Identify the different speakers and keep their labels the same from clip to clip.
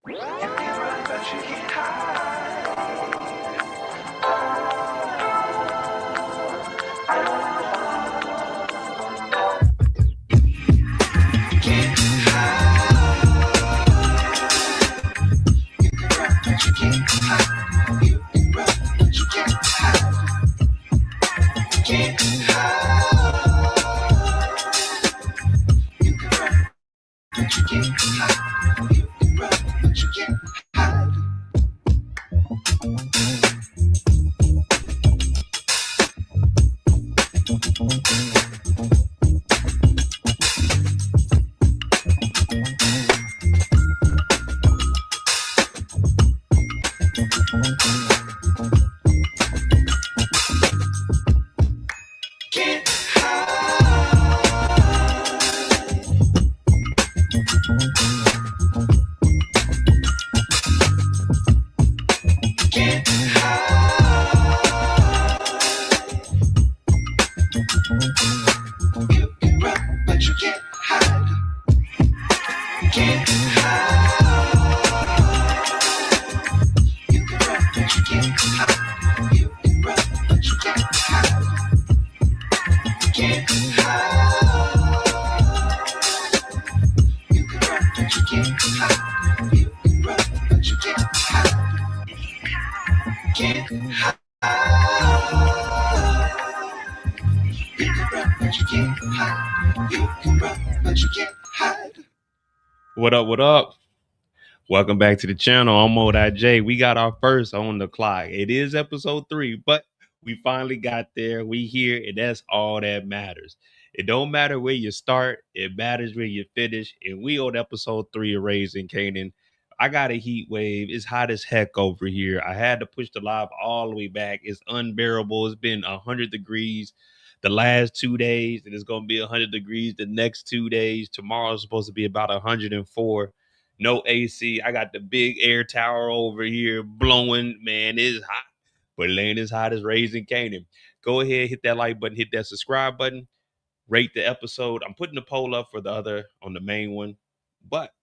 Speaker 1: You can run, but you can't hide. Can't hide. You can run, but you can't hide. You can run, but you can't hide. Can't hide. You can run, but you can't hide. You can run, but you can't hide. Can't Can't hide. You can run, but you can't hide. Can't hide. You can run, but you can't hide. You can run, but you can't hide. Can't hide. You can run, but you can't hide. You can run, but you can't hide. Can't hide. You can run, but you can't hide. You can run, but you can't hide.
Speaker 2: What up? What up? Welcome back to the channel. I'm Mo.J. We got our first on the clock. It is episode 3, but we finally got there. We here, and that's all that matters. It don't matter where you start. It matters where you finish. And we on episode 3 of Raising Kanan. I got a heat wave. It's hot as heck over here. I had to push the live all the way back. It's unbearable. It's been 100 degrees the last 2 days, and it's going to be 100 degrees the next 2 days. Tomorrow's supposed to be about 104. No AC. I got the big air tower over here blowing. Man, it's hot. But it ain't as hot as Raising Kanan. Go ahead, hit that like button, hit that subscribe button, rate the episode. I'm putting the poll up for the other on the main one. But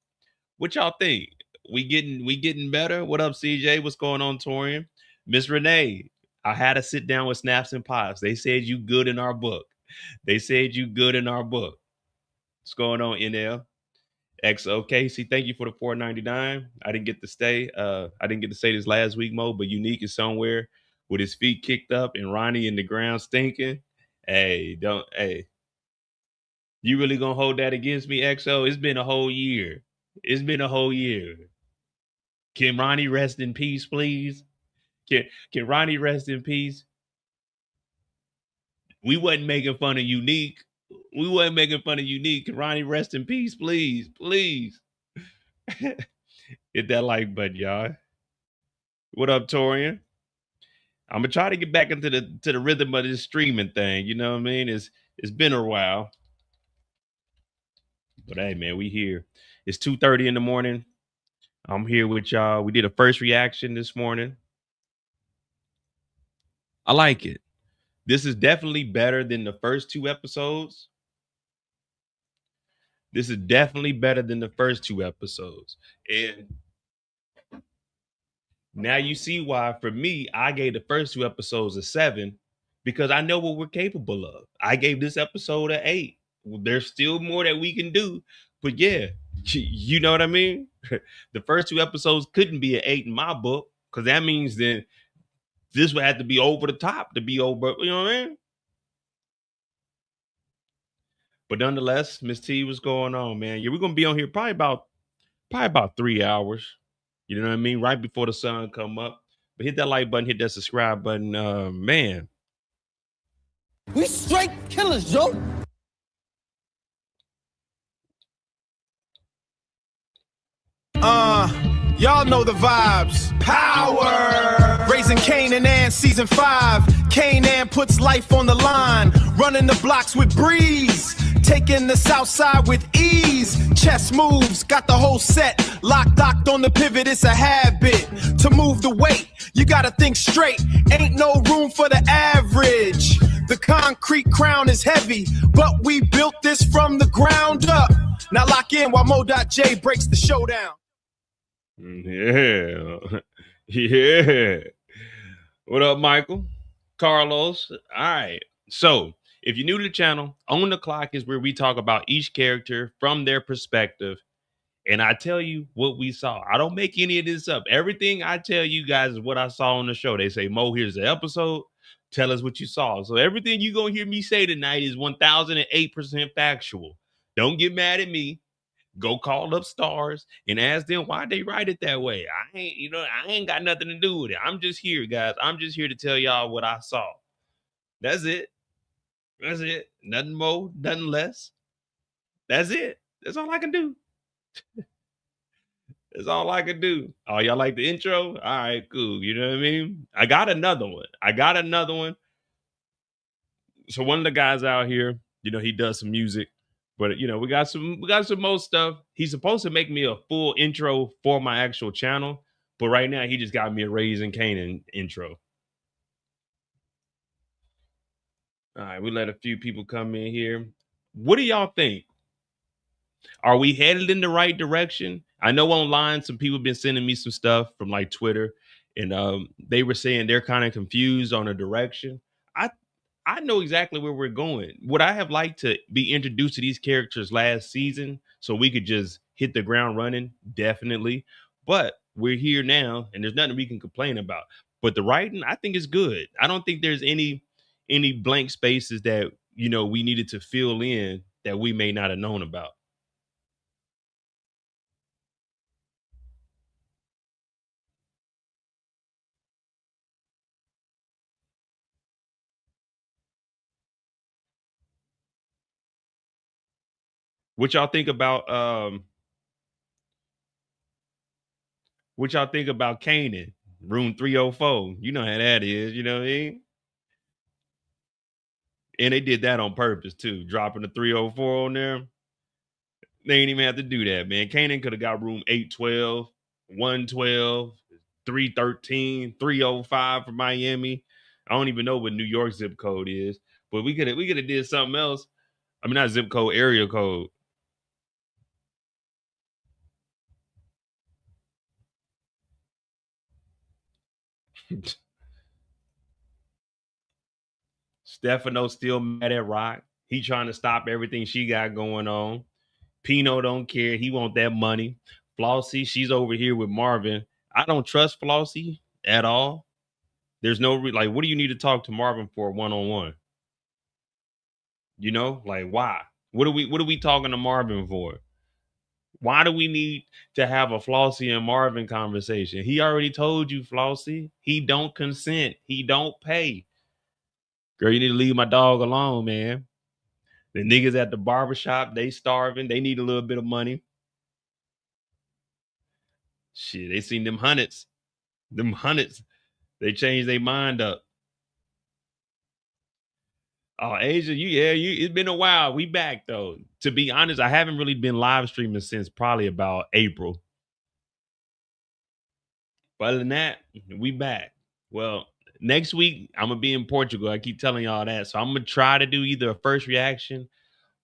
Speaker 2: what y'all think? We getting better? What up, CJ? What's going on, Torian? Miss Renee, I had to sit down with Snaps and Pops. They said you good in our book. What's going on, NL? XO Casey, thank you for the $4.99. I didn't get to stay. I didn't get to say this last week, Mo, but Unique is somewhere with his feet kicked up and Ronnie in the ground stinking. Hey, you really gonna hold that against me, XO? It's been a whole year. Can Ronnie rest in peace, please? Can Ronnie rest in peace? We wasn't making fun of Unique. Can Ronnie rest in peace, please? Please. Hit that like button, y'all. What up, Torian? I'm gonna try to get back into the rhythm of this streaming thing. You know what I mean? It's been a while. But hey, man, we here. It's 2:30 in the morning. I'm here with y'all. We did a first reaction this morning. I like it. This is definitely better than the first 2 episodes. And now you see why, for me, I gave the first 2 episodes a 7 because I know what we're capable of. I gave this episode an 8. There's still more that we can do. But yeah, you know what I mean? The first 2 episodes couldn't be an 8 in my book because that means then this would have to be over the top to be over, you know what I mean? But nonetheless, Miss T, what's going on, man? Yeah, we're gonna be on here probably about 3 hours. You know what I mean? Right before the sun come up. But hit that like button, hit that subscribe button. Man.
Speaker 3: We straight killers, Joe.
Speaker 4: Y'all know the vibes. Power! Raising Kanan, season 5. Kanan puts life on the line. Running the blocks with breeze. Taking the south side with ease. Chess moves, got the whole set. Locked on the pivot, it's a habit. To move the weight, you gotta think straight. Ain't no room for the average. The concrete crown is heavy, but we built this from the ground up. Now lock in while Mo.J breaks the showdown.
Speaker 2: Yeah. Yeah. What up, Michael? Carlos. All right. So, if you're new to the channel, On the Clock is where we talk about each character from their perspective. And I tell you what we saw. I don't make any of this up. Everything I tell you guys is what I saw on the show. They say, Mo, here's the episode. Tell us what you saw. So, everything you're going to hear me say tonight is 1008% factual. Don't get mad at me. Go call up stars and ask them why they write it that way. I ain't got nothing to do with it. I'm just here, guys. I'm just here to tell y'all what I saw. That's it. That's it. Nothing more, nothing less. That's it. That's all I can do. That's all I can do. Oh, y'all like the intro? All right, cool. You know what I mean? I got another one. So one of the guys out here, he does some music. But we got some more stuff. He's supposed to make me a full intro for my actual channel, but right now he just got me a Raising Kanan intro. All right, we let a few people come in here. What do y'all think? Are we headed in the right direction? I know online some people have been sending me some stuff from like Twitter, and they were saying they're kind of confused on the direction. I know exactly where we're going. Would I have liked to be introduced to these characters last season so we could just hit the ground running? Definitely. But we're here now, and there's nothing we can complain about. But the writing, I think, is good. I don't think there's any blank spaces that we needed to fill in that we may not have known about. What y'all think about Kanan? Room 304. You know how that is, you know what I mean? And they did that on purpose too, dropping the 304 on there. They ain't even have to do that, man. Kanan could have got room 812, 112, 313, 305 for Miami. I don't even know what New York zip code is, but we could have did something else. I mean, not zip code, area code. Stefano's still mad at Rock. He trying to stop everything she got going on. Pino don't care. He want that money. Flossie, she's over here with Marvin. I don't trust Flossie at all. There's no like, what do you need to talk to Marvin for one-on-one? Like why? What are we talking to Marvin for? Why do we need to have a Flossie and Marvin conversation? He already told you, Flossie. He don't consent. He don't pay. Girl, you need to leave my dog alone, man. The niggas at the barbershop, they starving. They need a little bit of money. Shit, they seen them hundreds. Them hundreds. They changed their mind up. Oh, Asia, it's been a while. We back though. To be honest, I haven't really been live streaming since probably about April. But other than that, we back. Well, next week I'm gonna be in Portugal. I keep telling y'all that. So I'm gonna try to do either a first reaction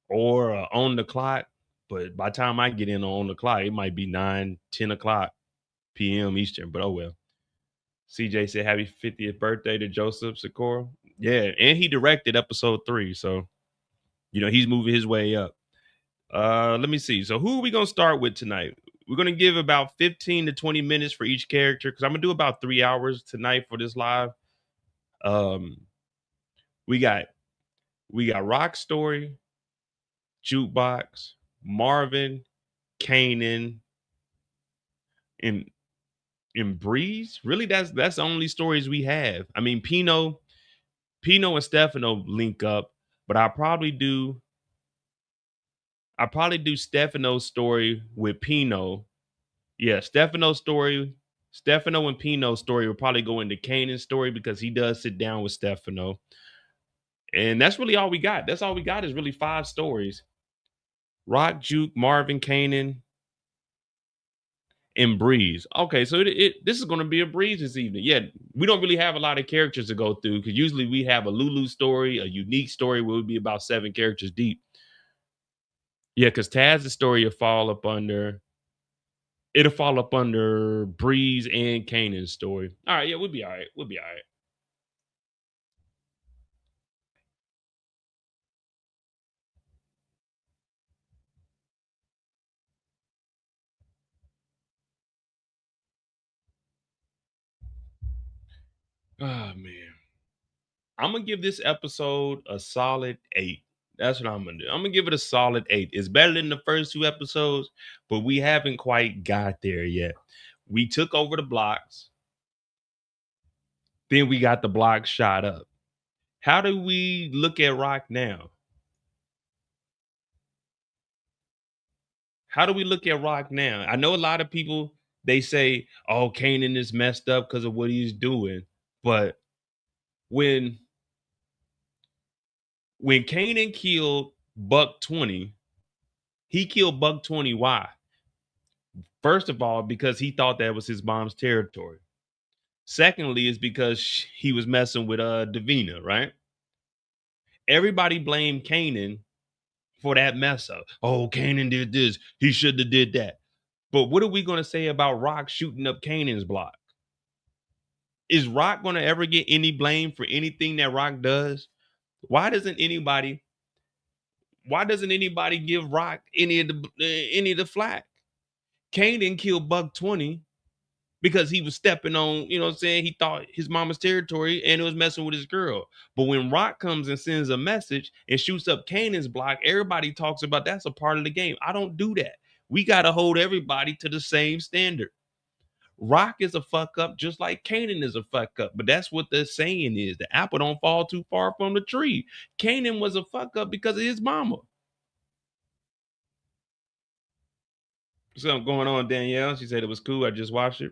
Speaker 2: or on the clock. But by the time I get in on the clock, it might be 9-10 o'clock p.m. Eastern. But oh well. CJ said happy 50th birthday to Joseph Sikora. Yeah, and he directed episode 3. So, he's moving his way up. Let me see. So who are we going to start with tonight? We're going to give about 15 to 20 minutes for each character because I'm going to do about 3 hours tonight for this live. We got Rock Story, Jukebox, Marvin, Kanan, and Breeze. Really, that's the only stories we have. I mean, Pino and Stefano link up, but I'll probably do Stefano's story with Pino. Yeah, Stefano and Pino's story will probably go into Kanan's story because he does sit down with Stefano. And that's really all we got. That's all we got is really 5 stories. Rock, Juke, Marvin, Kanan, and Breeze. Okay, so this is going to be a Breeze this evening. Yeah, we don't really have a lot of characters to go through because usually we have a Lulu story, a unique story where we'll be about 7 characters deep. Yeah, because Taz's story will fall up under It'll fall up under Breeze and Kanan's story. All right, yeah, we'll be all right. We'll be all right. Oh man. I'm gonna give this episode a solid 8. That's what I'm gonna do. I'm gonna give it a solid 8. It's better than the first 2 episodes, but we haven't quite got there yet. We took over the blocks, then we got the blocks shot up. How do we look at Rock now? How do we look at Rock now? I know a lot of people, they say, oh, Kanan is messed up because of what he's doing. But when Kanan killed Buck 20, he killed Buck 20. Why? First of all, because he thought that was his mom's territory. Secondly, is because he was messing with Davina, right? Everybody blamed Kanan for that mess up. Oh, Kanan did this. He should have did that. But what are we going to say about Rock shooting up Kanan's block? Is Rock going to ever get any blame for anything that Rock does? Why doesn't anybody give Rock any of the flack? Kanan killed Buck 20 because he was stepping on, you know what I'm saying? He thought his mama's territory and it was messing with his girl. But when Rock comes and sends a message and shoots up Kanan's block, everybody talks about that's a part of the game. I don't do that. We got to hold everybody to the same standard. Rock is a fuck up just like Kanan is a fuck up. But that's what the saying is. The apple don't fall too far from the tree. Kanan was a fuck up because of his mama. Something going on, Danielle. She said it was cool. I just watched it.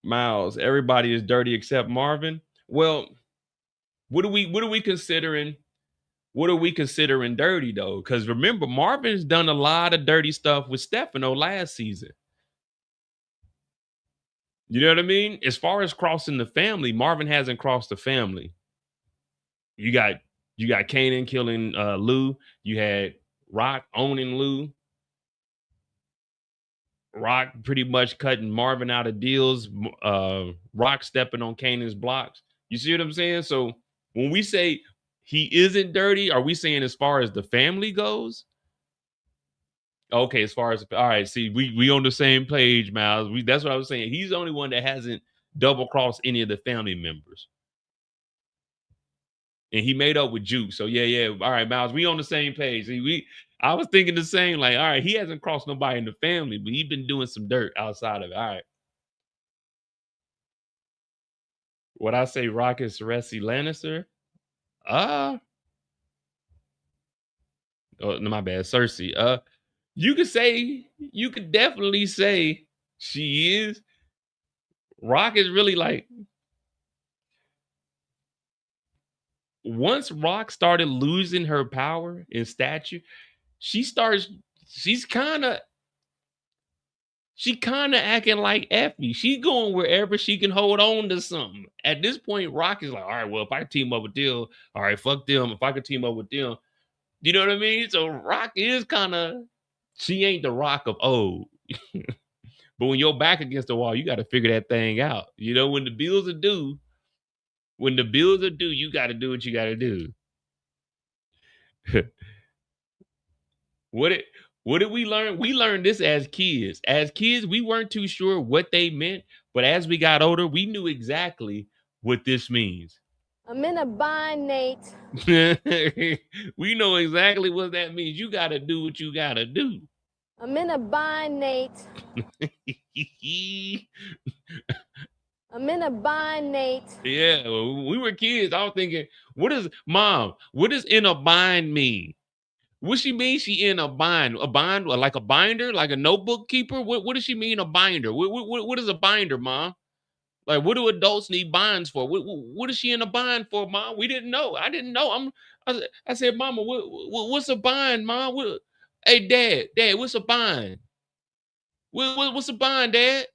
Speaker 2: Miles, everybody is dirty except Marvin. Well, what are we considering? What are we considering dirty though? Because remember, Marvin's done a lot of dirty stuff with Stefano last season. You know what I mean? As far as crossing the family, Marvin hasn't crossed the family. You got Kanan killing Lou. You had Rock owning Lou. Rock pretty much cutting Marvin out of deals. Rock stepping on Kanan's blocks. You see what I'm saying? So when we say he isn't dirty, are we saying as far as the family goes? Okay, as far as all right, see, we on the same page, Miles. That's what I was saying. He's the only one that hasn't double crossed any of the family members. And he made up with Juke. So yeah. All right, Miles, we on the same page. See, I was thinking the same, like, all right, he hasn't crossed nobody in the family, but he's been doing some dirt outside of it. All right. What I say, Rock is Cersei Lannister? Oh, no, my bad, Cersei. You could definitely say she is. Rock is really like, once Rock started losing her power and stature, she's kind of acting like Effie. She's going wherever she can hold on to something. At this point, Rock is like, all right, well, if I can team up with them, all right, fuck them. If I can team up with them, you know what I mean? So Rock is kind of, she ain't the Rock of old. But when you're back against the wall, you got to figure that thing out. You know, when the bills are due, you got to do what you got to do. What did we learn? We learned this as kids. As kids, we weren't too sure what they meant, but as we got older, we knew exactly what this means.
Speaker 5: I'm in a bind, Nate.
Speaker 2: We know exactly what that means. You got to do what you got to do.
Speaker 5: I'm in a bind, Nate. I'm in a bind, Nate.
Speaker 2: Yeah, when we were kids, I was thinking, what does in a bind mean? What she mean? She in a bind? A bind like a binder, like a notebook keeper? What does she mean? A binder? What is a binder, Mom? Like, what do adults need binds for? What is she in a bind for, Mom? We didn't know. I didn't know. I said, Mama, what's a bind, Mom? Hey, Dad, what's a bind? What's a bind, Dad?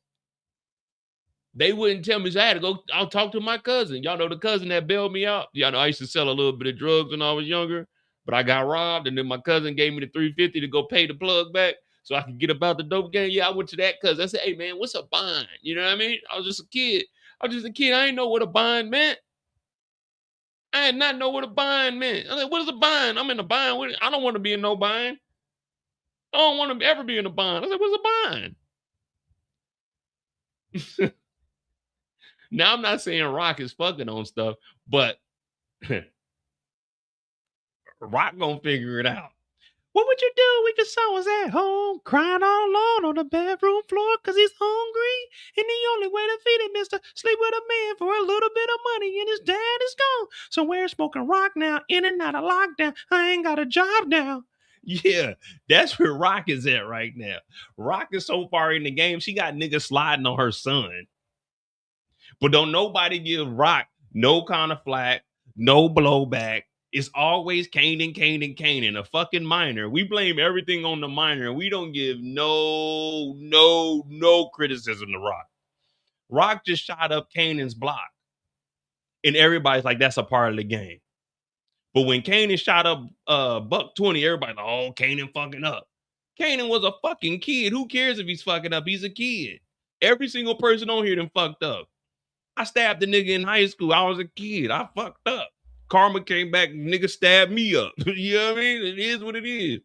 Speaker 2: They wouldn't tell me, so I had to go. I'll talk to my cousin. Y'all know the cousin that bailed me out. Y'all know I used to sell a little bit of drugs when I was younger, but I got robbed, and then my cousin gave me the $350 to go pay the plug back. so I could get about the dope game. Yeah, I went to that because I said, hey man, what's a bind? You know what I mean? I was just a kid. I ain't know what a bind meant. I did not know what a bind meant. I was like, what is a bind? I'm in a bind. I don't want to be in no bind. I don't want to ever be in a bind. I said, what's a bind? Now, I'm not saying Rock is fucking on stuff, but Rock gonna figure it out. What would you do if your son was at home crying all alone on the bedroom floor because he's hungry? And the only way to feed him is to sleep with a man for a little bit of money and his dad is gone. So we're smoking rock now, in and out of lockdown. I ain't got a job now. Yeah, that's where Rock is at right now. Rock is so far in the game, she got niggas sliding on her son. But don't nobody give Rock no kind of flack, no blowback. It's always Kanan, a fucking minor. We blame everything on the minor, and we don't give no criticism to Rock. Rock just shot up Kanan's block. And everybody's like, that's a part of the game. But when Kanan shot up Buck 20, everybody's like, oh, Kanan fucking up. Kanan was a fucking kid. Who cares if he's fucking up? He's a kid. Every single person on here done fucked up. I stabbed a nigga in high school. I was a kid. I fucked up. Karma came back, nigga stabbed me up. You know what I mean? It is what it is.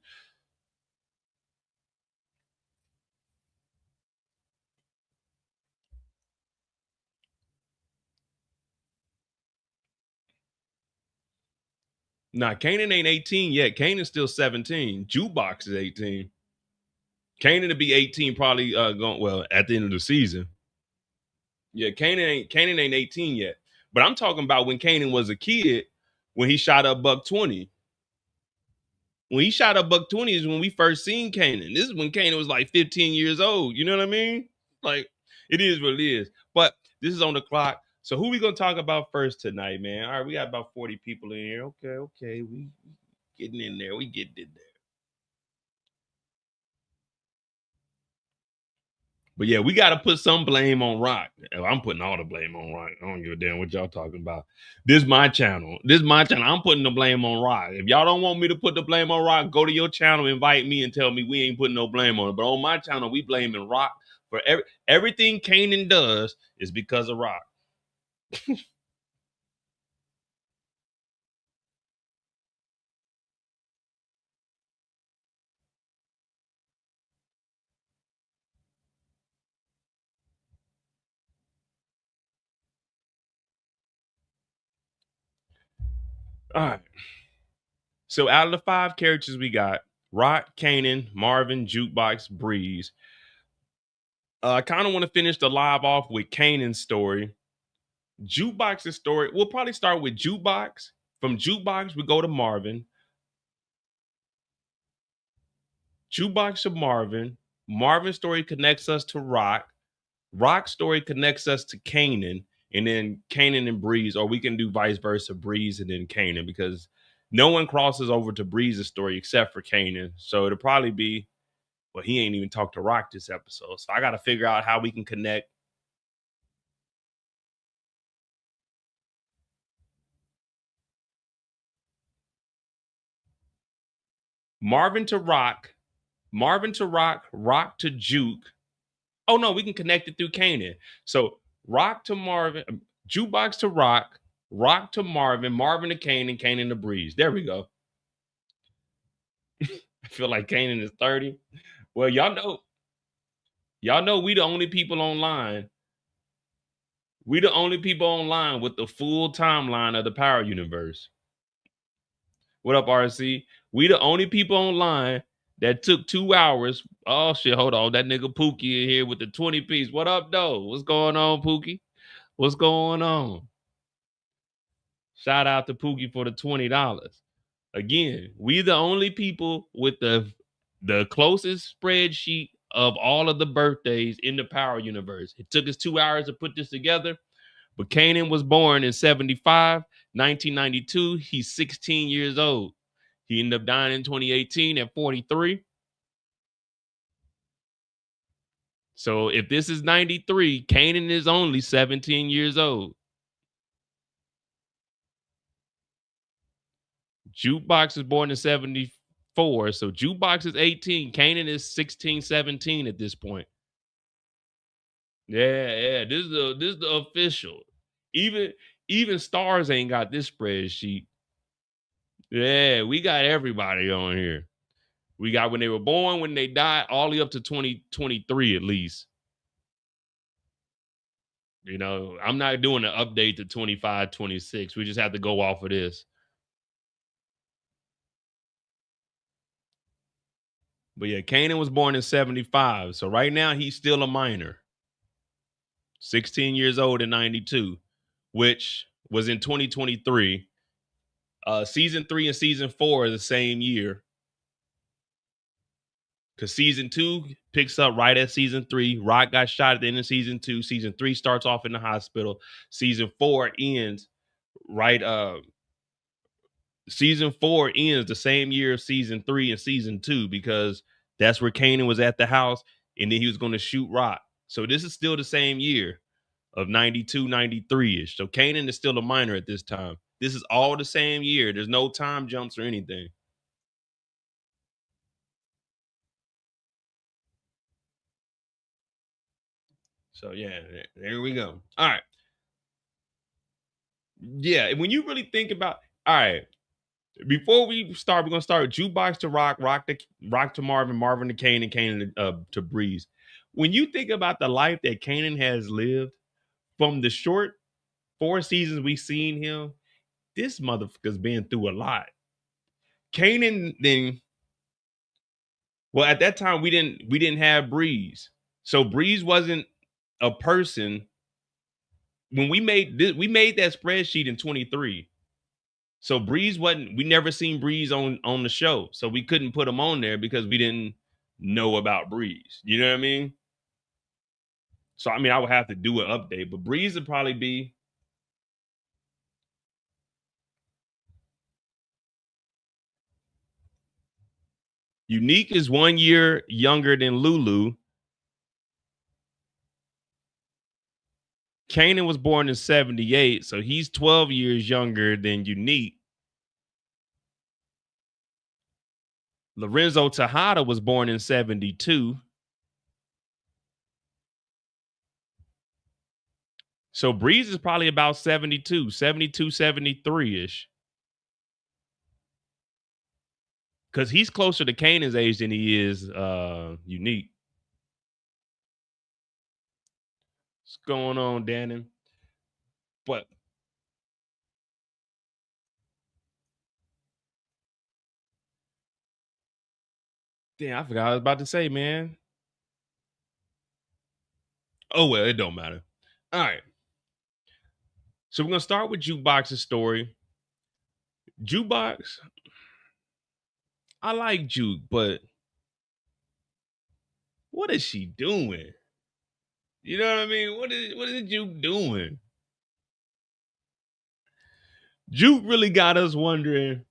Speaker 2: Nah, Kanan ain't 18 yet. Kanan's still 17. Jukebox is 18. Kanan to be 18 probably going well at the end of the season. Yeah, Kanan ain't 18 yet. But I'm talking about when Kanan was a kid, when he shot up Buck 20. When he shot up Buck 20 is when we first seen Kanan. This is when Kanan was like 15 years old. You know what I mean? Like, it is what it is. But this is on the clock. So who we gonna talk about first tonight, man? All right, we got about 40 people in here. Okay. We getting in there. We getting in there. But yeah, we got to put some blame on Rock. I'm putting all the blame on Rock. I don't give a damn what y'all talking about. This is my channel. I'm putting the blame on Rock. If y'all don't want me to put the blame on Rock, go to your channel, invite me, and tell me we ain't putting no blame on it. But on my channel, we blaming Rock for everything Kanan does is because of Rock. All right. So out of the 5 characters we got, Rock, Kanan, Marvin, Jukebox, Breeze. I kind of want to finish the live off with Kanan's story. Jukebox's story, we'll probably start with Jukebox. From Jukebox, we go to Marvin. Jukebox to Marvin. Marvin's story connects us to Rock. Rock's story connects us to Kanan. And then Kanan and Breeze, or we can do vice versa, Breeze and then Kanan, because no one crosses over to Breeze's story except for Kanan. So it'll probably be, well, he ain't even talked to Rock this episode. So I got to figure out how we can connect. Marvin to Rock, Rock to Juke. Oh no, we can connect it through Kanan. So Rock to Marvin, Jukebox to Rock, Rock to Marvin, Marvin to Kanan, Kanan to Breeze. There we go. I feel like Kanan is 30. Well, y'all know we the only people online. We the only people online with the full timeline of the Power Universe. What up, RC? We the only people online that took 2 hours. Oh shit, hold on. That nigga Pookie in here with the 20 piece. What up, though? What's going on, Pookie? What's going on? Shout out to Pookie for the $20. Again, we the only people with the closest spreadsheet of all of the birthdays in the Power Universe. It took us 2 hours to put this together, but Kanan was born in 75, 1992. He's 16 years old. He ended up dying in 2018 at 43. So if this is 93, Kanan is only 17 years old. Jukebox is born in 74. 4. So Jukebox is 18. Kanan is 16, 17 at this point. Yeah. This is the official. Even Stars ain't got this spreadsheet. Yeah, we got everybody on here. We got when they were born, when they died, all the way up to 2023 at least. You know, I'm not doing an update to 25, 26. We just have to go off of this. But yeah, Kanan was born in 75. So right now he's still a minor. 16 years old in 92, which was in 2023. Season 3 and season 4 are the same year. Because season 2 picks up right at season 3. Rock got shot at the end of season 2. Season 3 starts off in the hospital. Season 4 ends right. Season 4 ends the same year of season 3 and season 2 because that's where Kanan was at the house and then he was going to shoot Rock. So this is still the same year of 92, 93-ish. So Kanan is still a minor at this time. This is all the same year. There's no time jumps or anything. So yeah, there we go. All right. Yeah, when you really think about, all right, before we start, we're gonna start with Jukebox to Rock, Rock to Marvin, Marvin to Kanan, Kanan to Breeze. When you think about the life that Kanan has lived from the short 4 seasons we've seen him, this motherfucker's been through a lot. Kanan then, well, at that time we didn't have Breeze, so Breeze wasn't a person. When we made that spreadsheet in 23. So Breeze wasn't, we never seen Breeze on the show. So we couldn't put him on there because we didn't know about Breeze. You know what I mean? So I mean, I would have to do an update, but Breeze would probably be Unique is 1 year younger than Lulu. Kanan was born in 78, so he's 12 years younger than Unique. Lorenzo Tejada was born in 72. So Breeze is probably about 72, 73-ish. Because he's closer to Kanan's age than he is Unique. What's going on, Dannon? But damn, I forgot what I was about to say, man. Oh, well, it don't matter. All right. So we're going to start with Jukebox's story. Jukebox, I like Juke, but what is she doing? You know what I mean? What is Juke doing? Juke really got us wondering,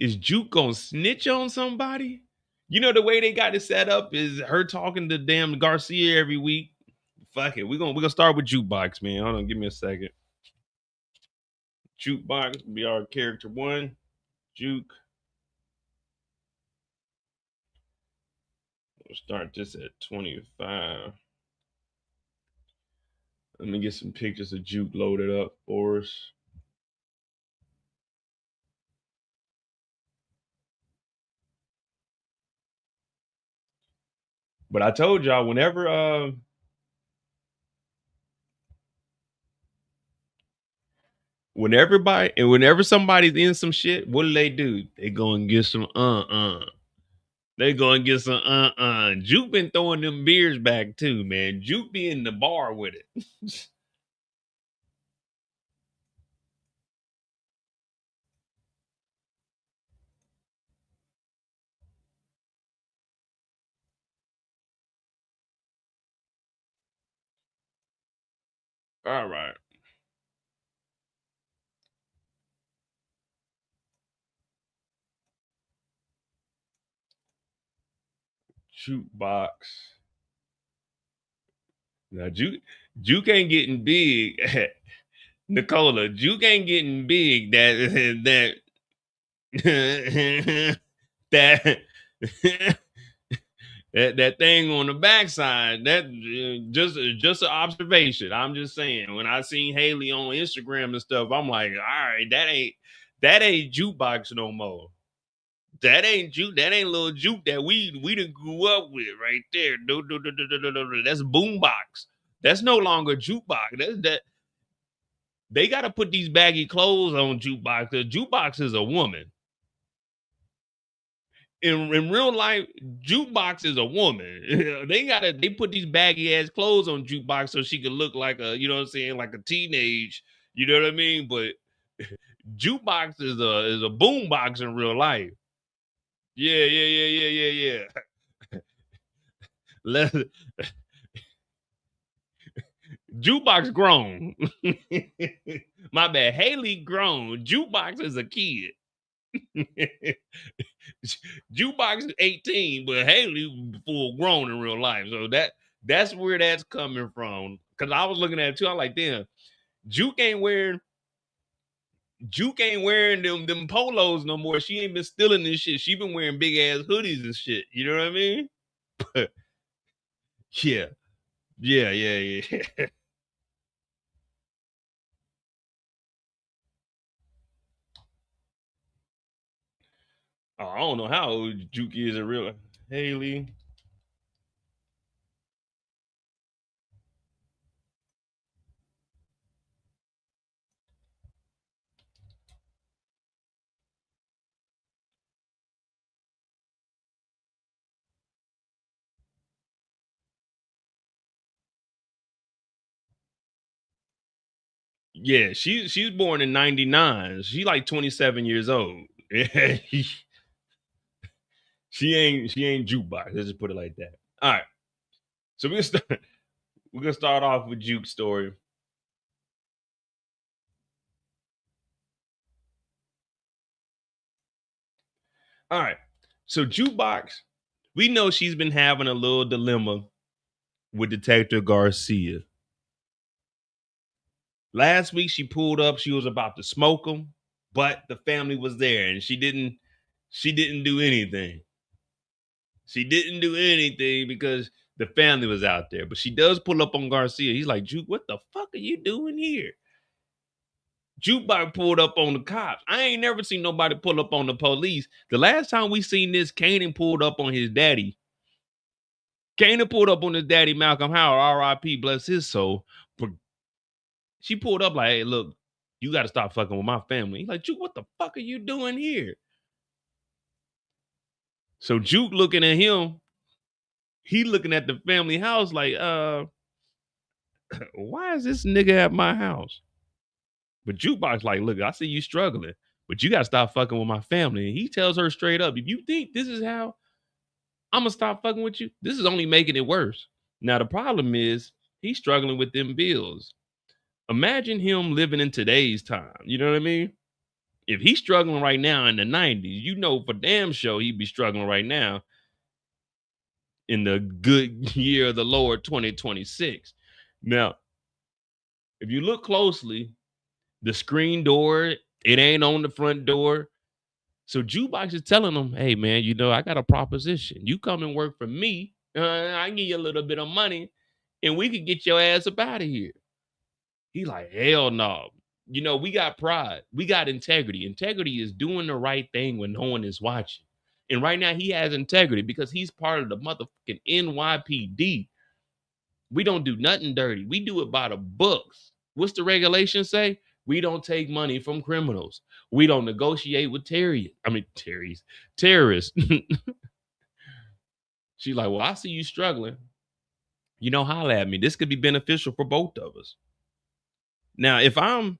Speaker 2: is Juke gonna snitch on somebody? You know, the way they got it set up is her talking to damn Garcia every week. Fuck it. We're gonna start with Jukebox, man. Hold on, give me a second. Jukebox will be our character 1. Juke. We'll start this at 25. Let me get some pictures of Juke loaded up for us. But I told y'all, whenever whenever somebody's in some shit, what do? They go and get some They go and get some Juke been throwing them beers back too, man. Juke be in the bar with it. All right. Jukebox. Now Juke ain't getting big. Nicola, Juke ain't getting big. That that that thing on the backside. That just an observation. I'm just saying. When I seen Hailey on Instagram and stuff, I'm like, all right, that ain't Jukebox no more. That ain't Juke. That ain't little Juke that we done grew up with right there. No. That's Boombox. That's no longer Jukebox. That's that. They got to put these baggy clothes on Jukebox. Because Jukebox is a woman. In real life, Jukebox is a woman. They put these baggy ass clothes on Jukebox so she can look like a, you know what I'm saying, like a teenage. You know what I mean? But Jukebox is a boombox in real life. Yeah. Jukebox grown. My bad. Hailey grown. Jukebox is a kid. Jukebox is 18, but Hailey full grown in real life. So that's where that's coming from. Cause I was looking at it too. I'm like, damn, Juke ain't wearing them polos no more. She ain't been stealing this shit. She been wearing big ass hoodies and shit. You know what I mean? Yeah. Oh, I don't know how old Juke is in real life. Hailey. Yeah, she's born in 99. She like 27 years old. She ain't Jukebox. Let's just put it like that. All right. So we're gonna start off with Juke's story. All right. So Jukebox, we know she's been having a little dilemma with Detective Garcia. Last week she pulled up, she was about to smoke him, but the family was there and she didn't do anything. She didn't do anything because the family was out there. But she does pull up on Garcia. He's like, Juke, what the fuck are you doing here? Jukebox pulled up on the cops. I ain't never seen nobody pull up on the police. The last time we seen this, Kanan pulled up on his daddy. Kanan pulled up on his daddy, Malcolm Howard, R.I.P., bless his soul. She pulled up like, hey, look, you got to stop fucking with my family. He's like, Juke, what the fuck are you doing here? So Juke looking at him, he looking at the family house like, why is this nigga at my house? But Jukebox like, look, I see you struggling, but you got to stop fucking with my family. And he tells her straight up, if you think this is how I'm going to stop fucking with you, this is only making it worse. Now, the problem is he's struggling with them bills. Imagine him living in today's time. You know what I mean? If he's struggling right now in the 90s, you know for damn sure he'd be struggling right now in the good year of the Lord 2026. Now, if you look closely, the screen door, it ain't on the front door. So Jukebox is telling him, hey, man, you know, I got a proposition. You come and work for me. I give you a little bit of money and we could get your ass up out of here. He like, hell no. You know, we got pride. We got integrity. Integrity is doing the right thing when no one is watching. And right now he has integrity because he's part of the motherfucking NYPD. We don't do nothing dirty. We do it by the books. What's the regulation say? We don't take money from criminals. We don't negotiate with terrorists. She's like, well, I see you struggling. You know, holla at me. This could be beneficial for both of us. Now, if I'm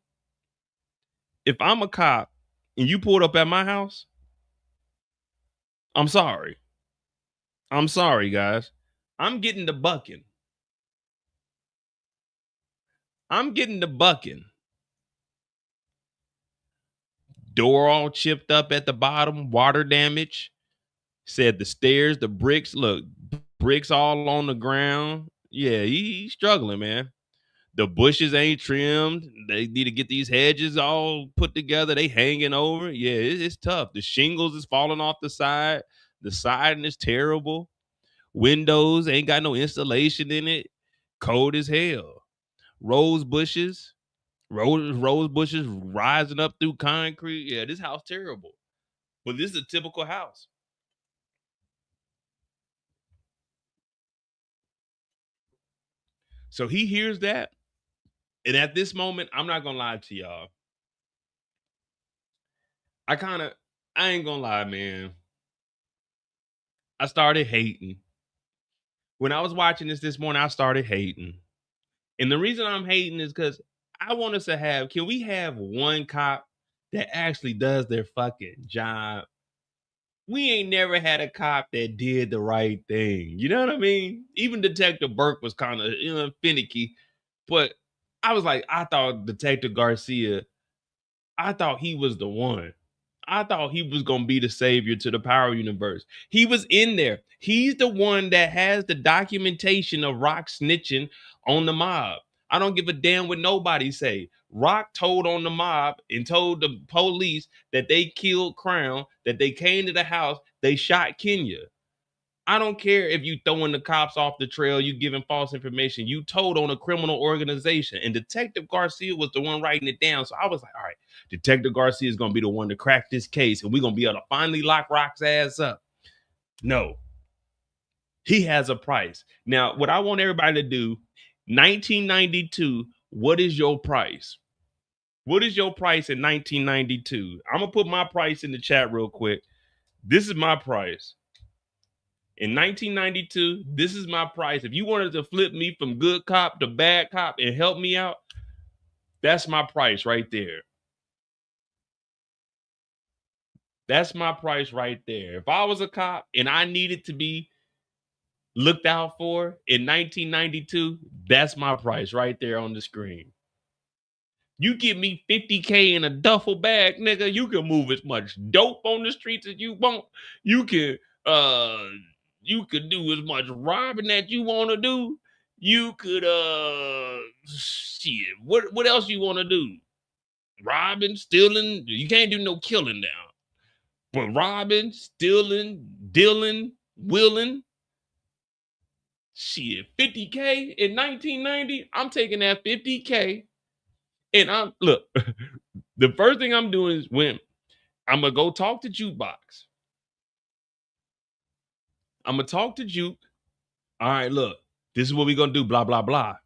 Speaker 2: a cop and you pulled up at my house, I'm sorry. I'm sorry, guys. I'm getting the bucking. Door all chipped up at the bottom, water damage. Said the stairs, the bricks, look, bricks all on the ground. Yeah, he's struggling, man. The bushes ain't trimmed. They need to get these hedges all put together. They hanging over. Yeah, it's tough. The shingles is falling off the side. The siding is terrible. Windows ain't got no insulation in it. Cold as hell. Rose bushes rising up through concrete. Yeah, this house terrible. But this is a typical house. So he hears that. And at this moment, I'm not gonna lie to y'all. I ain't gonna lie, man. I started hating. When I was watching this morning, I started hating. And the reason I'm hating is because I want us to can we have one cop that actually does their fucking job? We ain't never had a cop that did the right thing. You know what I mean? Even Detective Burke was kind of finicky. But I was like, I thought Detective Garcia, I thought he was the one. I thought he was going to be the savior to the Power Universe. He was in there. He's the one that has the documentation of Rock snitching on the mob. I don't give a damn what nobody say. Rock told on the mob and told the police that they killed Crown, that they came to the house, they shot Kenya. I don't care if you throwing the cops off the trail, you giving false information. You told on a criminal organization. And Detective Garcia was the one writing it down. So I was like, all right, Detective Garcia is going to be the one to crack this case. And we're going to be able to finally lock Rock's ass up. No. He has a price. Now, what I want everybody to do, 1992, what is your price? What is your price in 1992? I'm going to put my price in the chat real quick. This is my price. In 1992, this is my price. If you wanted to flip me from good cop to bad cop and help me out, that's my price right there. That's my price right there. If I was a cop and I needed to be looked out for in 1992, that's my price right there on the screen. You give me 50K in a duffel bag, nigga, you can move as much dope on the streets as you want. You can do as much robbing that you want to do. You could shit. What else you want to do? Robbing, stealing. You can't do no killing now. But robbing, stealing, dealing, willing. Shit, 50K in 1990. I'm taking that 50K. And look, the first thing I'm doing is when I'm gonna go talk to Jukebox. I'm gonna talk to Juke. All right, look, this is what we're gonna do, blah, blah, blah.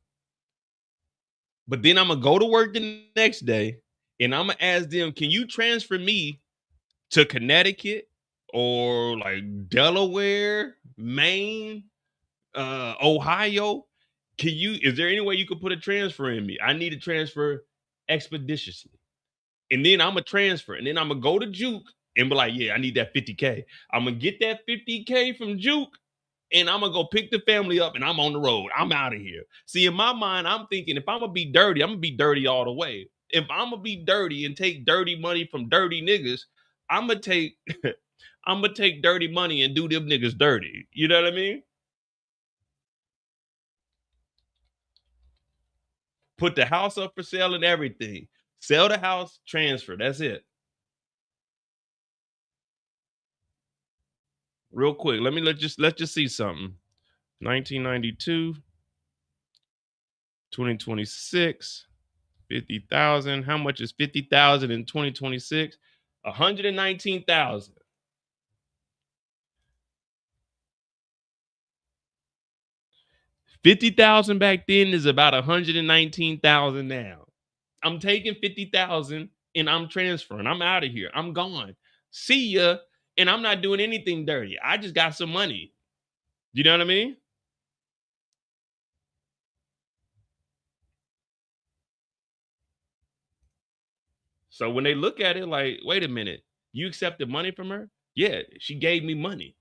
Speaker 2: But then I'm gonna go to work the next day and I'm gonna ask them, can you transfer me to Connecticut or like Delaware, Maine, Ohio? Is there any way you could put a transfer in me? I need to transfer expeditiously. And then I'm gonna transfer, and then I'm gonna go to Juke and be like, yeah, I need that 50K. I'm gonna get that 50K from Juke, and I'm gonna go pick the family up, and I'm on the road. I'm out of here. See, in my mind, I'm thinking if I'm gonna be dirty, I'm gonna be dirty all the way. If I'm gonna be dirty and take dirty money from dirty niggas, I'm gonna take I'm gonna take dirty money and do them niggas dirty. You know what I mean? Put the house up for sale and everything. Sell the house, transfer. That's it. Real quick, let's just see something. 1992, 2026, 50,000. How much is 50,000 in 2026? 119,000. $50,000 back then is about 119,000 now. I'm taking 50,000 and I'm transferring. I'm out of here. I'm gone. See ya. And I'm not doing anything dirty. I just got some money. You know what I mean? So when they look at it like, wait a minute, you accepted money from her? Yeah, she gave me money.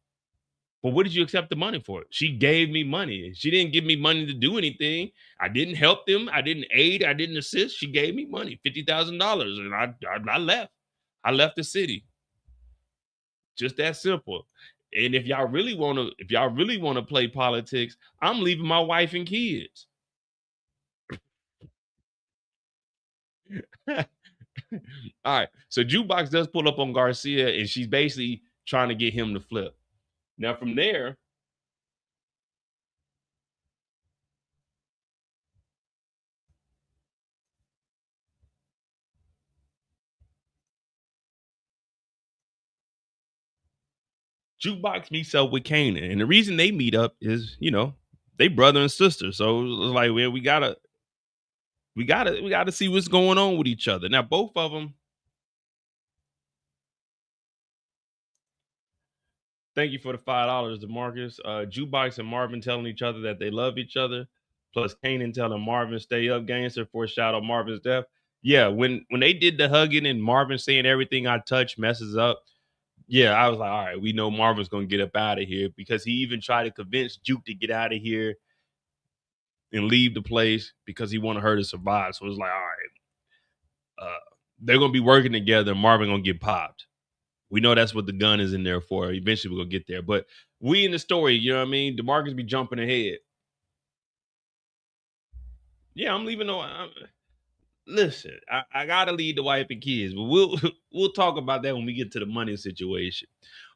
Speaker 2: But what did you accept the money for? She gave me money. She didn't give me money to do anything. I didn't help them. I didn't aid. I didn't assist. She gave me money, $50,000, and I left. I left the city. Just that simple. And if y'all really want to play politics, I'm leaving my wife and kids. All right. So Jukebox does pull up on Garcia, and she's basically trying to get him to flip. Now, from there, Jukebox meets up with Kanan. And the reason they meet up is, they brother and sister. So it's like, well, we gotta see what's going on with each other. Now, both of them. Thank you for the $5, DeMarcus. Jukebox and Marvin telling each other that they love each other. Plus Kanan telling Marvin stay up, gangster, foreshadow Marvin's death. Yeah, when they did the hugging and Marvin saying everything I touch messes up. Yeah, I was like, all right, we know Marvin's gonna get up out of here, because he even tried to convince Juke to get out of here and leave the place because he wanted her to survive. So it was like, all right, they're gonna be working together. And Marvin gonna get popped. We know that's what the gun is in there for. Eventually, we're gonna get there. But we in the story, you know what I mean? DeMarcus be jumping ahead. Yeah, I'm leaving. Listen, I gotta lead the wife and kids, but we'll talk about that when we get to the money situation.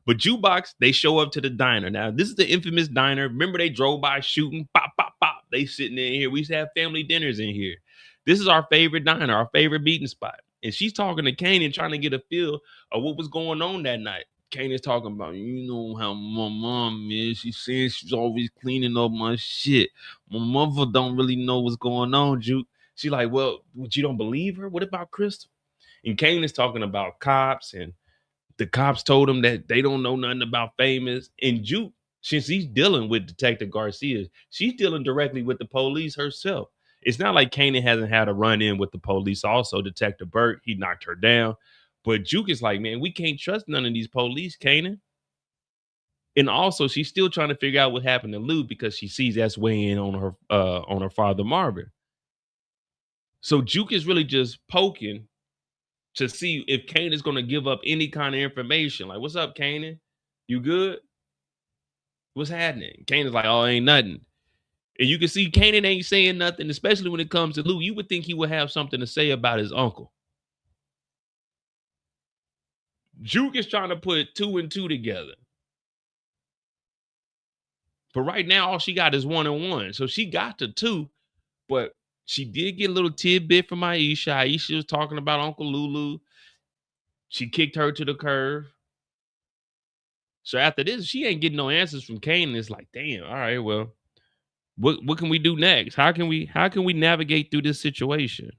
Speaker 2: But Jukebox, they show up to the diner. Now, this is the infamous diner. Remember, they drove by shooting, pop, pop, pop. They sitting in here. We used to have family dinners in here. This is our favorite diner, our favorite meeting spot. And she's talking to Kanan, trying to get a feel of what was going on that night. Kanan's talking about, you know how my mom is. She says she's always cleaning up my shit. My mother don't really know what's going on, Juke. She like, well, you don't believe her? What about Crystal? And Kanan's talking about cops, and the cops told him that they don't know nothing about Famous. And Juke, since he's dealing with Detective Garcia, she's dealing directly with the police herself. It's not like Kanan hasn't had a run-in with the police. Also, Detective Burke, he knocked her down. But Juke is like, man, we can't trust none of these police, Kanan. And also, she's still trying to figure out what happened to Lou, because she sees that's weighing on her father, Marvin. So Juke is really just poking to see if Kanan is going to give up any kind of information. Like, what's up, Kanan? You good? What's happening? Kanan's like, oh, ain't nothing. And you can see Kanan ain't saying nothing, especially when it comes to Lou. You would think he would have something to say about his uncle. Juke is trying to put 2 and 2 together. But right now, all she got is 1 and 1. So she got to 2, but she did get a little tidbit from Aisha. Aisha was talking about Uncle Lulu. She kicked her to the curb. So after this, she ain't getting no answers from Kanan. It's like, damn, all right, well, what can we do next? How can we navigate through this situation?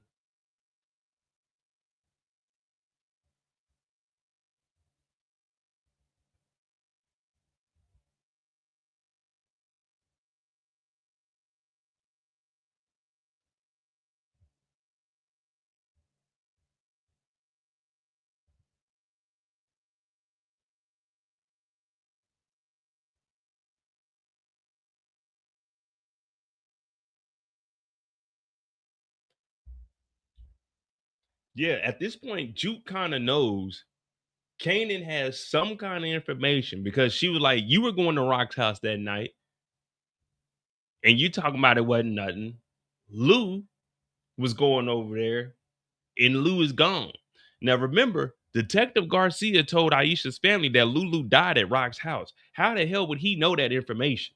Speaker 2: Yeah, at this point, Juke kind of knows Kanan has some kind of information, because she was like, you were going to Rock's house that night, and you talking about it wasn't nothing. Lou was going over there, and Lou is gone. Now, remember, Detective Garcia told Aisha's family that Lulu died at Rock's house. How the hell would he know that information?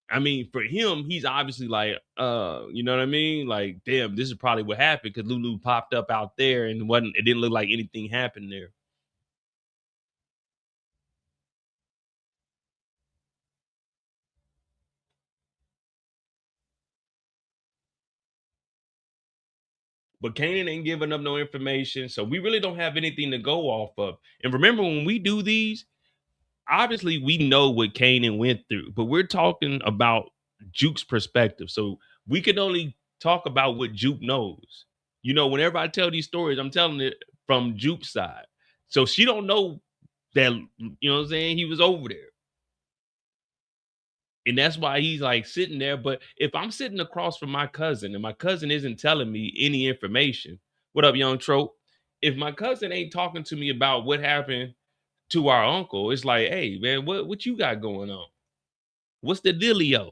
Speaker 2: I mean, for him, he's obviously like, you know what I mean? Like, damn, this is probably what happened, because Lulu popped up out there and it didn't look like anything happened there. But Kanan ain't giving up no information. So we really don't have anything to go off of. And remember, when we do these, obviously we know what Kanan went through, but we're talking about Juke's perspective. So we can only talk about what Juke knows. You know, whenever I tell these stories, I'm telling it from Juke's side. So she don't know that, you know what I'm saying, he was over there. And that's why he's like sitting there. But if I'm sitting across from my cousin and my cousin isn't telling me any information, what up, young trope? If my cousin ain't talking to me about what happened to our uncle, it's like, hey, man, what you got going on? What's the dealio?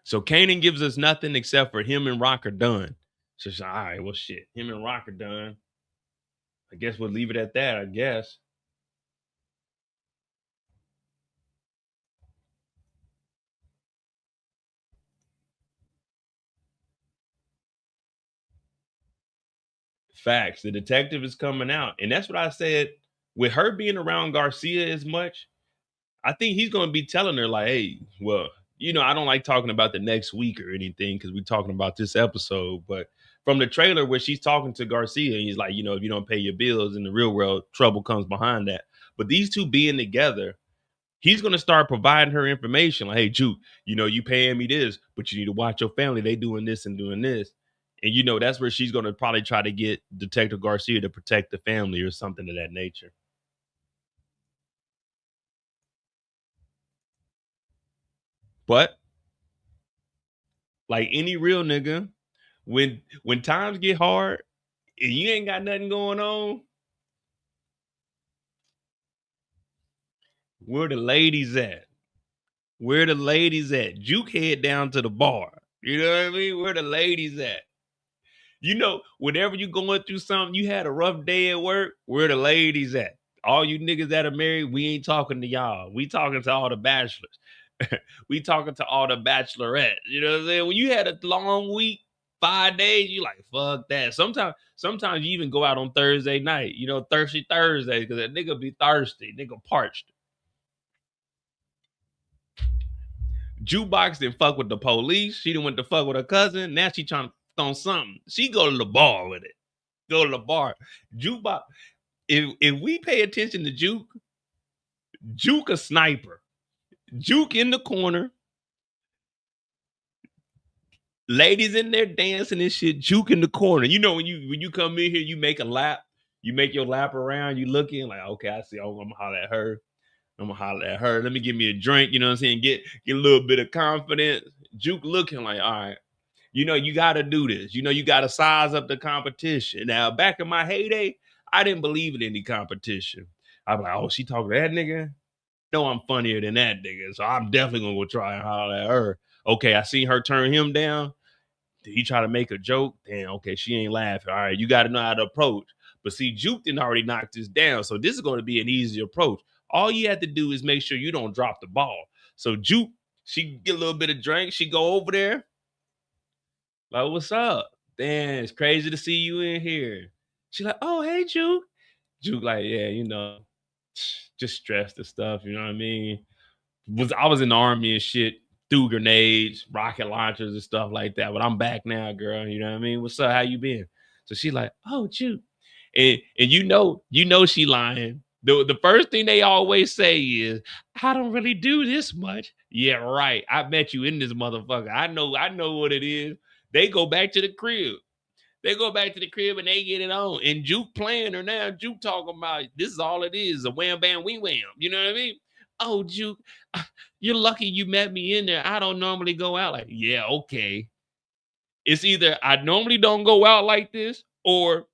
Speaker 2: So Kanan gives us nothing except for him and Rock are done. So she's like, all right, well, shit. Him and Rock are done. I guess we'll leave it at that, I guess. Facts. The detective is coming out. And that's what I said. With her being around Garcia as much, I think he's going to be telling her, like, hey, well, I don't like talking about the next week or anything because we're talking about this episode. But from the trailer where she's talking to Garcia, and he's like, if you don't pay your bills in the real world, trouble comes behind that. But these two being together, he's going to start providing her information. Like, hey, Juke, you paying me this, but you need to watch your family. They doing this and doing this. And, that's where she's going to probably try to get Detective Garcia to protect the family or something of that nature. But like any real nigga, when times get hard and you ain't got nothing going on, where the ladies at? Where the ladies at? Juke head down to the bar. You know what I mean? Where the ladies at? Whenever you going through something, you had a rough day at work, where the ladies at? All you niggas that are married, we ain't talking to y'all. We talking to all the bachelors. We talking to all the bachelorettes. You know what I'm saying? When you had a long week, 5 days, you like, fuck that. Sometimes you even go out on Thursday night, thirsty Thursday, because that nigga be thirsty, nigga parched. Jukebox didn't fuck with the police. She didn't went to fuck with her cousin. Now she trying to on something. She go to the bar with it. Go to the bar. Jukebox. If we pay attention to Juke a sniper. Juke in the corner. Ladies in there dancing and shit. Juke in the corner. When you come in here, you make a lap. You make your lap around. You looking like, okay, I see. I'm gonna holler at her. Let me give me a drink. You know what I'm saying? Get a little bit of confidence. Juke looking like, all right. You got to do this. You got to size up the competition. Now, back in my heyday, I didn't believe in any competition. I'm like, oh, she talking to that nigga? No, I'm funnier than that nigga. So I'm definitely going to go try and holler at her. Okay, I seen her turn him down. Did he try to make a joke? Damn, okay, she ain't laughing. All right, you got to know how to approach. But see, Juke didn't already knock this down. So this is going to be an easy approach. All you have to do is make sure you don't drop the ball. So Juke, she get a little bit of drink. She go over there. Like, what's up? Damn, it's crazy to see you in here. She like, oh, hey, Juke. Juke like, yeah, just stressed and stuff, you know what I mean? I was in the army and shit, threw grenades, rocket launchers and stuff like that, but I'm back now, girl, you know what I mean? What's up? How you been? So she like, oh, Juke. And you know she lying. The first thing they always say is, I don't really do this much. Yeah, right. I met you in this motherfucker. I know what it is. They go back to the crib. And they get it on. And Juke playing her now. Juke talking about this is all it is, a wham bam wee wham. You know what I mean? Oh, Juke, you're lucky you met me in there. I don't normally go out like, yeah, okay. It's either I normally don't go out like this, or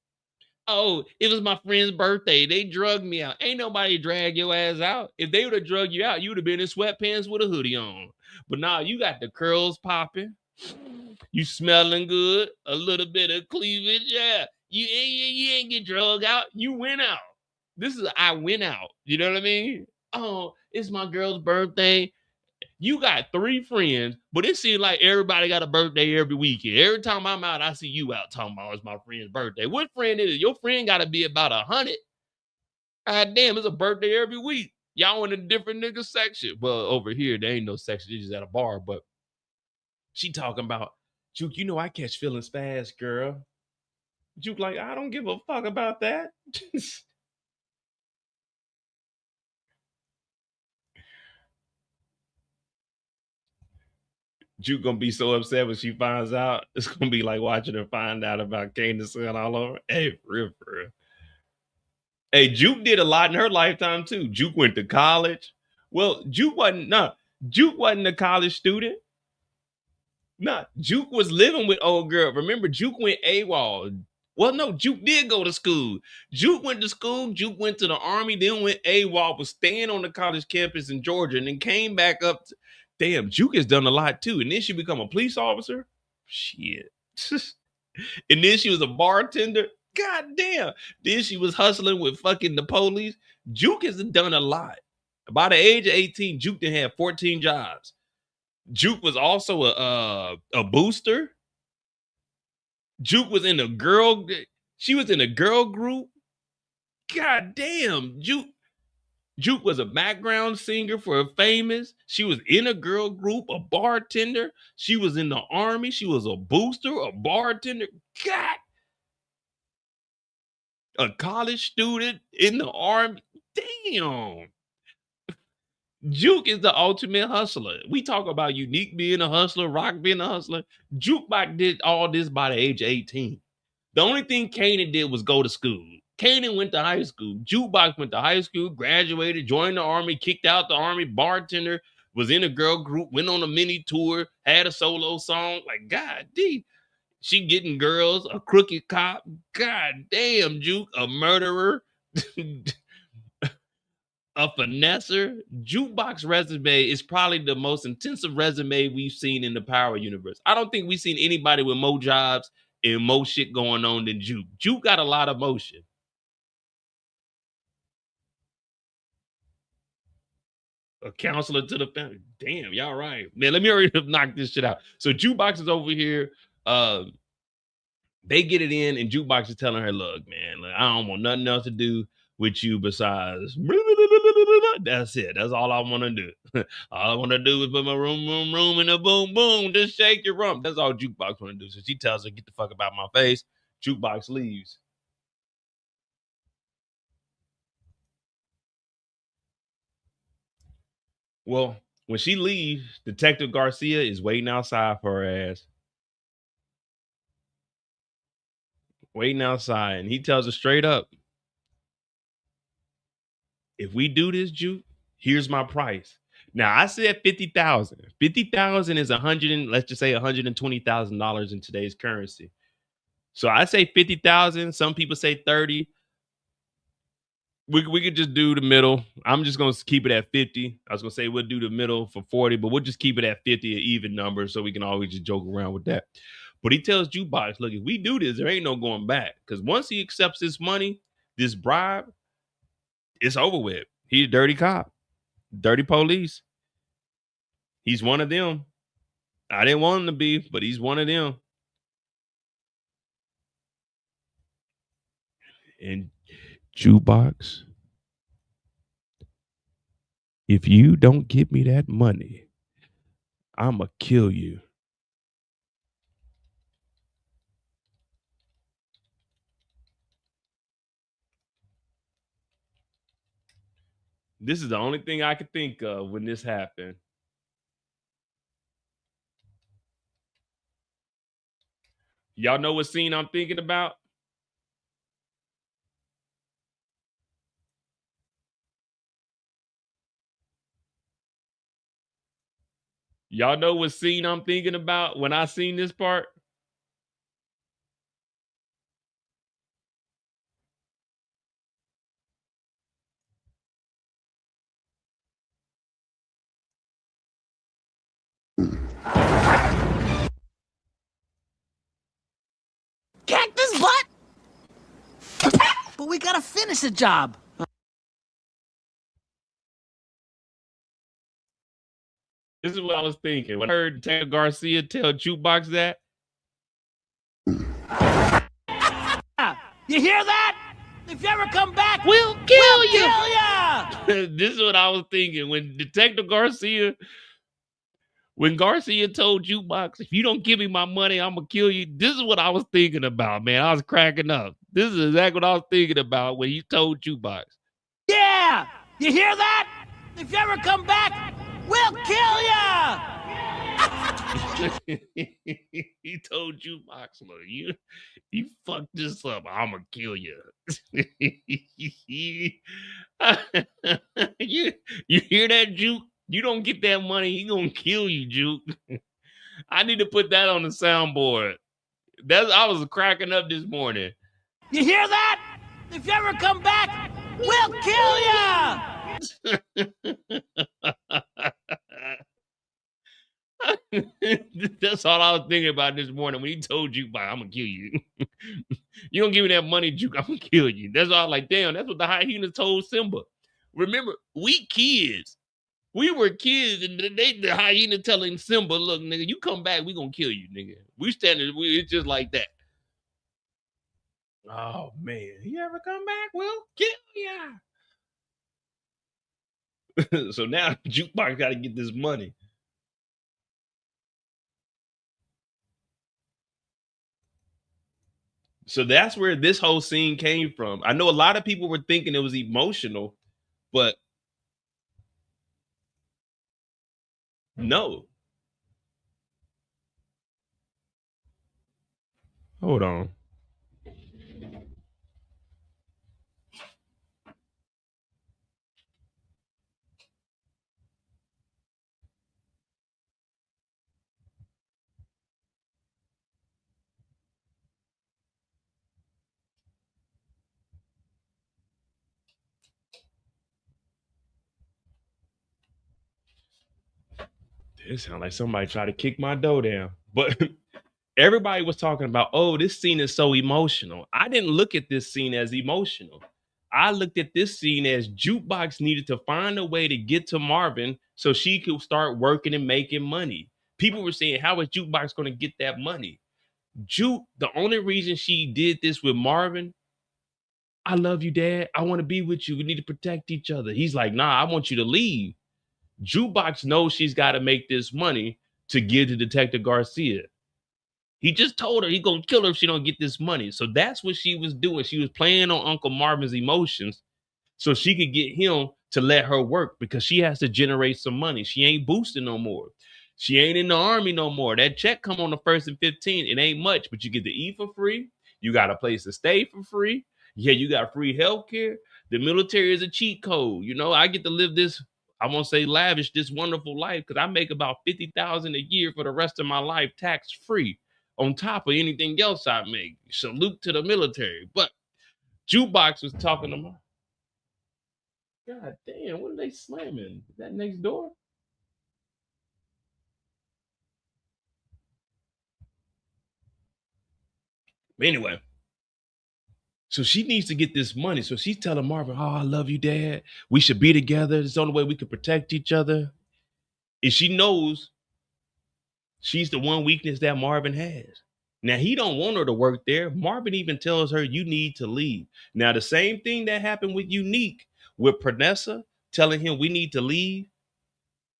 Speaker 2: oh, it was my friend's birthday. They drugged me out. Ain't nobody drag your ass out. If they would have drugged you out, you would have been in sweatpants with a hoodie on. But now you got the curls popping. You smelling good. A little bit of cleavage. Yeah. You ain't get drugged out. You went out. This is I went out. You know what I mean? Oh, it's my girl's birthday. You got 3 friends, but it seems like everybody got a birthday every weekend. Every time I'm out, I see you out talking about it's my friend's birthday. What friend is it? Your friend got to be about 100. God damn, it's a birthday every week. Y'all in a different nigga section. Well, over here, there ain't no section. It's just at a bar. But she talking about, Juke, I catch feelings fast, girl. Juke like, I don't give a fuck about that. Juke gonna be so upset when she finds out. It's gonna be like watching her find out about Kanan's son all over. Hey, for real. Hey, Juke did a lot in her lifetime too. Juke went to college. Well, Juke wasn't a college student. Nah, Juke was living with old girl. Remember, Juke went AWOL. Well, no, Juke did go to school. Juke went to school. Juke went to the army, then went AWOL, was staying on the college campus in Georgia, and then came back up damn, Juke has done a lot too. And then she become a police officer. Shit. And then she was a bartender. God damn. Then she was hustling with fucking the police. Juke has done a lot. By the age of 18, Juke done had 14 jobs. Juke was also a booster. Juke was in a girl. She was in a girl group. God damn. Juke was a background singer for Famous. She was in a girl group, a bartender. She was in the army. She was a booster, a bartender. God. A college student in the army. Damn. Juke is the ultimate hustler. We talk about Unique being a hustler, Rock being a hustler. Jukebox did all this by the age of 18. The only thing Kanan did was go to school. Kanan went to high school. Jukebox went to high school, graduated, joined the army, kicked out the army, bartender, was in a girl group, went on a mini tour, had a solo song. Like, God damn. She getting girls, a crooked cop. God damn, Juke, a murderer. A finesser. Jukebox resume is probably the most intensive resume we've seen in the Power universe. I don't think we've seen anybody with more jobs and more shit going on than Juke. Juke got a lot of motion. A counselor to the family. Damn, y'all right. Man, let me hurry up knock this shit out. So Jukebox is over here. They get it in, and Jukebox is telling her, look, man, like, I don't want nothing else to do with you besides that's it. That's all I want to do. All I want to do is put my room in a boom boom. Just shake your rump. That's all Jukebox want to do. So she tells her, get the fuck about my face. Jukebox leaves. Well, when she leaves, Detective Garcia is waiting outside for her ass. Waiting outside, and he tells her straight up, if we do this, Juke, here's my price. Now I said 50,000. 50,000 is let's just say $120,000 in today's currency. So I say 50,000. Some people say 30. We could just do the middle. I'm just gonna keep it at 50. I was gonna say we'll do the middle for 40, but we'll just keep it at 50, an even number, so we can always just joke around with that. But he tells Jukebox, look, if we do this, there ain't no going back. Because once he accepts this money, this bribe, it's over with. He's a dirty cop, dirty police. He's one of them. I didn't want him to be, but he's one of them. And Jukebox, if you don't give me that money, I'ma kill you. This is the only thing I could think of when this happened. Y'all know what scene I'm thinking about? Y'all know what scene I'm thinking about when I seen this part?
Speaker 3: Cactus butt? But we gotta finish the job.
Speaker 2: This is what I was thinking. When I heard Detective Garcia tell Jukebox that.
Speaker 3: You hear that? If you ever come back,
Speaker 2: We'll kill you.
Speaker 3: Kill ya!
Speaker 2: This is what I was thinking. When Detective Garcia, when Garcia told Jukebox, if you don't give me my money, I'm going to kill you. This is what I was thinking about, man. I was cracking up. This is exactly what I was thinking about when he told Jukebox.
Speaker 3: Yeah! You hear that? If you ever come back, we'll kill ya!
Speaker 2: He told Jukebox, look, you fucked this up, I'm gonna kill you. You hear that, Juke? You don't get that money, he gonna kill you, Juke. I need to put that on the soundboard. I was cracking up this morning.
Speaker 3: You hear that? If you ever come back, we'll kill ya!
Speaker 2: That's all I was thinking about this morning when he told Jukebox, I'm gonna kill you. You don't give me that money, Juke, I'm gonna kill you. That's all like, damn, that's what the hyena told Simba. Remember, we kids. We were kids, and the hyena telling Simba, look, nigga, you come back, we gonna kill you, nigga. We standing, it's just like that. Oh man, you ever come back, we'll kill ya. So now Jukebox got to get this money. So that's where this whole scene came from. I know a lot of people were thinking it was emotional, but no. Hold on. It sounds like somebody tried to kick my door down. But everybody was talking about, oh, this scene is so emotional. I didn't look at this scene as emotional. I looked at this scene as Jukebox needed to find a way to get to Marvin so she could start working and making money. People were saying, how is Jukebox going to get that money? Juke, the only reason she did this with Marvin, I love you, Dad. I want to be with you. We need to protect each other. He's like, nah, I want you to leave. Jukebox knows she's got to make this money to give to Detective Garcia. He just told her he's going to kill her if she don't get this money. So that's what she was doing. She was playing on Uncle Marvin's emotions so she could get him to let her work because she has to generate some money. She ain't boosting no more. She ain't in the army no more. That check come on the 1st and 15th. It ain't much, but you get to eat for free. You got a place to stay for free. Yeah, you got free health care. The military is a cheat code. You know, I get to live this, I won't say lavish, this wonderful life because I make about $50,000 a year for the rest of my life tax free on top of anything else I make. Salute to the military. But Jukebox was talking to my, God damn, what are they slamming? Is that next door? But anyway, so she needs to get this money. So she's telling Marvin, oh, I love you, Dad. We should be together. It's the only way we can protect each other. And she knows she's the one weakness that Marvin has. Now, he don't want her to work there. Marvin even tells her, you need to leave. Now, the same thing that happened with Unique, with Pernessa telling him we need to leave,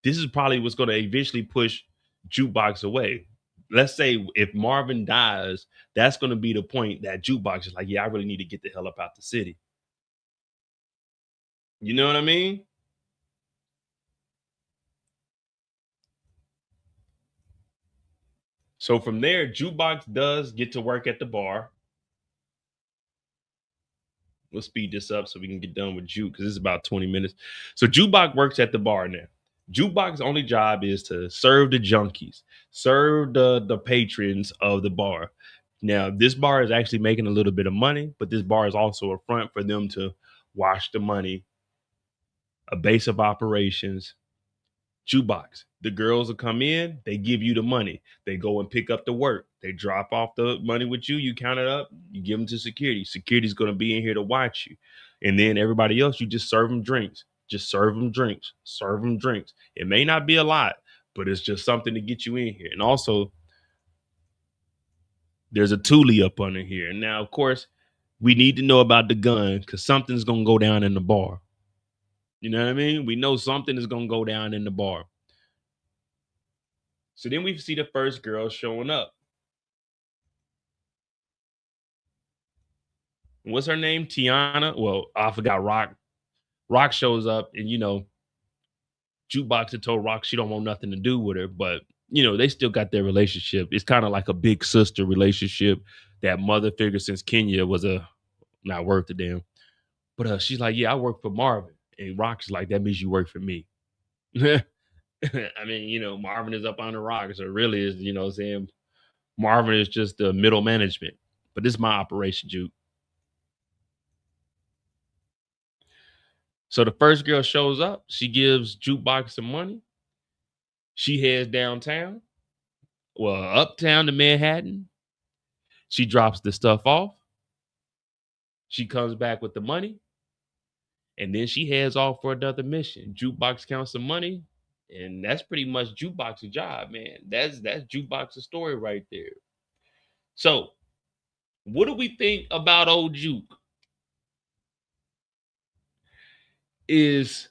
Speaker 2: this is probably what's going to eventually push Jukebox away. Let's say if Marvin dies, that's going to be the point that Jukebox is like, yeah, I really need to get the hell up out the city. You know what I mean? So from there, Jukebox does get to work at the bar. We'll speed this up so we can get done with Juke because it's about 20 minutes. So Jukebox works at the bar now. Jukebox's only job is to serve the junkies, serve the patrons of the bar. Now, this bar is actually making a little bit of money, but this bar is also a front for them to wash the money, a base of operations. Jukebox. The girls will come in, they give you the money. They go and pick up the work. They drop off the money with you. You count it up, you give them to security. Security's going to be in here to watch you. And then everybody else, you just serve them drinks. Just serve them drinks. Serve them drinks. It may not be a lot, but it's just something to get you in here. And also, there's a Thule up under here. And now, of course, we need to know about the gun because something's going to go down in the bar. You know what I mean? We know something is going to go down in the bar. So then we see the first girl showing up. What's her name? Tiana? Well, I forgot Rock. Rock shows up and, you know, Jukebox had told Rock she don't want nothing to do with her, but, you know, they still got their relationship. It's kind of like a big sister relationship. That mother figure since Kenya was not worth a damn. But she's like, yeah, I work for Marvin. And Rock's like, that means you work for me. I mean, you know, Marvin is up on the rock. So it really is, you know what I'm saying? Marvin is just the middle management. But this is my operation, Juke. So the first girl shows up. She gives Jukebox some money. She heads downtown. uptown to Manhattan. She drops the stuff off. She comes back with the money. And then she heads off for another mission. Jukebox counts some money. And that's pretty much Jukebox's job, man. That's Jukebox's story right there. So, what do we think about old Juke? Is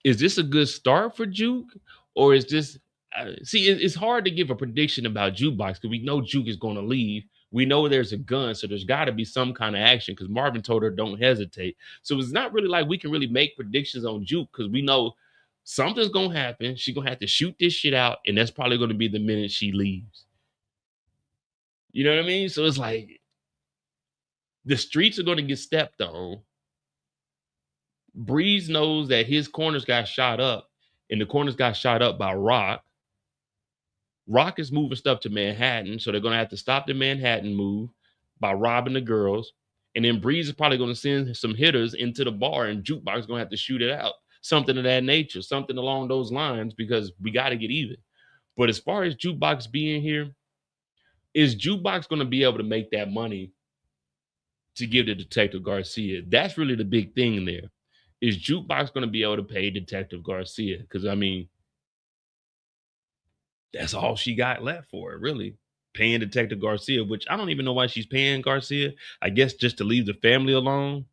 Speaker 2: this a good start for Juke? Or is this... it's hard to give a prediction about Jukebox because we know Juke is going to leave. We know there's a gun, so there's got to be some kind of action because Marvin told her don't hesitate. So it's not really like we can really make predictions on Juke because we know something's going to happen. She's going to have to shoot this shit out, and that's probably going to be the minute she leaves. You know what I mean? So it's like the streets are going to get stepped on. Breeze knows that his corners got shot up, and the corners got shot up by Rock. Rock is moving stuff to Manhattan, so they're going to have to stop the Manhattan move by robbing the girls. And then Breeze is probably going to send some hitters into the bar, and Jukebox is going to have to shoot it out. Something of that nature, something along those lines, because we got to get even. But as far as Jukebox being here, is Jukebox going to be able to make that money to give to Detective Garcia? That's really the big thing there. Is Jukebox going to be able to pay Detective Garcia? Because, I mean, that's all she got left for it, really. Paying Detective Garcia, which I don't even know why she's paying Garcia. I guess just to leave the family alone.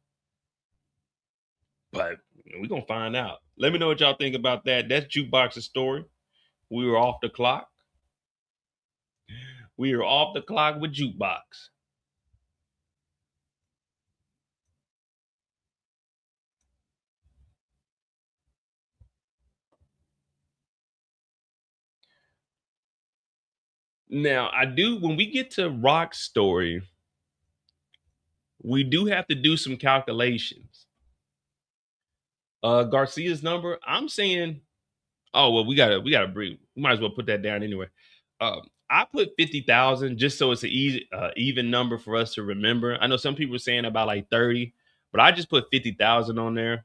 Speaker 2: But we're going to find out. Let me know what y'all think about that. That's Jukebox's story. We were off the clock. We are off the clock with Jukebox. Now, when we get to Rock's story, we do have to do some calculations. Garcia's number, I'm saying, we gotta breathe. We might as well put that down anyway. I put 50,000 just so it's an easy, even number for us to remember. I know some people are saying about like 30, but I just put 50,000 on there.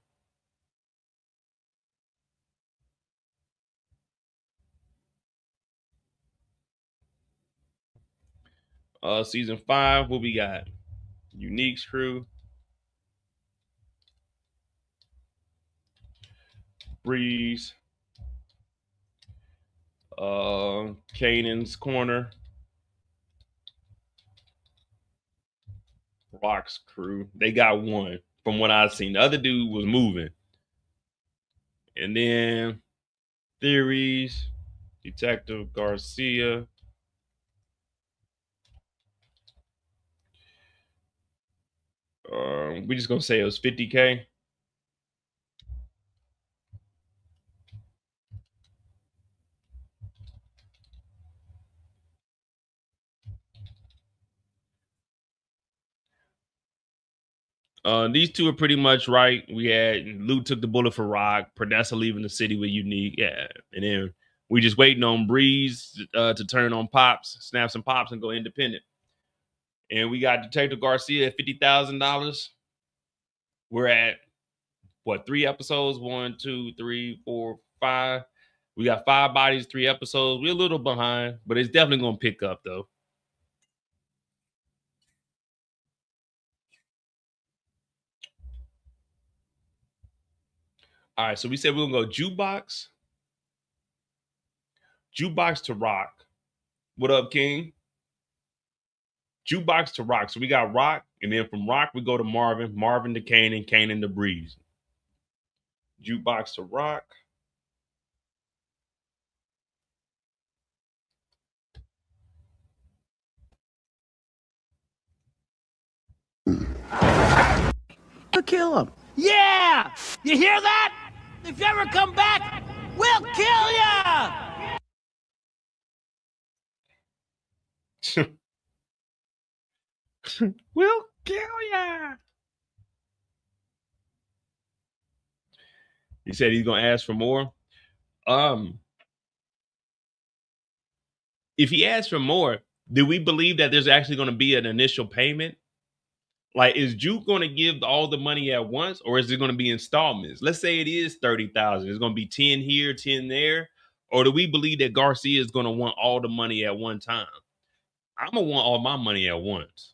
Speaker 2: Season 5, what we got? Unique's crew. Breeze. Kanan's corner. Rock's crew. They got one from what I've seen. The other dude was moving. And then Theories, Detective Garcia. We just gonna say it was 50K. These two are pretty much right. We had Lou took the bullet for Rock, Pardison leaving the city with Unique. Yeah. And then we just waiting on Breeze to turn on Pops, snap some Pops, and go independent. And we got Detective Garcia at $50,000. We're at what, 3 episodes? 1, 2, 3, 4, 5. We got 5 bodies, 3 episodes. We're a little behind, but it's definitely gonna pick up though. All right, so we said we're gonna go Jukebox to Rock. What up, King? Jukebox to Rock. So we got Rock, and then from Rock we go to Marvin, Marvin to Kanan, Kanan to Breeze. Jukebox to Rock.
Speaker 3: To kill him. Yeah! You hear that? If you ever come back, we'll kill ya!
Speaker 2: We'll kill ya. He said he's gonna ask for more. If he asks for more, do we believe that there's actually going to be an initial payment? Like, is Juke going to give all the money at once, or is it going to be installments? Let's say it is 30,000. It's going to be 10 here, 10 there, Or do we believe that Garcia is going to want all the money at one time? I'm going to want all my money at once.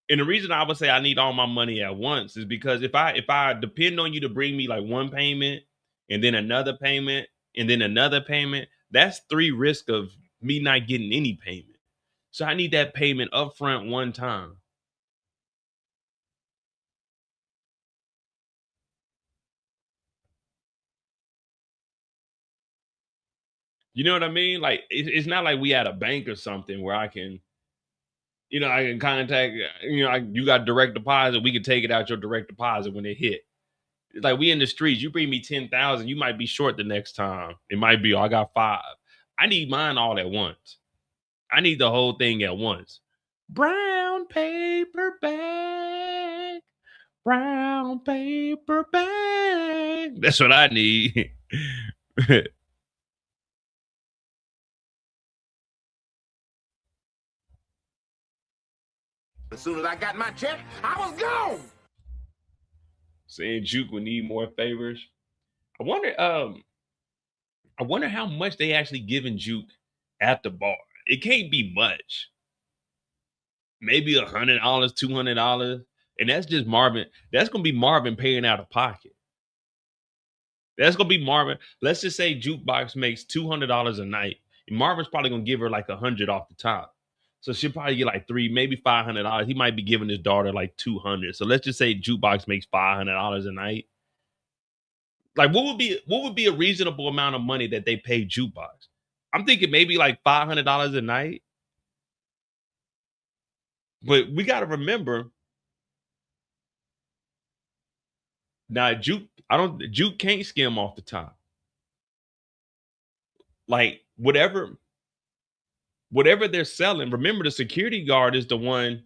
Speaker 2: And the reason I would say I need all my money at once is because if I depend on you to bring me like one payment and then another payment and then another payment, that's 3 risks of me not getting any payment. So I need that payment up front one time. You know what I mean? Like it's not like we at a bank or something where I can, I can contact, you got direct deposit. We can take it out your direct deposit when it hit. It's like we in the streets. You bring me 10,000, you might be short the next time. It might be, I got 5. I need mine all at once. I need the whole thing at once. Brown paper bag, brown paper bag. That's what I need.
Speaker 1: As soon as I got my check, I was gone.
Speaker 2: Saying Juke would need more favors. I wonder how much they actually giving Juke at the bar. It can't be much. Maybe $100, $200, and that's just Marvin. That's gonna be Marvin paying out of pocket. That's gonna be Marvin. Let's just say Jukebox makes $200 a night, and Marvin's probably gonna give her like 100 off the top. So she'll probably get like $300, maybe $500. He might be giving his daughter like 200. So let's just say Jukebox makes $500 a night. Like what would be a reasonable amount of money that they pay Jukebox? I'm thinking maybe like $500 a night. But we got to remember now, Juke can't skim off the top. Like whatever they're selling, remember the security guard is the one.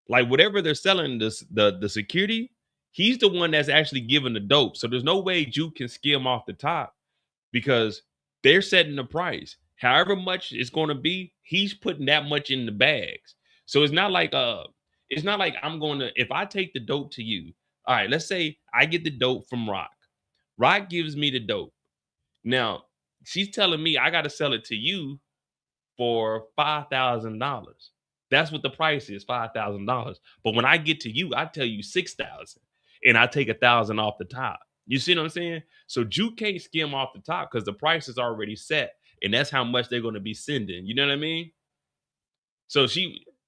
Speaker 2: Like whatever they're selling, the security, he's the one that's actually giving the dope. So there's no way Juke can skim off the top because they're setting the price. However much it's going to be, he's putting that much in the bags. So it's not like I'm going to, if I take the dope to you, all right, let's say I get the dope from Rock. Rock gives me the dope. Now, she's telling me I got to sell it to you for $5,000. That's what the price is, $5,000. But when I get to you, I tell you 6,000 and I take 1,000 off the top. You see what I'm saying? So Juke can't skim off the top because the price is already set, and that's how much they're going to be sending. You know what I mean? So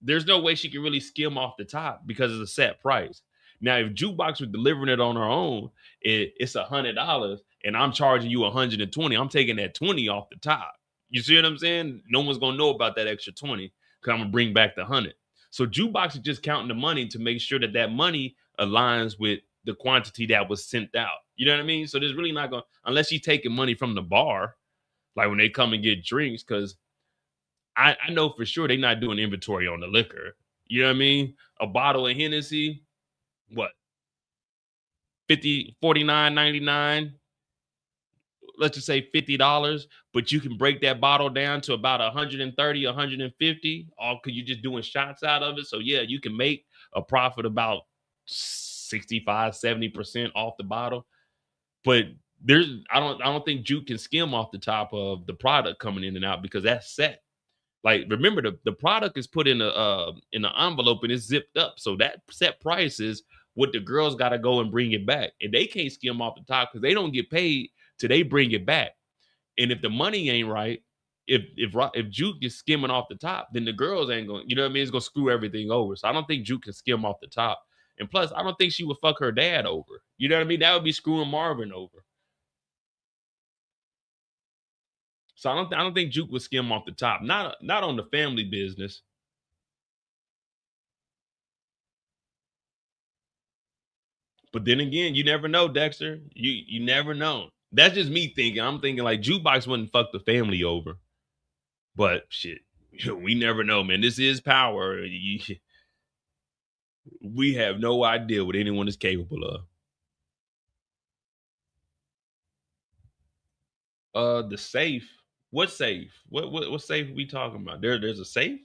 Speaker 2: there's no way she can really skim off the top because it's a set price. Now, if Jukebox was delivering it on her own, it's $100, and I'm charging you 120. I'm taking that 20 off the top. You see what I'm saying? No one's gonna know about that extra 20 because I'm gonna bring back the 100. So Jukebox is just counting the money to make sure that that money aligns with the quantity that was sent out. You know what I mean? So there's really not gonna, unless she's taking money from the bar, like when they come and get drinks, because I know for sure they're not doing inventory on the liquor. You know what I mean? A bottle of Hennessy, what? 50, 49.99. Let's just say $50, but you can break that bottle down to about 130, 150, all because you're just doing shots out of it. So yeah, you can make a profit about 65, 70% off the bottle. But I don't think Juke can skim off the top of the product coming in and out because that's set. Like remember the product is put in an envelope and it's zipped up. So that set price is what the girls got to go and bring it back. And they can't skim off the top because they don't get paid till they bring it back. And if the money ain't right, if Juke is skimming off the top, then the girls ain't going, you know what I mean? It's going to screw everything over. So I don't think Juke can skim off the top. And plus, I don't think she would fuck her dad over. You know what I mean? That would be screwing Marvin over. So I don't think Juke would skim off the top. Not on the family business. But then again, you never know, Dexter. You never know. That's just me thinking. I'm thinking like Jukebox wouldn't fuck the family over. But shit, we never know, man. This is power. We have no idea what anyone is capable of. The safe. What safe? What safe are we talking about? There's a safe?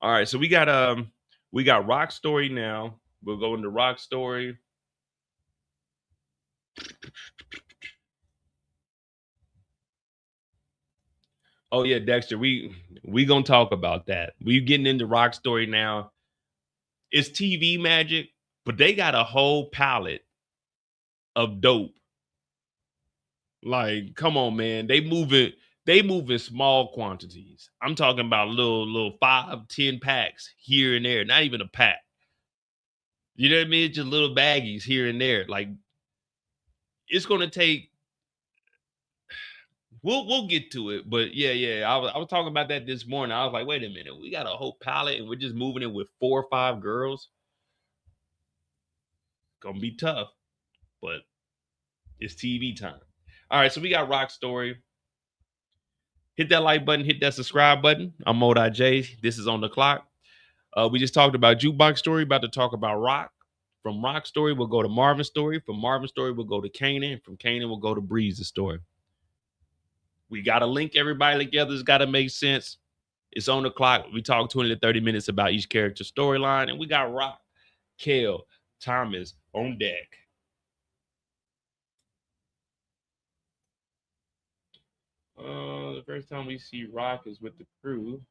Speaker 2: All right, so we got Rock Story now. We'll go into Rock Story. Oh yeah, Dexter, we gonna talk about that. We getting into Rock Story now. It's TV magic, but they got a whole palette of dope. Like, come on, man. They move it. They move in small quantities. I'm talking about little 5, 10 packs here and there. Not even a pack. You know what I mean? Just little baggies here and there. Like, it's gonna take. We'll get to it, but yeah. I was talking about that this morning. I was like, wait a minute, we got a whole palette and we're just moving it with 4 or 5 girls. Gonna be tough, but it's TV time. All right, so we got Rock Story. Hit that like button, hit that subscribe button. I'm Modi J. This is On the Clock. We just talked about Jukebox Story, about to talk about Rock. From Rock Story, we'll go to Marvin Story. From Marvin Story, we'll go to Kanan. From Kanan, we'll go to Breeze's story. We got to link everybody together. It's got to make sense. It's On the Clock. We talk 20 to 30 minutes about each character storyline. And we got Rock, Kel, Thomas on deck. The first time we see Rock is with the crew.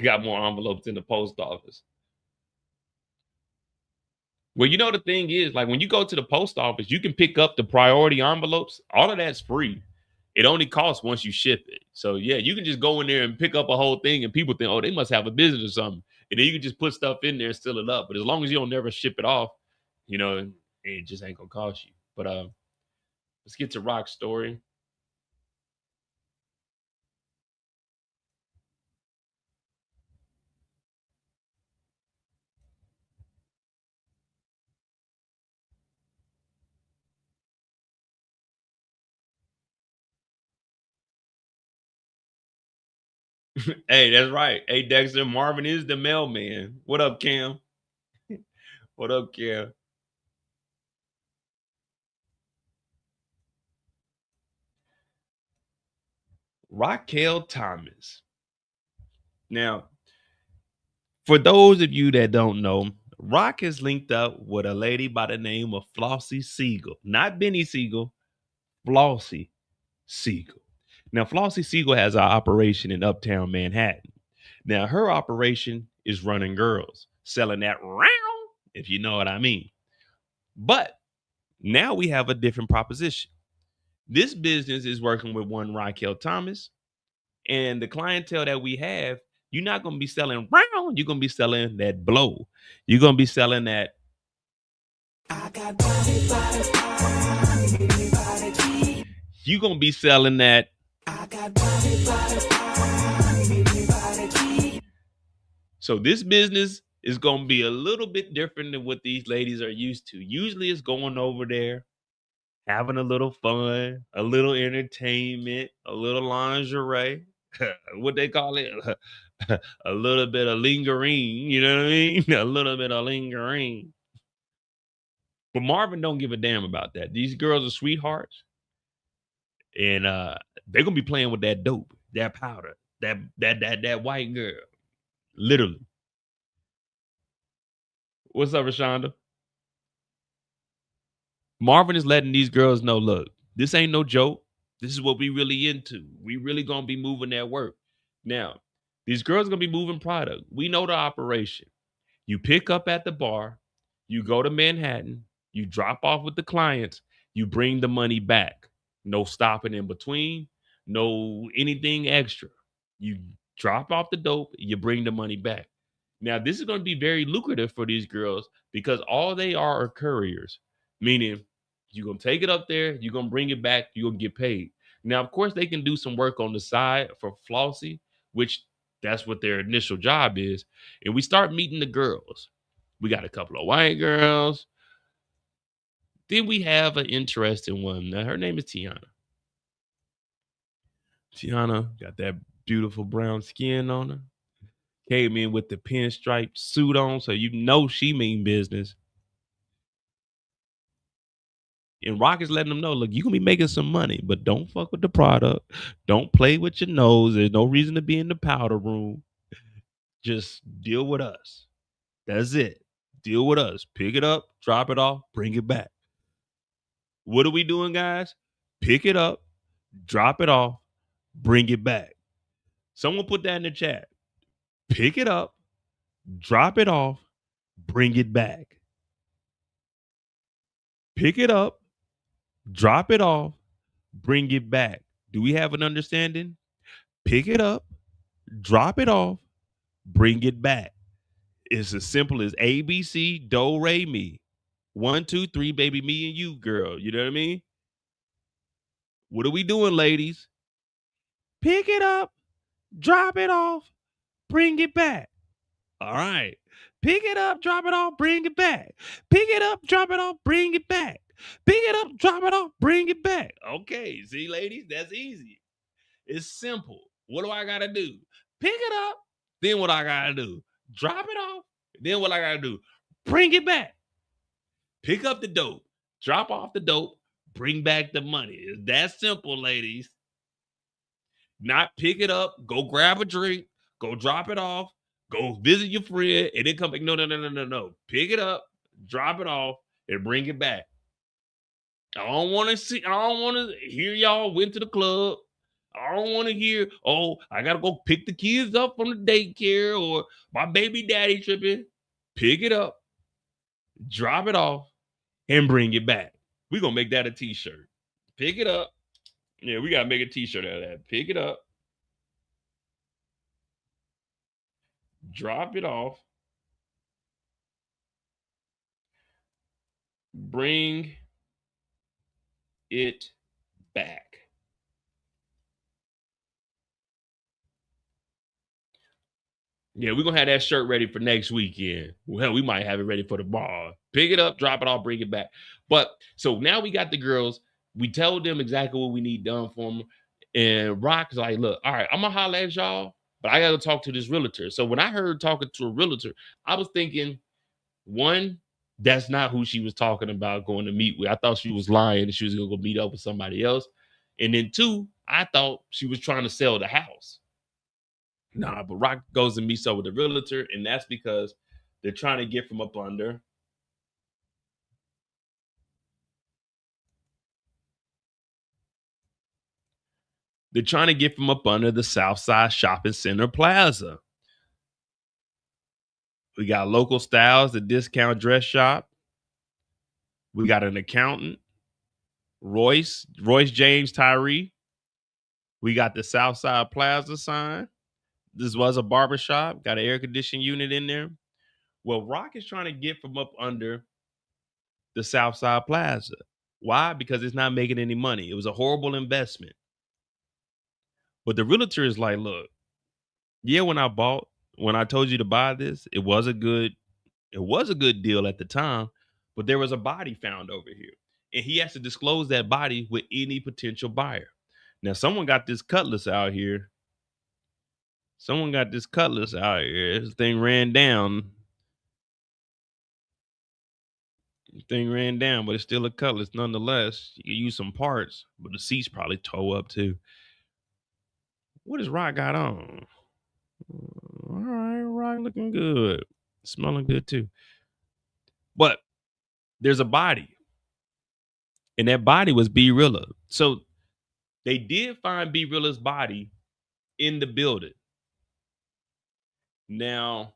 Speaker 2: Got more envelopes in the post office. Well, you know, the thing is, like, when you go to the post office, you can pick up the priority envelopes. All of that's free. It only costs once you ship it. So yeah, you can just go in there and pick up a whole thing, and people think, oh, they must have a business or something. And then you can just put stuff in there and seal it up. But as long as you don't never ship it off, you know, it just ain't gonna cost you. But let's get to Rock's story. Hey, that's right. Hey, Dexter, Marvin is the mailman. What up, Cam? What up, Cam? Raquel Thomas. Now, for those of you that don't know, Rock is linked up with a lady by the name of Flossie Siegel. Not Benny Siegel, Flossie Siegel. Now, Flossie Siegel has an operation in Uptown Manhattan. Now, her operation is running girls, selling that round, if you know what I mean. But now we have a different proposition. This business is working with one Raquel Thomas, and the clientele that we have, you're not going to be selling round, you're going to be selling that blow. You're going to be selling that. You're going to be selling that. So this business is going to be a little bit different than what these ladies are used to. Usually it's going over there, having a little fun, a little entertainment, a little lingerie, what they call it, a little bit of lingering, you know what I mean? A little bit of lingering. But Marvin don't give a damn about that. These girls are sweethearts, and they're gonna be playing with that dope, that powder, that white girl, literally. What's up, Rashonda? Marvin is letting these girls know, look, this ain't no joke. This is what we really into. We really gonna be moving that work. Now, these girls gonna be moving product. We know the operation. You pick up at the bar, you go to Manhattan, you drop off with the clients, you bring the money back. No stopping in between, no anything extra. You drop off the dope, you bring the money back. Now, this is going to be very lucrative for these girls because all they are couriers, meaning you're going to take it up there, you're going to bring it back, you're going to get paid. Now, of course, they can do some work on the side for Flossie, which that's what their initial job is. And we start meeting the girls. We got a couple of white girls. Then we have an interesting one. Now, her name is Tiana. Tiana got that beautiful brown skin on her. Came in with the pinstripe suit on, so you know she mean business. And Rock is letting them know, look, you can be making some money, but don't fuck with the product. Don't play with your nose. There's no reason to be in the powder room. Just deal with us. That's it. Deal with us. Pick it up, drop it off, bring it back. What are we doing, guys? Pick it up, drop it off, bring it back. Someone put that in the chat. Pick it up, drop it off, bring it back. Pick it up, drop it off, bring it back. Do we have an understanding? Pick it up, drop it off, bring it back. It's as simple as ABC, do, re, mi. 1, 2, 3, baby, me and you, girl. You know what I mean? What are we doing, ladies? Pick it up, drop it off, bring it back. All right. Pick it up, drop it off, bring it back. Pick it up, drop it off, bring it back. Pick it up, drop it off, bring it back. Okay, see, ladies, that's easy. It's simple. What do I got to do? Pick it up, then what I got to do? Drop it off, then what I got to do? Bring it back. Pick up the dope, drop off the dope, bring back the money. It's that simple, ladies. Not pick it up, go grab a drink, go drop it off, go visit your friend, and then come back. No. Pick it up, drop it off, and bring it back. I don't want to hear y'all went to the club. I don't want to hear, oh, I got to go pick the kids up from the daycare or my baby daddy tripping. Pick it up, drop it off, and bring it back. We're going to make that a t-shirt. Pick it up. Yeah, we got to make a t-shirt out of that. Pick it up, drop it off, bring it back. Yeah, we're going to have that shirt ready for next weekend. Well, we might have it ready for the bar. Pick it up, drop it off, bring it back. But so now we got the girls. We told them exactly what we need done for them. And Rock is like, look, all right, I'm going to holler at y'all, but I got to talk to this realtor. So when I heard talking to a realtor, I was thinking, one, that's not who she was talking about going to meet with. I thought she was lying and she was going to go meet up with somebody else. And then two, I thought she was trying to sell the house. Nah, but Rock goes and meets up with the realtor, and that's because they're trying to get from up under. They're trying to get from up under the Southside Shopping Center Plaza. We got Local Styles, the discount dress shop. We got an accountant, Royce James Tyree. We got the Southside Plaza sign. This was a barbershop, got an air conditioning unit in there. Well, Rock is trying to get from up under the Southside Plaza. Why? Because it's not making any money. It was a horrible investment. But the realtor is like, look, yeah, when I told you to buy this, it was a good deal at the time, but there was a body found over here. And he has to disclose that body with any potential buyer. Now, someone got this cutlass out here. This thing ran down. But it's still a cutlass nonetheless. You can use some parts, but the seats probably tow up too. What does Rock got on? All right, Rock looking good. Smelling good too. But there's a body. And that body was B-Rilla. So they did find B-Rilla's body in the building. Now,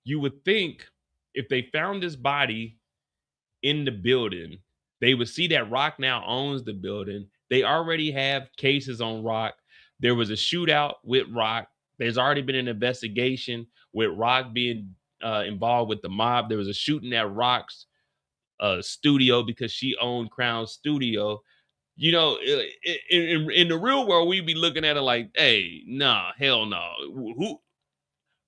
Speaker 2: you would think if they found this body in the building, they would see that Rock now owns the building. They already have cases on Rock. There was a shootout with Rock. There's already been an investigation with Rock being involved with the mob. There was a shooting at Rock's studio because she owned Crown Studio. You know, in the real world, we'd be looking at it like, hey, nah, hell no.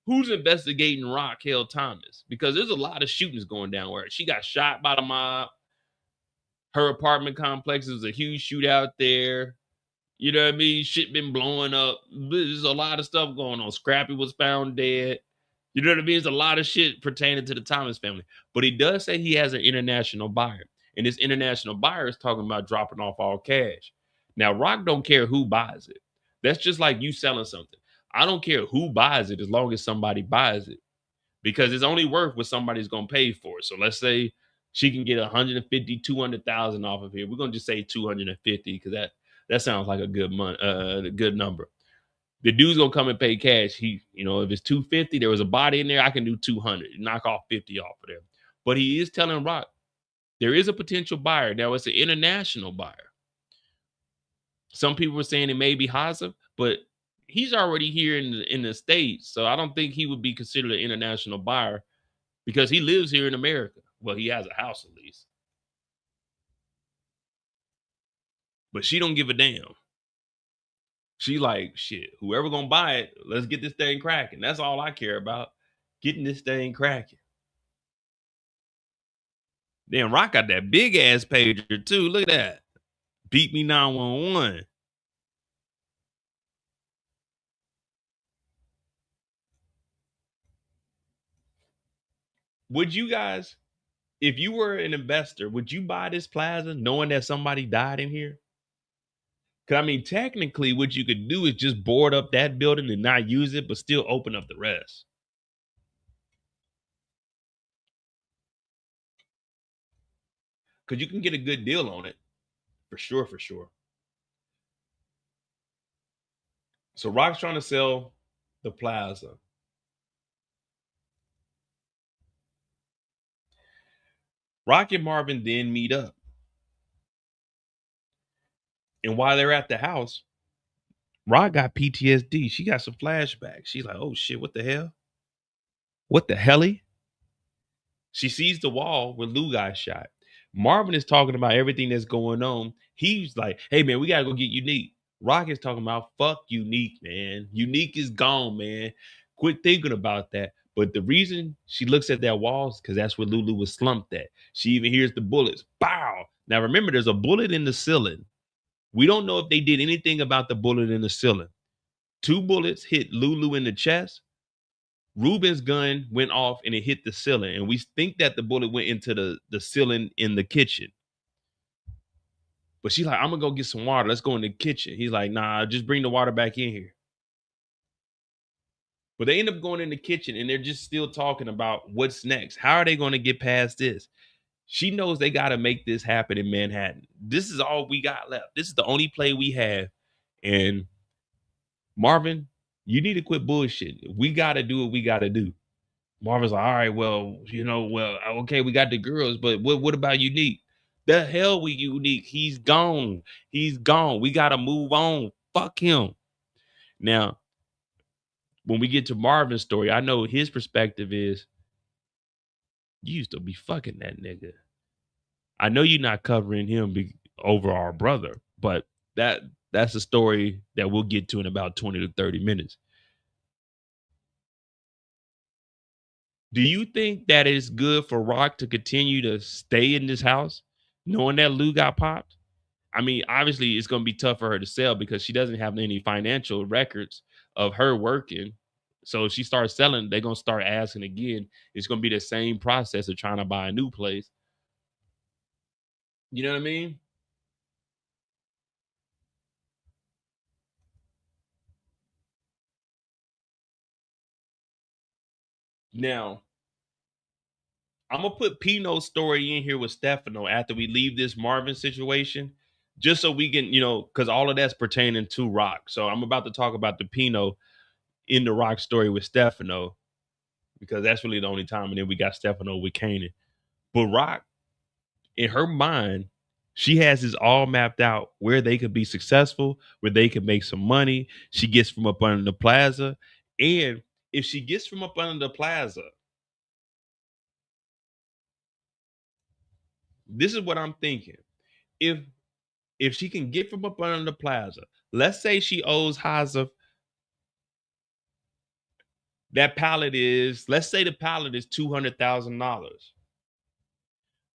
Speaker 2: Who's investigating Raquel Thomas? Because there's a lot of shootings going down where she got shot by the mob. Her apartment complex is a huge shootout there. You know what I mean? Shit been blowing up. There's a lot of stuff going on. Scrappy was found dead. You know what I mean? There's a lot of shit pertaining to the Thomas family. But he does say he has an international buyer. And this international buyer is talking about dropping off all cash. Now, Rock don't care who buys it. That's just like you selling something. I don't care who buys it as long as somebody buys it, because it's only worth what somebody's going to pay for it. So let's say she can get 150, 200,000 off of here. We're going to just say 250 because that sounds like a good number. The dude's going to come and pay cash. He, if it's 250, there was a body in there, I can do 200, knock off 50 off of there. But he is telling Rock there is a potential buyer. Now it's an international buyer. Some people were saying it may be Hazard, but he's already here in the States. So I don't think he would be considered an international buyer because he lives here in America. Well, he has a house at least. But she don't give a damn. She like, shit, whoever gonna buy it, let's get this thing cracking. That's all I care about. Getting this thing cracking. Then Rock got that big ass pager too. Look at that. Beat me 911. Would you guys, if you were an investor, would you buy this plaza knowing that somebody died in here? Because, I mean, technically, what you could do is just board up that building and not use it, but still open up the rest. Because you can get a good deal on it. For sure, for sure. So Rock's trying to sell the plaza. Rock and Marvin then meet up. And while they're at the house, Rock got PTSD. She got some flashbacks. She's like, oh shit, what the hell? What the helly? She sees the wall where Lou got shot. Marvin is talking about everything that's going on. He's like, hey man, we gotta go get Unique. Rock is talking about fuck Unique, man. Unique is gone, man. Quit thinking about that. But the reason she looks at that wall is because that's where Lulu was slumped at. She even hears the bullets. Bow. Now remember, there's a bullet in the ceiling. We don't know if they did anything about the bullet in the ceiling. 2 bullets hit Lulu in the chest. Ruben's gun went off and it hit the ceiling. And we think that the bullet went into the ceiling in the kitchen. But she's like, I'm going to go get some water. Let's go in the kitchen. He's like, nah, just bring the water back in here. But they end up going in the kitchen and they're just still talking about what's next. How are they going to get past this? She knows they got to make this happen in Manhattan. This is all we got left. This is the only play we have. And Marvin, you need to quit bullshitting. We got to do what we got to do. Marvin's like, all right, well, okay, we got the girls, but what about Unique? The hell with Unique? He's gone. He's gone. We got to move on. Fuck him. Now, when we get to Marvin's story, I know his perspective is, you used to be fucking that nigga. I know you're not covering him over our brother, but that's a story that we'll get to in about 20 to 30 minutes. Do you think that it's good for Rock to continue to stay in this house knowing that Lou got popped? I mean, obviously it's going to be tough for her to sell because she doesn't have any financial records of her working. So if she starts selling, they're going to start asking again. It's going to be the same process of trying to buy a new place. You know what I mean? Now, I'm going to put Pino's story in here with Stefano after we leave this Marvin situation, just so we can, because all of that's pertaining to Rock. So I'm about to talk about the Pino in the Rock story with Stefano, because that's really the only time. And then we got Stefano with Kanan. But Rock, in her mind, she has this all mapped out where they could be successful, where they could make some money. She gets from up under the plaza. And if she gets from up under the plaza, this is what I'm thinking. If she can get from up under the plaza, let's say she owes Hazard, that pallet is, let's say the pallet is $200,000.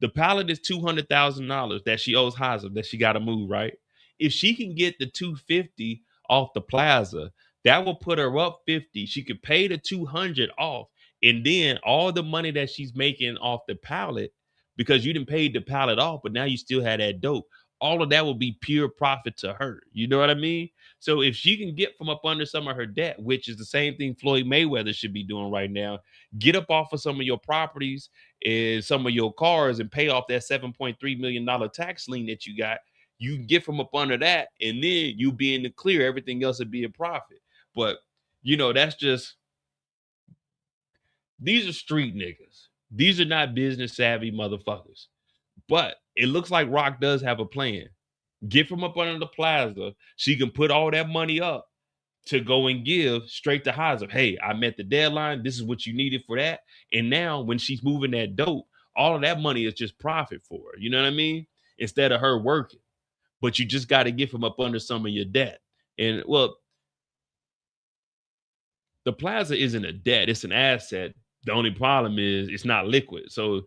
Speaker 2: The pallet is $200,000 that she owes Hazard, that she got to move, right? If she can get the $250 off the plaza, that will put her up $50. She could pay the $200 off, and then all the money that she's making off the pallet, because you didn't pay the pallet off, but now you still had that dope. All of that will be pure profit to her. You know what I mean? So if she can get from up under some of her debt, which is the same thing Floyd Mayweather should be doing right now, get up off of some of your properties and some of your cars and pay off that $7.3 million tax lien that you got. You can get from up under that, and then you be in the clear. Everything else would be a profit. But that's just, these are street niggas. These are not business savvy motherfuckers. But it looks like Rock does have a plan. Get from up under the plaza. She can put all that money up to go and give straight to Haza. Hey, I met the deadline. This is what you needed for that. And now when she's moving that dope, all of that money is just profit for her. You know what I mean? Instead of her working. But you just got to get from up under some of your debt. And well, the plaza isn't a debt, it's an asset. The only problem is it's not liquid. So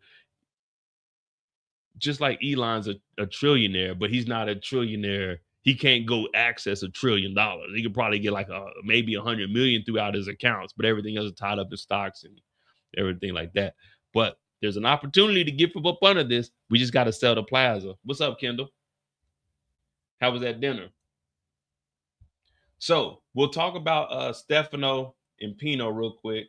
Speaker 2: just like Elon's a trillionaire, but he's not a trillionaire. He can't go access $1 trillion. He could probably get like maybe 100 million throughout his accounts, but everything else is tied up in stocks and everything like that. But there's an opportunity to get from up under this. We just got to sell the plaza. What's up, Kendall? How was that dinner? So we'll talk about Stefano and Pino real quick.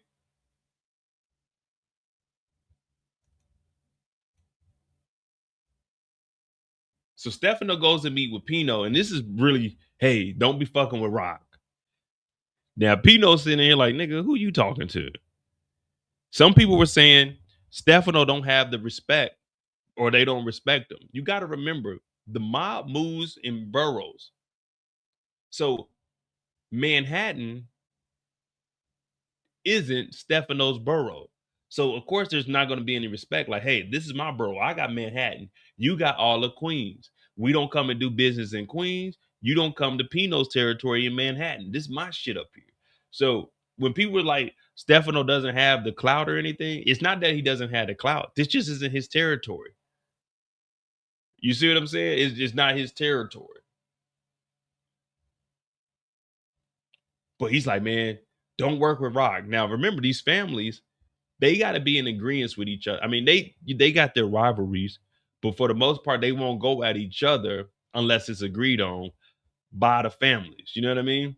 Speaker 2: So Stefano goes to meet with Pino, and this is really, hey, don't be fucking with Rock. Now Pino's sitting here like, nigga, who you talking to? Some people were saying Stefano don't have the respect, or they don't respect him. You got to remember, the mob moves in boroughs. So Manhattan isn't Stefano's borough. So of course there's not going to be any respect. Like, hey, this is my borough. I got Manhattan. You got all of Queens. We don't come and do business in Queens. You don't come to Pino's territory in Manhattan. This is my shit up here. So when people are like, Stefano doesn't have the clout or anything, it's not that he doesn't have the clout. This just isn't his territory. You see what I'm saying? It's just not his territory. But he's like, man, don't work with Rock. Now, remember, these families, they got to be in agreement with each other. I mean, they got their rivalries, but for the most part, they won't go at each other unless it's agreed on by the families. You know what I mean?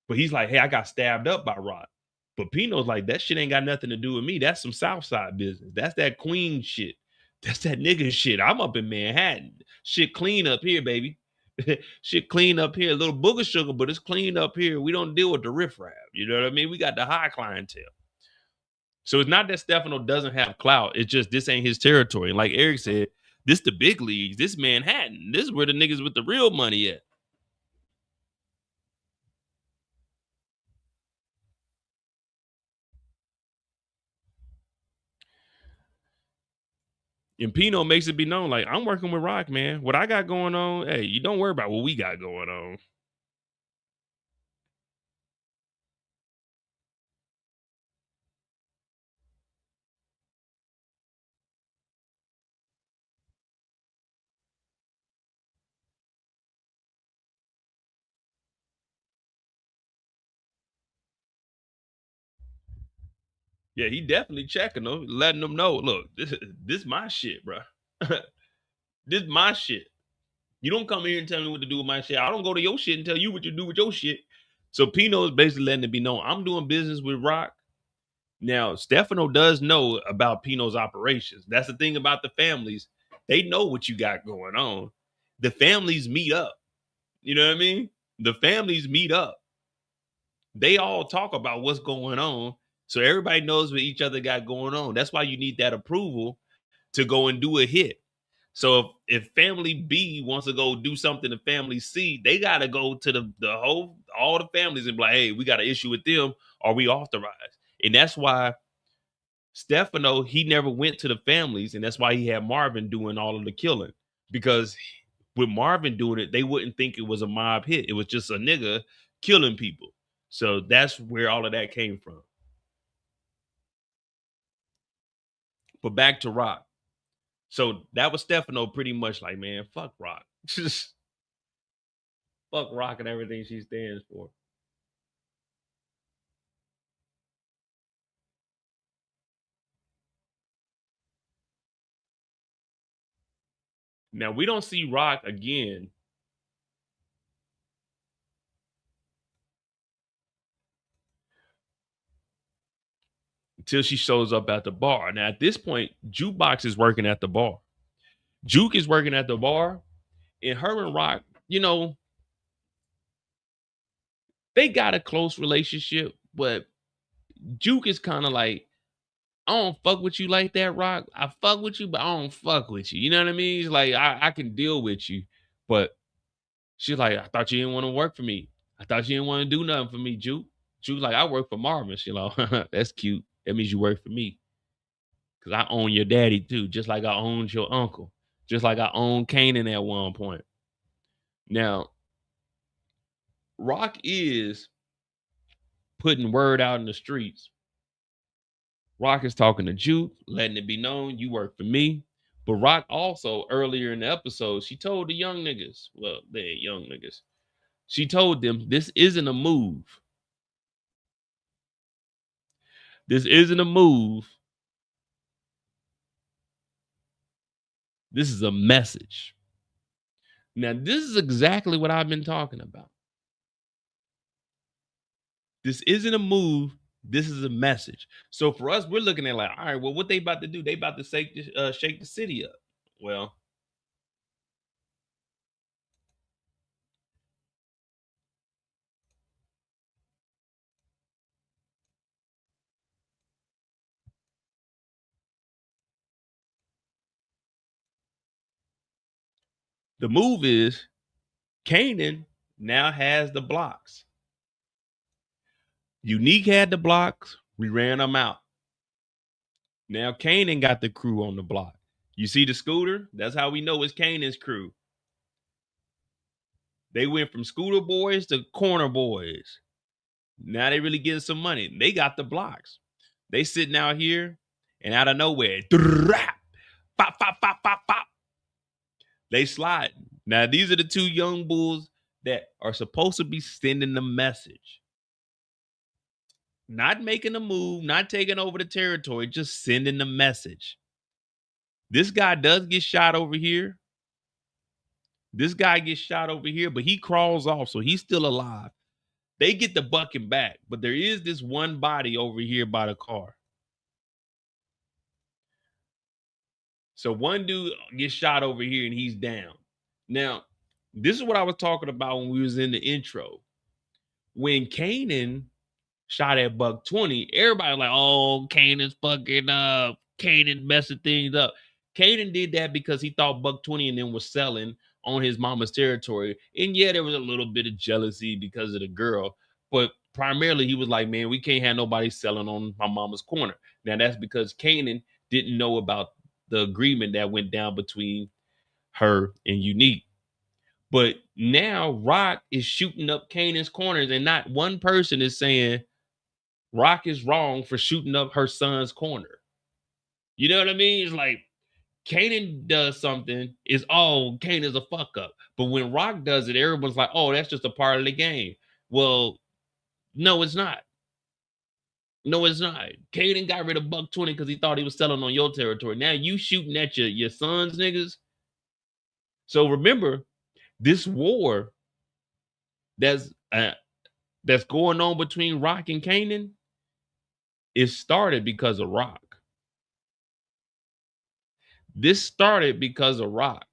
Speaker 2: But he's like, hey, I got stabbed up by Rock. But Pino's like, that shit ain't got nothing to do with me. That's some Southside business. That's that Queen shit. That's that nigga shit. I'm up in Manhattan. Shit clean up here, baby. Shit clean up here. A little booger sugar, but it's clean up here. We don't deal with the riffraff. You know what I mean? We got the high clientele. So it's not that Stefano doesn't have clout. It's just this ain't his territory. And like Eric said, this the big leagues. This Manhattan. This is where the niggas with the real money at. And Pino makes it be known, like, I'm working with Rock, man. What I got going on, hey, you don't worry about what we got going on. Yeah, he definitely checking them, letting them know, look, this my shit, bro. This my shit. You don't come here and tell me what to do with my shit. I don't go to your shit and tell you what to do with your shit. So Pino is basically letting it be known, I'm doing business with Rock. Now, Stefano does know about Pino's operations. That's the thing about the families. They know what you got going on. The families meet up. You know what I mean? The families meet up. They all talk about what's going on. So everybody knows what each other got going on. That's why you need that approval to go and do a hit. So if family B wants to go do something to family C, they got to go to all the families and be like, hey, we got an issue with them. Are we authorized? And that's why Stefano, he never went to the families. And that's why he had Marvin doing all of the killing. Because with Marvin doing it, they wouldn't think it was a mob hit. It was just a nigga killing people. So that's where all of that came from. But back to Rock. So that was Stefano pretty much like, man, fuck Rock. Just fuck Rock and everything she stands for. Now we don't see Rock again until she shows up at the bar. Now at this point, Jukebox is working at the bar. Juke is working at the bar, and her and Rock, you know, they got a close relationship, but Juke is kind of like, I don't fuck with you like that, Rock. I fuck with you, but I don't fuck with you. You know what I mean? It's like I can deal with you, but she's like, I thought you didn't want to work for me. I thought you didn't want to do nothing for me, Juke. Juke's like, I work for Marvin. She's like, that's cute. That means you work for me. Because I own your daddy too, just like I owned your uncle. Just like I owned Kanan at one point. Now, Rock is putting word out in the streets. Rock is talking to Juke, letting it be known you work for me. But Rock also, earlier in the episode, she told the young niggas, well, they ain't young niggas. She told them this isn't a move. This isn't a move. This is a message. Now, this is exactly what I've been talking about. This isn't a move. This is a message. So for us, we're looking at like, all right, well, what they about to do? They about to shake the city up. Well, the move is Kanan now has the blocks. Unique had the blocks. We ran them out. Now Kanan got the crew on the block. You see the scooter? That's how we know it's Kanan's crew. They went from scooter boys to corner boys. Now they really getting some money. They got the blocks. They sitting out here, and out of nowhere, pop, pop, pop, pop, pop. They slide. Now these are the two young bulls that are supposed to be sending the message. Not making a move, not taking over the territory, just sending the message. This guy does get shot over here. This guy gets shot over here, but he crawls off, so he's still alive. They get the bucking back, but there is this one body over here by the car. So one dude gets shot over here and he's down. Now, this is what I was talking about when we was in the intro. When Kanan shot at Buck 20, everybody like, oh, Kanan's fucking up. Kanan messing things up. Kanan did that because he thought Buck 20 and them was selling on his mama's territory. And yeah, there was a little bit of jealousy because of the girl. But primarily, he was like, man, we can't have nobody selling on my mama's corner. Now, that's because Kanan didn't know about the agreement that went down between her and Unique. But now Rock is shooting up Kanan's corners, and not one person is saying Rock is wrong for shooting up her son's corner. You know what I mean? It's like Kanan does something, it's Kanan's a fuck up. But when Rock does it, everyone's like, oh, that's just a part of the game. Well, no, it's not. No, it's not. Kanan got rid of Buck 20 because he thought he was selling on your territory. Now you shooting at your sons, niggas. So remember, this war that's going on between Rock and Kanan is started because of Rock. This started because of Rock.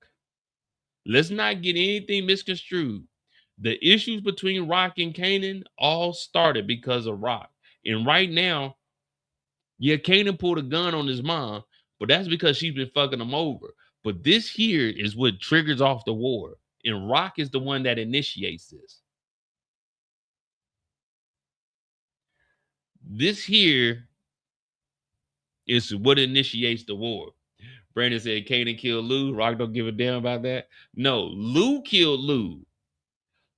Speaker 2: Let's not get anything misconstrued. The issues between Rock and Kanan all started because of Rock. And right now, yeah, Kanan pulled a gun on his mom, but that's because she's been fucking him over. But this here is what triggers off the war. And Rock is the one that initiates this. This here is what initiates the war. Brandon said Kanan killed Lou. Rock don't give a damn about that. No, Lou killed Lou.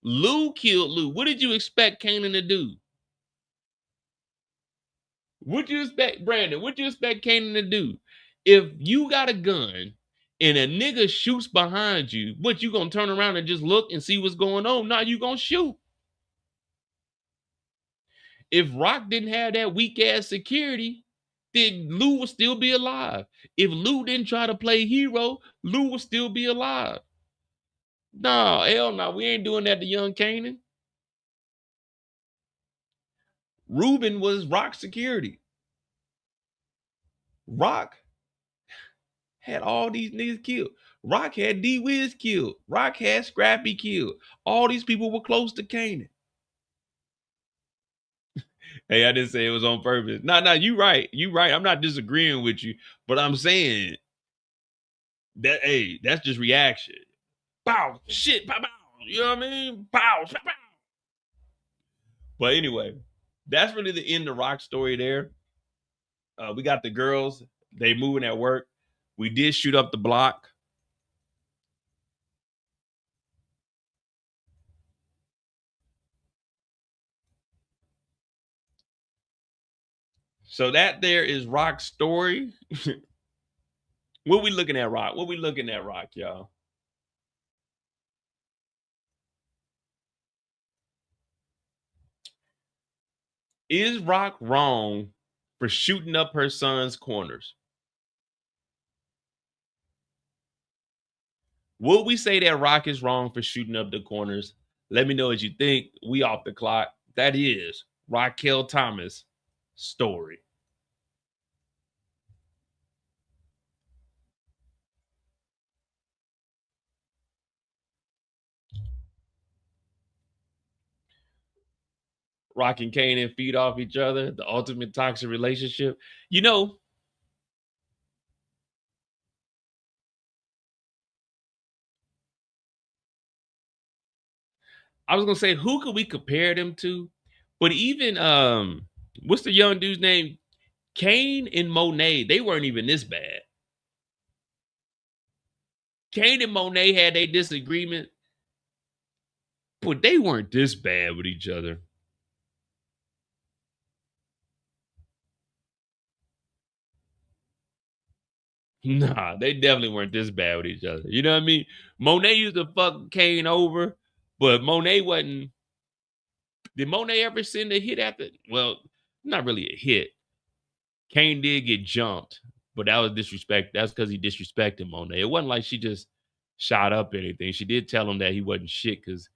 Speaker 2: Lou killed Lou. What did you expect Kanan to do? What you expect, Brandon? What you expect Kanan to do? If you got a gun and a nigga shoots behind you, what, you gonna turn around and just look and see what's going on? No, you gonna shoot. If Rock didn't have that weak ass security, then Lou would still be alive. If Lou didn't try to play hero, Lou would still be alive. No, hell no, we ain't doing that to young Kanan. Ruben was Rock security. Rock had all these niggas killed. Rock had D-Wiz killed. Rock had Scrappy killed. All these people were close to Kanan. Hey, I didn't say it was on purpose. No, you right. You right. I'm not disagreeing with you, but I'm saying that, hey, that's just reaction. Pow, shit, pow, pow. You know what I mean? Pow, pow, pow. But anyway, that's really the end of Rock's story there. We got the girls. They moving at work. We did shoot up the block. So that there is Rock's story. What we looking at, Rock? What we looking at, Rock, y'all? Is Rock wrong for shooting up her son's corners? Will we say that Rock is wrong for shooting up the corners? Let me know what you think. We off the clock. That is Raquel Thomas' story. Rock and Kanan feed off each other, the ultimate toxic relationship. You know, I was gonna say, who could we compare them to? But even what's the young dude's name? Kane and Monet, they weren't even this bad. Kane and Monet had a disagreement, but they weren't this bad with each other. Nah, they definitely weren't this bad with each other. You know what I mean? Monet used to fuck Kane over, but Monet wasn't. Did Monet ever send a hit after? Well, not really a hit. Kane did get jumped, but that was disrespect. That's because he disrespected Monet. It wasn't like she just shot up anything. She did tell him that he wasn't shit because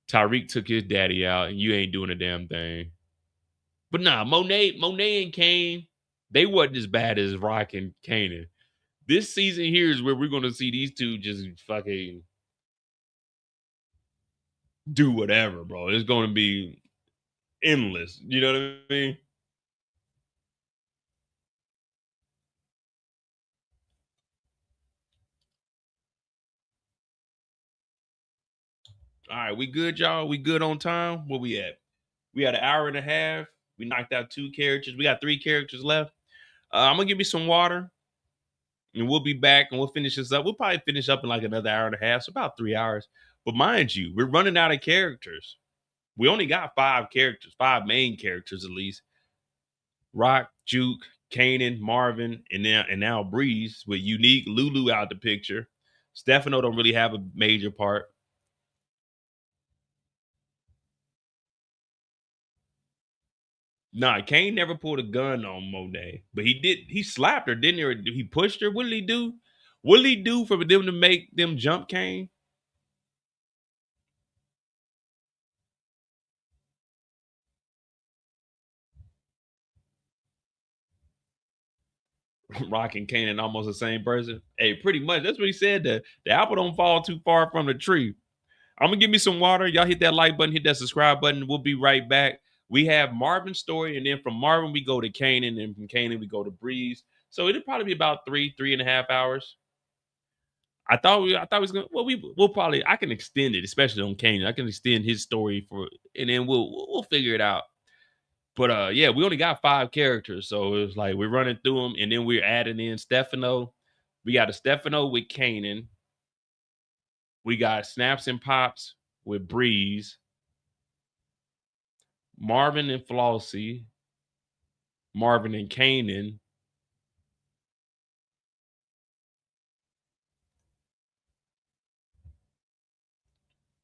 Speaker 2: Tyreek took his daddy out and you ain't doing a damn thing. But nah, Monet and Kane, they wasn't as bad as Rock and Kanan. This season here is where we're gonna see these two just fucking do whatever, bro. It's gonna be endless. You know what I mean? All right, we good, y'all. We good on time. Where we at? We had an hour and a half. We knocked out 2 characters. We got 3 characters left. I'm gonna give you some water, and we'll be back, and we'll finish this up. We'll probably finish up in like another hour and a half, so about 3 hours. But mind you, we're running out of characters. We only got 5 characters, 5 main characters at least. Rock, Juke, Kanan, Marvin, and now Breeze with Unique Lulu out the picture. Stefano don't really have a major part. Nah, Kane never pulled a gun on Monet, but he did. He slapped her, didn't he? Or he pushed her. What did he do? What did he do for them to make them jump Kane? Rock and Kanan almost the same person. Hey, pretty much. That's what he said. The apple don't fall too far from the tree. I'm gonna give me some water. Y'all hit that like button, hit that subscribe button. We'll be right back. We have Marvin's story, and then from Marvin we go to Kanan, and from Kanan we go to Breeze. So it'll probably be about 3.5 hours. I thought we was gonna. Well, we'll probably. I can extend it, especially on Kanan. I can extend his story for, and then we'll figure it out. But yeah, we only got 5 characters, so it's like we're running through them, and then we're adding in Stefano. We got a Stefano with Kanan. We got Snaps and Pops with Breeze. Marvin and Flossie. Marvin and Kanan.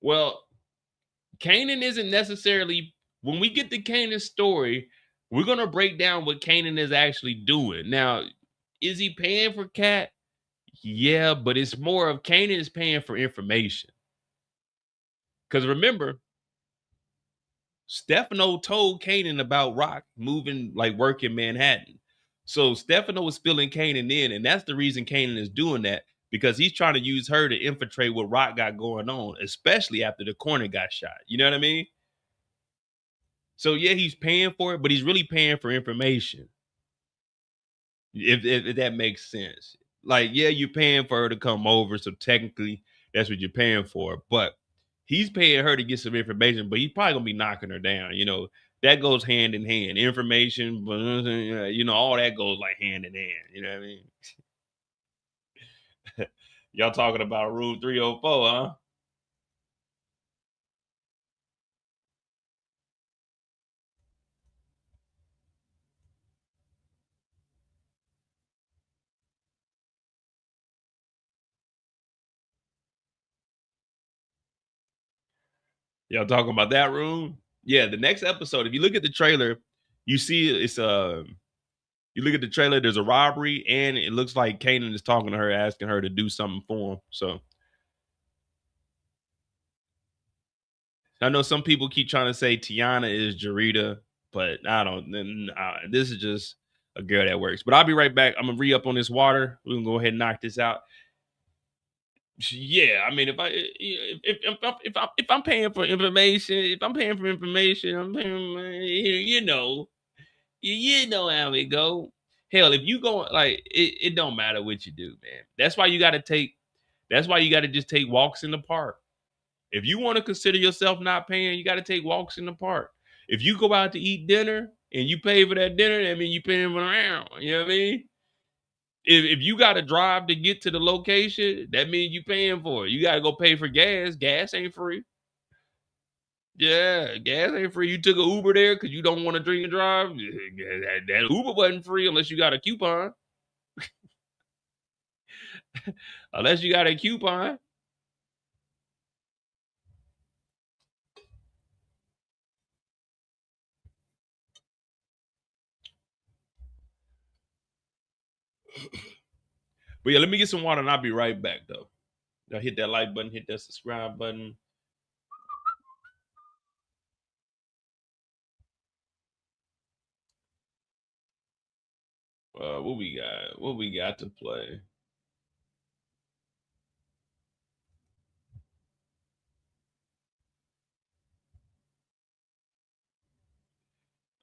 Speaker 2: Well, Kanan isn't necessarily, when we get to Kanan's story, We're gonna break down what Kanan is actually doing. Now, is he paying for Cat? Yeah, but it's more of Kanan is paying for information. Because remember, Stefano told Kanan about Rock moving, like working Manhattan. So Stefano was filling Kanan in, and that's the reason Kanan is doing that, because he's trying to use her to infiltrate what Rock got going on, especially after the corner got shot. You know what I mean? So yeah, he's paying for it, but he's really paying for information. If that makes sense. Like, yeah, you're paying for her to come over, so technically that's what you're paying for. But he's paying her to get some information, but he's probably gonna be knocking her down. You know, that goes hand in hand. Information, you know, all that goes like hand in hand. You know what I mean? Y'all talking about room 304, huh? Y'all talking about that room? Yeah, the next episode, if you look at the trailer, you see it's you look at the trailer, there's a robbery, and it looks like Kanan is talking to her, asking her to do something for him. So I know some people keep trying to say Tiana is Jarita, but I don't. This is just a girl that works. But I'll be right back. I'm gonna re up on this water. We're gonna go ahead and knock this out. Yeah, I mean, if I'm paying for information, I'm paying, you know, you know how it go. Hell, if you go like it don't matter what you do, man. That's why you got to take. That's why you got to just take walks in the park. If you want to consider yourself not paying, you got to take walks in the park. If you go out to eat dinner and you pay for that dinner, that means you paying for around. You know what I mean? If you got to drive to get to the location, that means you paying for it. You got to go pay for gas. Gas ain't free. Yeah, gas ain't free. You took an Uber there because you don't want to drink and drive. That Uber wasn't free unless you got a coupon. Unless you got a coupon. But yeah, let me get some water and I'll be right back though. Y'all hit that like button, hit that subscribe button. What we got? What we got to play?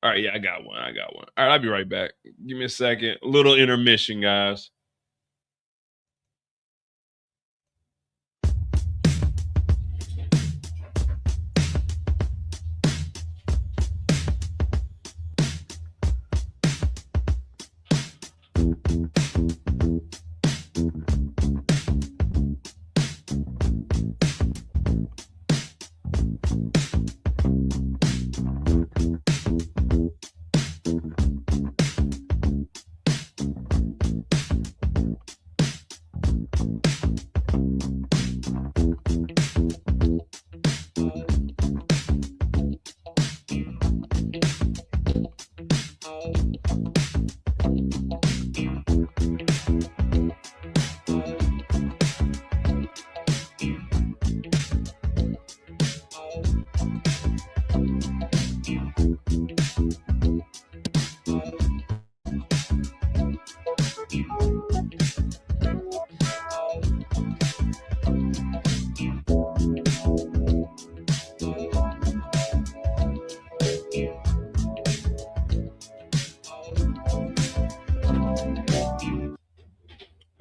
Speaker 2: All right, yeah, I got one. I got one. All right, I'll be right back. Give me a second. A little intermission, guys.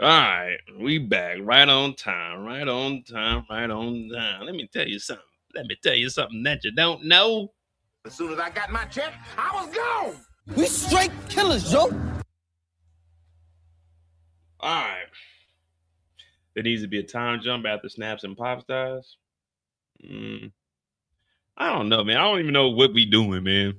Speaker 2: All right, we back right on time, right on time, right on time. Let me tell you something. Let me tell you something that you don't know.
Speaker 1: As soon as I got my check, I was gone.
Speaker 3: We straight killers, yo.
Speaker 2: All right. There needs to be a time jump after snaps and pop stars. I don't know, man. I don't even know what we doing, man.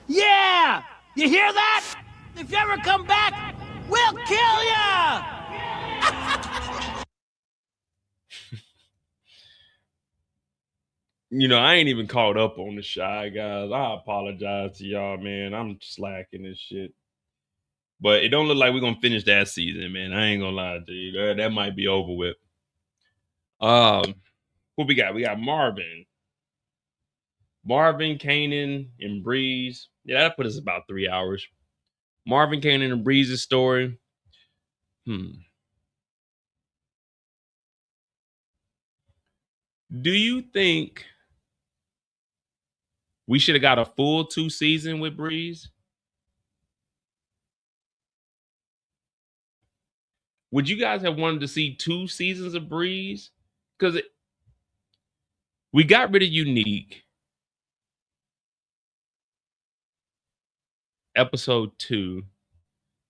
Speaker 3: Yeah! You hear that? If you ever come back, we'll kill ya!
Speaker 2: You know, I ain't even caught up on the Shy Guys. I apologize to y'all, man. I'm slacking this shit. But it don't look like we're gonna finish that season, man. I ain't gonna lie to you. That might be over with. What we got? We got Marvin, Kanan, and Breeze. Yeah, that'll put us about 3 hours. Marvin, Kanan, and Breeze's story. Do you think we should have got a full 2 season with Breeze? Would you guys have wanted to see 2 seasons of Breeze? Because we got rid of Unique. Episode 2.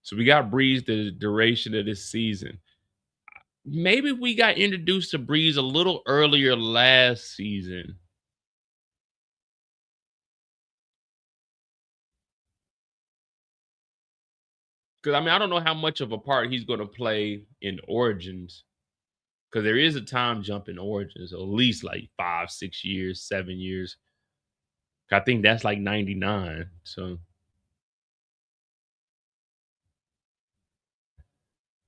Speaker 2: So we got Breeze the duration of this season. Maybe we got introduced to Breeze a little earlier last season. Because, I mean, I don't know how much of a part he's going to play in Origins. Because there is a time jump in Origins, at least like 5, 6 years, 7 years. I think that's like 99. So,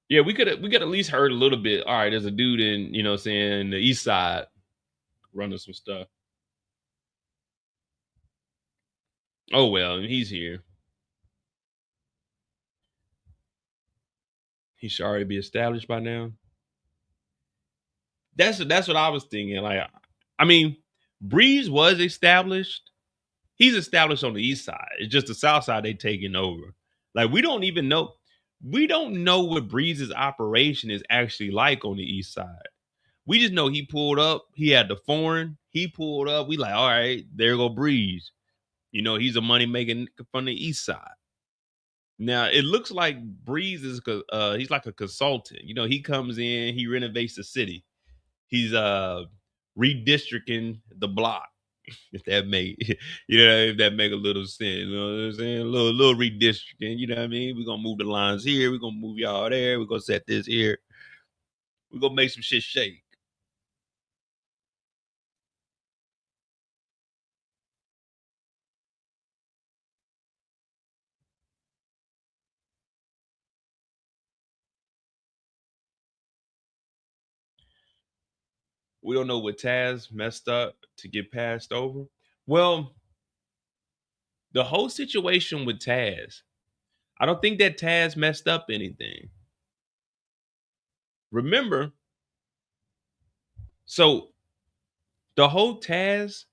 Speaker 2: yeah, we could at least heard a little bit. All right, there's a dude in, you know, saying the East Side running some stuff. Oh well, he's here. He should already be established by now. That's what I was thinking. Like, I mean, Breeze was established. He's established on the East Side. It's just the South Side they taking over. Like, we don't even know. We don't know what Breeze's operation is actually like on the East Side. We just know he pulled up. He had the foreign. He pulled up. We like, all right, there go Breeze. You know, he's a money making from the East Side. Now it looks like Breeze is he's like a consultant. You know, he comes in, he renovates the city. He's redistricting the block. If that make if that make a little sense. You know what I'm saying? A little redistricting, you know what I mean? We're gonna move the lines here, we're gonna move y'all there, we're gonna set this here. We're gonna make some shit shake. We don't know what Taz messed up to get passed over. Well, the whole situation with Taz, I don't think that Taz messed up anything. Remember, so the whole Taz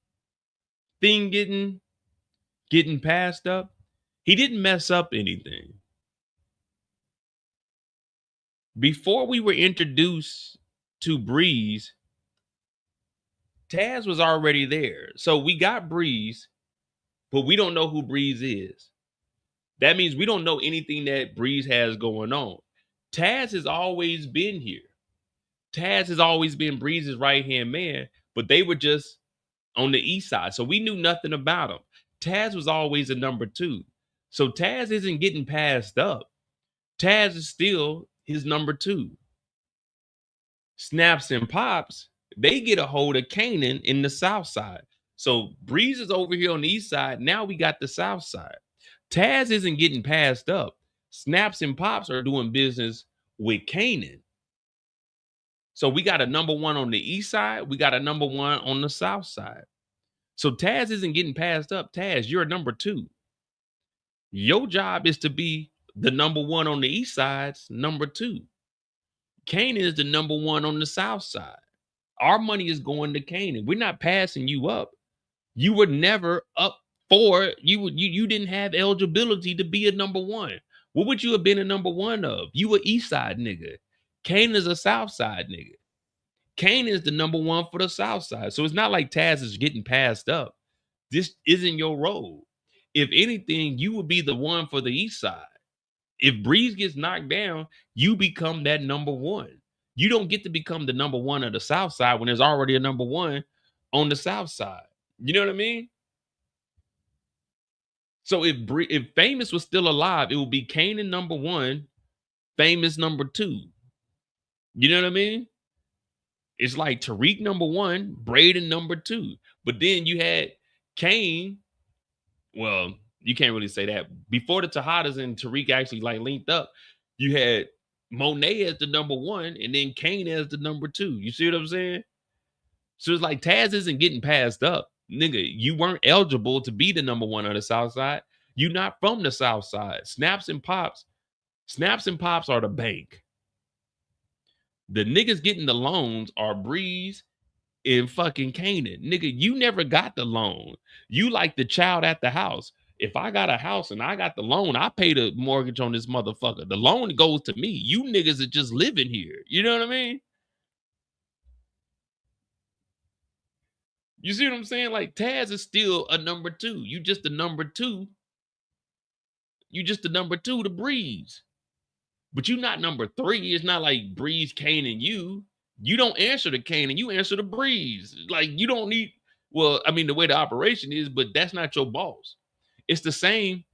Speaker 2: thing getting passed up, he didn't mess up anything. Before we were introduced to Breeze, Taz was already there. So we got Breeze, but we don't know who Breeze is. That means we don't know anything that Breeze has going on. Taz has always been here. Taz has always been Breeze's right-hand man, but they were just on the East Side. So we knew nothing about him. Taz was always a number 2. So Taz isn't getting passed up. Taz is still his number 2. Snaps and Pops, they get a hold of Kanan in the South Side. So Breeze is over here on the East Side. Now we got the South Side. Taz isn't getting passed up. Snaps and Pops are doing business with Kanan. So we got a number 1 on the East Side. We got a number 1 on the South Side. So Taz isn't getting passed up. Taz, you're a number 2. Your job is to be the number 1 on the East Side's number 2. Kanan is the number 1 on the South Side. Our money is going to Kanan. We're not passing you up. You were never up for you didn't have eligibility to be a number 1. What would you have been a number 1 of? You a East Side nigga. Kanan is a South Side nigga. Kanan is the number 1 for the South Side. So it's not like Taz is getting passed up. This isn't your role. If anything, you would be the one for the East Side. If Breeze gets knocked down, you become that number 1. You don't get to become the number 1 of the South Side when there's already a number 1 on the South Side. You know what I mean? So if Famous was still alive, it would be Kanan number 1, Famous number 2. You know what I mean? It's like Tariq number 1, Braden number 2. But then you had Kane. Well, you can't really say that. Before the Tejadas and Tariq actually like linked up, you had Monet as the number 1 and then Kane as the number 2. You see what I'm saying? So it's like Taz isn't getting passed up. Nigga, you weren't eligible to be the number 1 on the South Side. You're not from the South Side. Snaps and Pops are the bank. The niggas getting the loans are Breeze and fucking Kanan. Nigga, you never got the loan. You like the child at the house. If I got a house and I got the loan, I pay the mortgage on this motherfucker. The loan goes to me. You niggas are just living here. You know what I mean? You see what I'm saying? Like Taz is still a number 2. You just the number 2. You just the number 2 to Breeze. But you not number 3. It's not like Breeze, Kane, and you. You don't answer to Kane and you answer to Breeze. Like you don't need, well, I mean, the way the operation is, but that's not your boss. It's the same.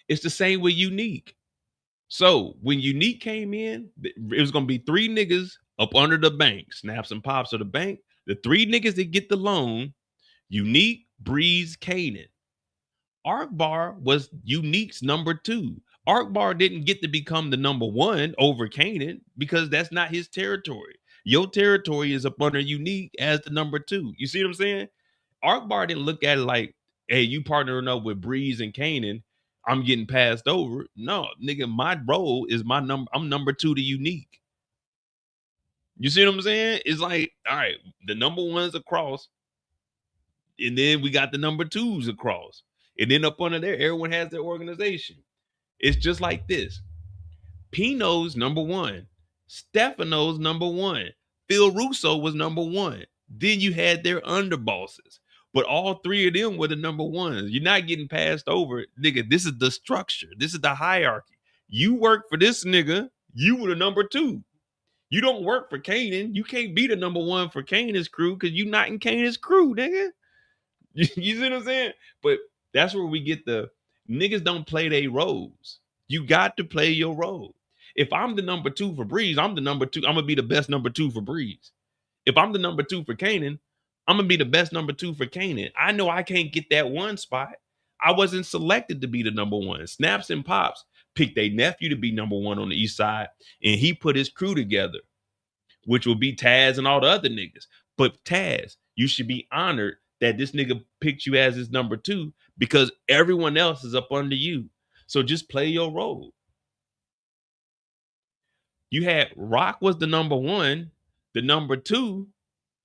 Speaker 2: It's the same with Unique. So when Unique came in, it was gonna be 3 niggas up under the bank. Snaps and Pops of the bank. The 3 niggas that get the loan, Unique, Breeze, Kanan. Arkbar was Unique's number 2. Arkbar didn't get to become the number 1 over Kanan because that's not his territory. Your territory is up under Unique as the number 2. You see what I'm saying? Arkbar didn't look at it like, hey, you partnering up with Breeze and Kanan, I'm getting passed over. No, nigga, my role is my number. I'm number 2 to Unique. You see what I'm saying? It's like, all right, the number 1's across, and then we got the number 2's across. And then up under there, everyone has their organization. It's just like this. Pino's number 1. Stefano's number 1. Phil Russo was number 1. Then you had their underbosses. But all 3 of them were the number 1s. You're not getting passed over. Nigga, this is the structure. This is the hierarchy. You work for this nigga, you were the number 2. You don't work for Kanan. You can't be the number 1 for Kanan's crew because you're not in Kanan's crew, nigga. You see what I'm saying? But that's where we get the niggas don't play their roles. You got to play your role. If I'm the number 2 for Breeze, I'm the number 2. I'm gonna be the best number 2 for Breeze. If I'm the number 2 for Kanan, I'm gonna be the best number 2 for Kanan. I know I can't get that 1 spot. I wasn't selected to be the number 1. Snaps and Pops picked a nephew to be number 1 on the east side, and he put his crew together, which will be Taz and all the other niggas. But Taz, you should be honored that this nigga picked you as his number 2 because everyone else is up under you. So just play your role. You had Rock was the number 1. The number 2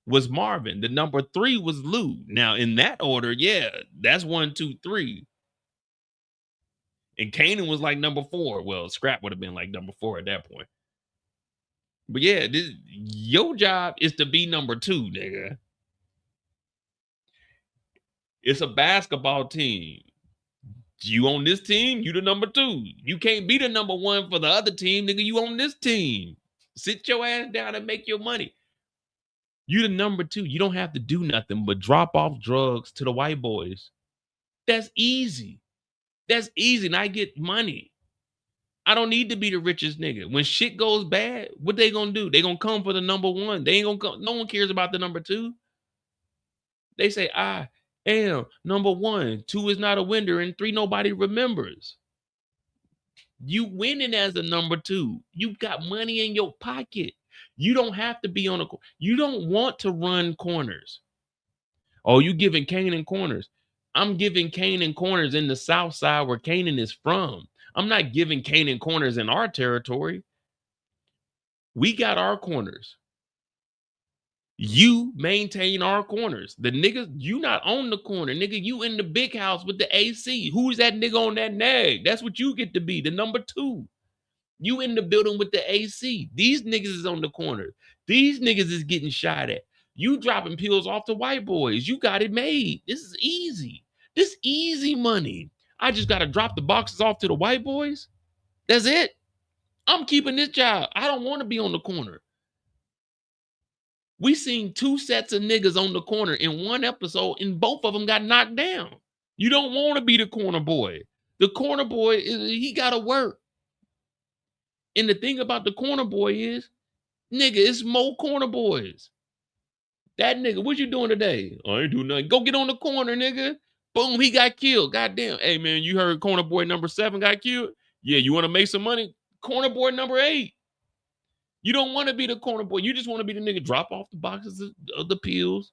Speaker 2: was Marvin. The number 3 was Lou. Now in that order, yeah, that's 1, 2, 3. And Kanan was like number 4. Well, Scrap would have been like number 4 at that point. But yeah, your job is to be number 2, nigga. It's a basketball team. You on this team, you the number 2. You can't be the number 1 for the other team, nigga. You on this team. Sit your ass down and make your money. You the number 2. You don't have to do nothing but drop off drugs to the white boys. That's easy. That's easy. And I get money. I don't need to be the richest nigga. When shit goes bad, what they gonna do? They gonna come for the number 1. They ain't gonna come. No one cares about the number 2. They say, I am number 1. 2 is not a winner, and 3 nobody remembers. You winning as a number 2. You got money in your pocket. You don't have to be on a. You don't want to run corners. Oh, you giving Kanan corners. I'm giving Kanan corners in the South Side where Kanan is from. I'm not giving Kanan corners in our territory. We got our corners. You maintain our corners. The niggas, you not on the corner. Nigga, you in the big house with the AC. Who's that nigga on that nag? That's what you get to be, the number 2. You in the building with the AC. These niggas is on the corner. These niggas is getting shot at. You dropping pills off the white boys. You got it made. This is easy. This easy money. I just got to drop the boxes off to the white boys. That's it. I'm keeping this job. I don't want to be on the corner. We seen 2 sets of niggas on the corner in one episode, and both of them got knocked down. You don't want to be the corner boy. The corner boy, he got to work. And the thing about the corner boy is, nigga, it's more corner boys. That nigga, what you doing today? I ain't doing nothing. Go get on the corner, nigga. Boom, he got killed. Goddamn. Hey, man, you heard corner boy number 7 got killed? Yeah, you want to make some money? Corner boy number 8. You don't want to be the corner boy. You just want to be the nigga drop off the boxes of the pills,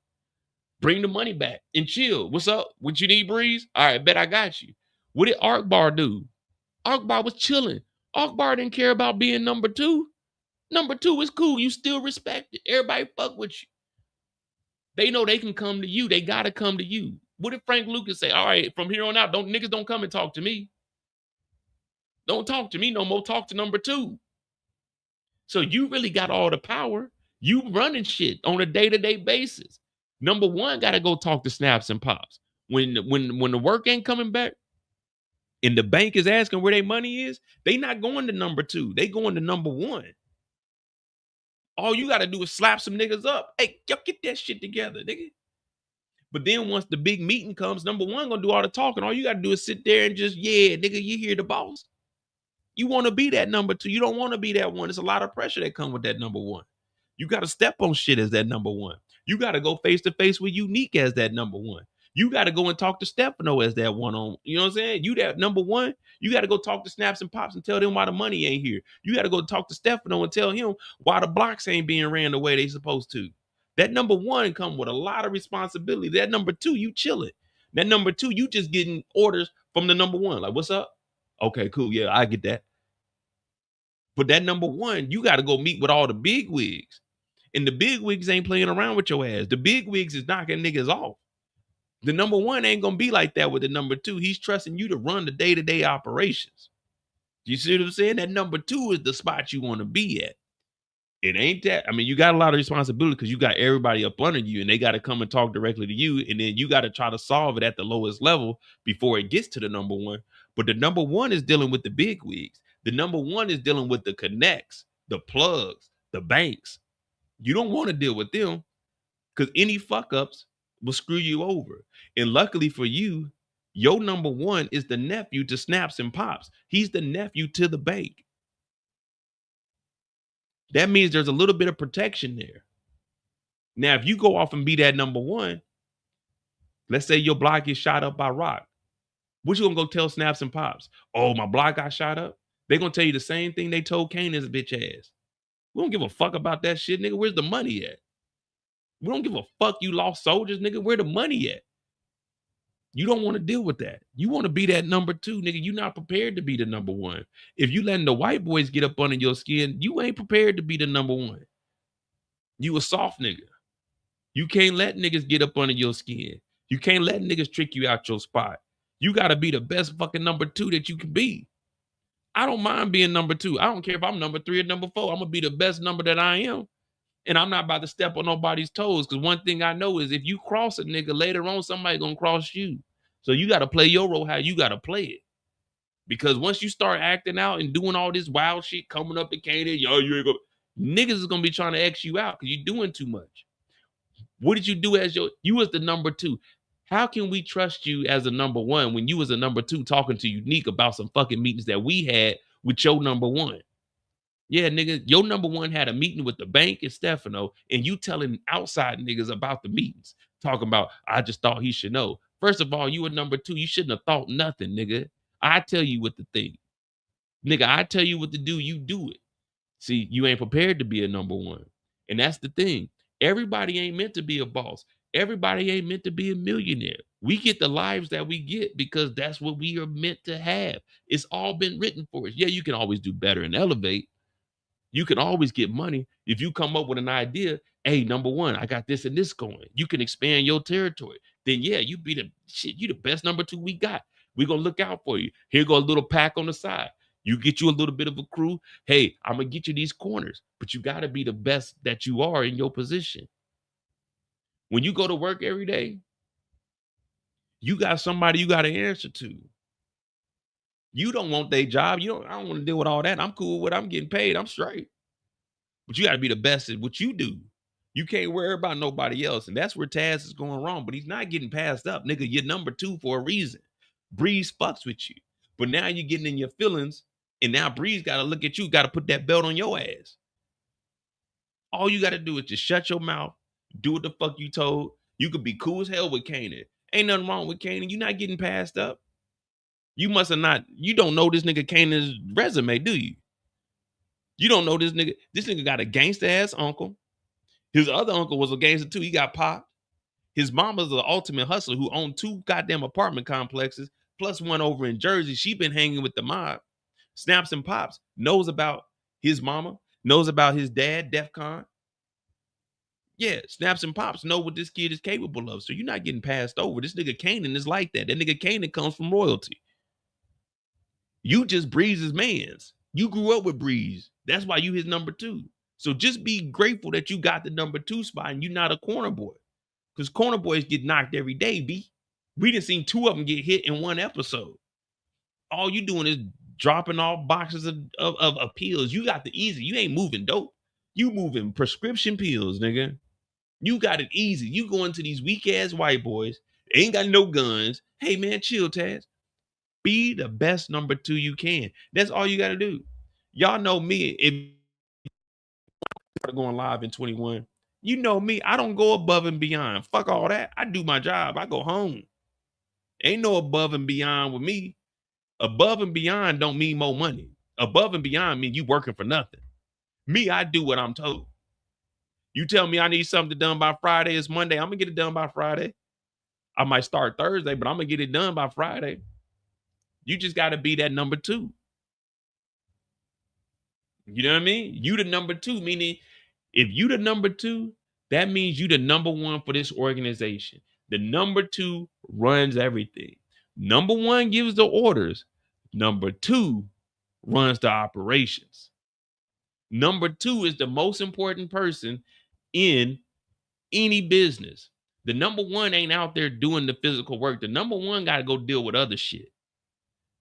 Speaker 2: bring the money back, and chill. What's up? What you need, Breeze? All right, bet I got you. What did Akbar do? Akbar was chilling. Akbar didn't care about being number 2. Number 2 is cool. You still respect it. Everybody fuck with you. They know they can come to you. They gotta come to you. What did Frank Lucas say? All right, from here on out, niggas don't come and talk to me. Don't talk to me no more. Talk to number 2. So you really got all the power. You running shit on a day-to-day basis. Number 1 gotta go talk to Snaps and Pops. When the work ain't coming back and the bank is asking where their money is, they not going to number 2. They going to number 1. All you got to do is slap some niggas up. Hey, y'all get that shit together, nigga. But then once the big meeting comes, number 1 gonna do all the talking. All you got to do is sit there and just, yeah, nigga, you hear the boss. You want to be that number 2. You don't want to be that 1. There's a lot of pressure that come with that number 1. You got to step on shit as that number 1. You got to go face to face with Unique as that number 1. You got to go and talk to Stefano as that one on. You know what I'm saying? You that number 1. You got to go talk to Snaps and Pops and tell them why the money ain't here. You got to go talk to Stefano and tell him why the blocks ain't being ran the way they supposed to. That number 1 come with a lot of responsibility. That number 2, you chilling. That number 2, you just getting orders from the number 1. Like, what's up? Okay, cool. Yeah, I get that. But that number 1, you got to go meet with all the big wigs. And the big wigs ain't playing around with your ass. The big wigs is knocking niggas off. The number 1 ain't going to be like that with the number 2. He's trusting you to run the day-to-day operations. You see what I'm saying? That number 2 is the spot you want to be at. It ain't that. I mean, you got a lot of responsibility because you got everybody up under you and they got to come and talk directly to you. And then you got to try to solve it at the lowest level before it gets to the number 1. But the number 1 is dealing with the big wigs. The number 1 is dealing with the connects, the plugs, the banks. You don't want to deal with them because any fuck ups will screw you over. And luckily for you, your number 1 is the nephew to Snaps and Pops. He's the nephew to the bank. That means there's a little bit of protection there. Now, if you go off and be that number 1, let's say your block gets shot up by Rock. What you gonna go tell Snaps and Pops? Oh, my block got shot up? They're gonna tell you the same thing they told Kanan's bitch ass. We don't give a fuck about that shit, nigga. Where's the money at? We don't give a fuck you lost soldiers, nigga. Where the money at? You don't want to deal with that. You want to be that number 2, nigga. You're not prepared to be the number 1. If you letting the white boys get up under your skin, you ain't prepared to be the number 1. You a soft nigga. You can't let niggas get up under your skin. You can't let niggas trick you out your spot. You got to be the best fucking number 2 that you can be. I don't mind being number 2. I don't care if I'm number 3 or number 4. I'm going to be the best number that I am. And I'm not about to step on nobody's toes because one thing I know is if you cross a nigga, later on, somebody going to cross you. So you got to play your role how you got to play it. Because once you start acting out and doing all this wild shit, coming up to Kanan, yo, you ain't gonna, niggas is going to be trying to X you out because you're doing too much. What did you do as you was the number 2? How can we trust you as a number 1 when you was a number 2 talking to Unique about some fucking meetings that we had with your number 1? Yeah, nigga, your number 1 had a meeting with the bank and Stefano, and you telling outside niggas about the meetings, talking about, I just thought he should know. First of all, you were number 2. You shouldn't have thought nothing, nigga. I tell you what to think. Nigga, I tell you what to do, you do it. See, you ain't prepared to be a number 1. And that's the thing. Everybody ain't meant to be a boss. Everybody ain't meant to be a millionaire. We get the lives that we get because that's what we are meant to have. It's all been written for us. Yeah, you can always do better and elevate. You can always get money if you come up with an idea. Hey, number 1, I got this and this going. You can expand your territory. Then yeah, you be the shit. You the best number 2 we got. We're gonna look out for you. Here go a little pack on the side. You get you a little bit of a crew. Hey, I'm gonna get you these corners, but you gotta be the best that you are in your position. When you go to work every day, you got somebody you gotta answer to. You don't want their job. I don't want to deal with all that. I'm cool with what I'm getting paid. I'm straight. But you got to be the best at what you do. You can't worry about nobody else. And that's where Taz is going wrong. But he's not getting passed up. Nigga, you're number 2 for a reason. Breeze fucks with you. But now you're getting in your feelings. And now Breeze got to look at you, got to put that belt on your ass. All you got to do is just shut your mouth, do what the fuck you told. You could be cool as hell with Kanan. Ain't nothing wrong with Kanan. You're not getting passed up. You must have not, you don't know this nigga Kanan's resume, do you? You don't know this nigga. This nigga got a gangster ass uncle. His other uncle was a gangster too. He got popped. His mama's the ultimate hustler who owned 2 goddamn apartment complexes, plus one over in Jersey. She been hanging with the mob. Snaps and Pops knows about his mama, knows about his dad, DEFCON. Yeah, Snaps and Pops know what this kid is capable of. So you're not getting passed over. This nigga Kanan is like that. That nigga Kanan comes from royalty. You just Breeze's mans. You grew up with Breeze. That's why you his number 2. So just be grateful that you got the number 2 spot and you're not a corner boy. Because corner boys get knocked every day, B. We done seen 2 of them get hit in one episode. All you doing is dropping off boxes of pills. You got the easy. You ain't moving dope. You moving prescription pills, nigga. You got it easy. You going to these weak-ass white boys. Ain't got no guns. Hey, man, chill, Taz. Be the best number 2 you can. That's all you got to do. Y'all know me. If you're going live in 21, you know me. I don't go above and beyond. Fuck all that. I do my job. I go home. Ain't no above and beyond with me. Above and beyond don't mean more money. Above and beyond mean you working for nothing. Me, I do what I'm told. You tell me I need something done by Friday. It's Monday. I'm going to get it done by Friday. I might start Thursday, but I'm going to get it done by Friday. You just got to be that number 2. You know what I mean? You the number 2, meaning if you the number 2, that means you the number 1 for this organization. The number 2 runs everything. Number 1 gives the orders. Number 2 runs the operations. Number 2 is the most important person in any business. The number 1 ain't out there doing the physical work. The number 1 got to go deal with other shit.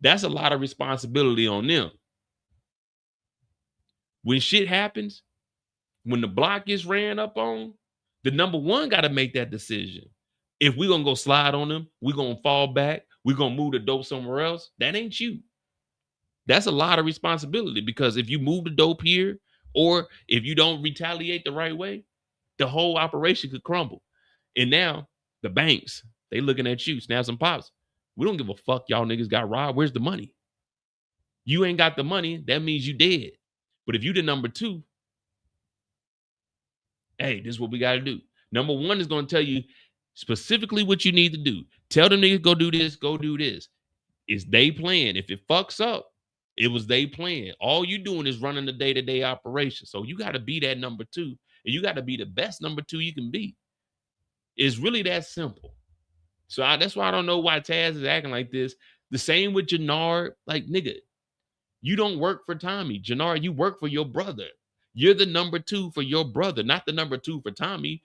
Speaker 2: That's a lot of responsibility on them. When shit happens, when the block gets ran up on, the number 1 got to make that decision. If we're going to go slide on them, we're going to fall back, we're going to move the dope somewhere else, that ain't you. That's a lot of responsibility because if you move the dope here or if you don't retaliate the right way, the whole operation could crumble. And now the banks, they looking at you, Snaps and Pops. We don't give a fuck y'all niggas got robbed. Where's the money? You ain't got the money. That means you dead. But if you the number 2, hey, this is what we got to do. Number 1 is going to tell you specifically what you need to do. Tell them niggas go do this, go do this. It's they plan. If it fucks up, it was they plan. All you doing is running the day-to-day operation. So you got to be that number 2. And you got to be the best number 2 you can be. It's really that simple. So that's why I don't know why Taz is acting like this. The same with Jannard. Like, nigga, you don't work for Tommy. Jannard, you work for your brother. You're the number 2 for your brother, not the number 2 for Tommy.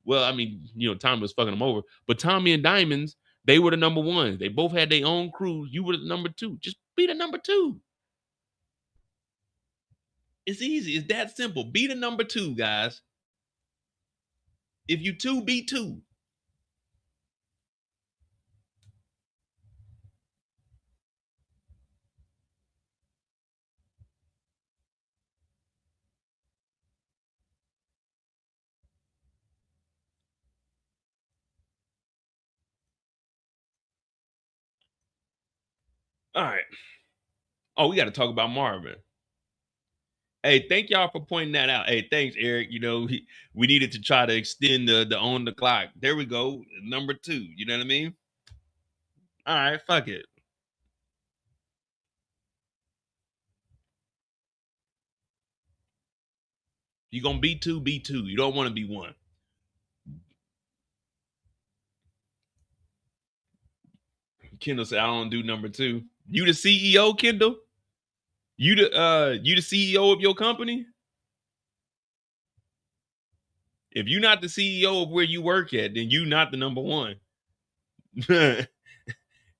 Speaker 2: Well, I mean, you know, Tommy was fucking him over. But Tommy and Diamonds, they were the number 1. They both had their own crews. You were the number 2. Just be the number 2. It's easy. It's that simple. Be the number 2, guys. If you 2, be 2. All right. Oh, we got to talk about Marvin. Hey, thank y'all for pointing that out. Hey, thanks, Eric. You know, we needed to try to extend the on the clock. There we go. Number 2. You know what I mean? All right, fuck it. You're going to be 2, be 2. You don't want to be 1. Kendall said, I don't do number 2. You the CEO, Kendall? You the CEO of your company? If you're not the CEO of where you work at, then you're not the number 1.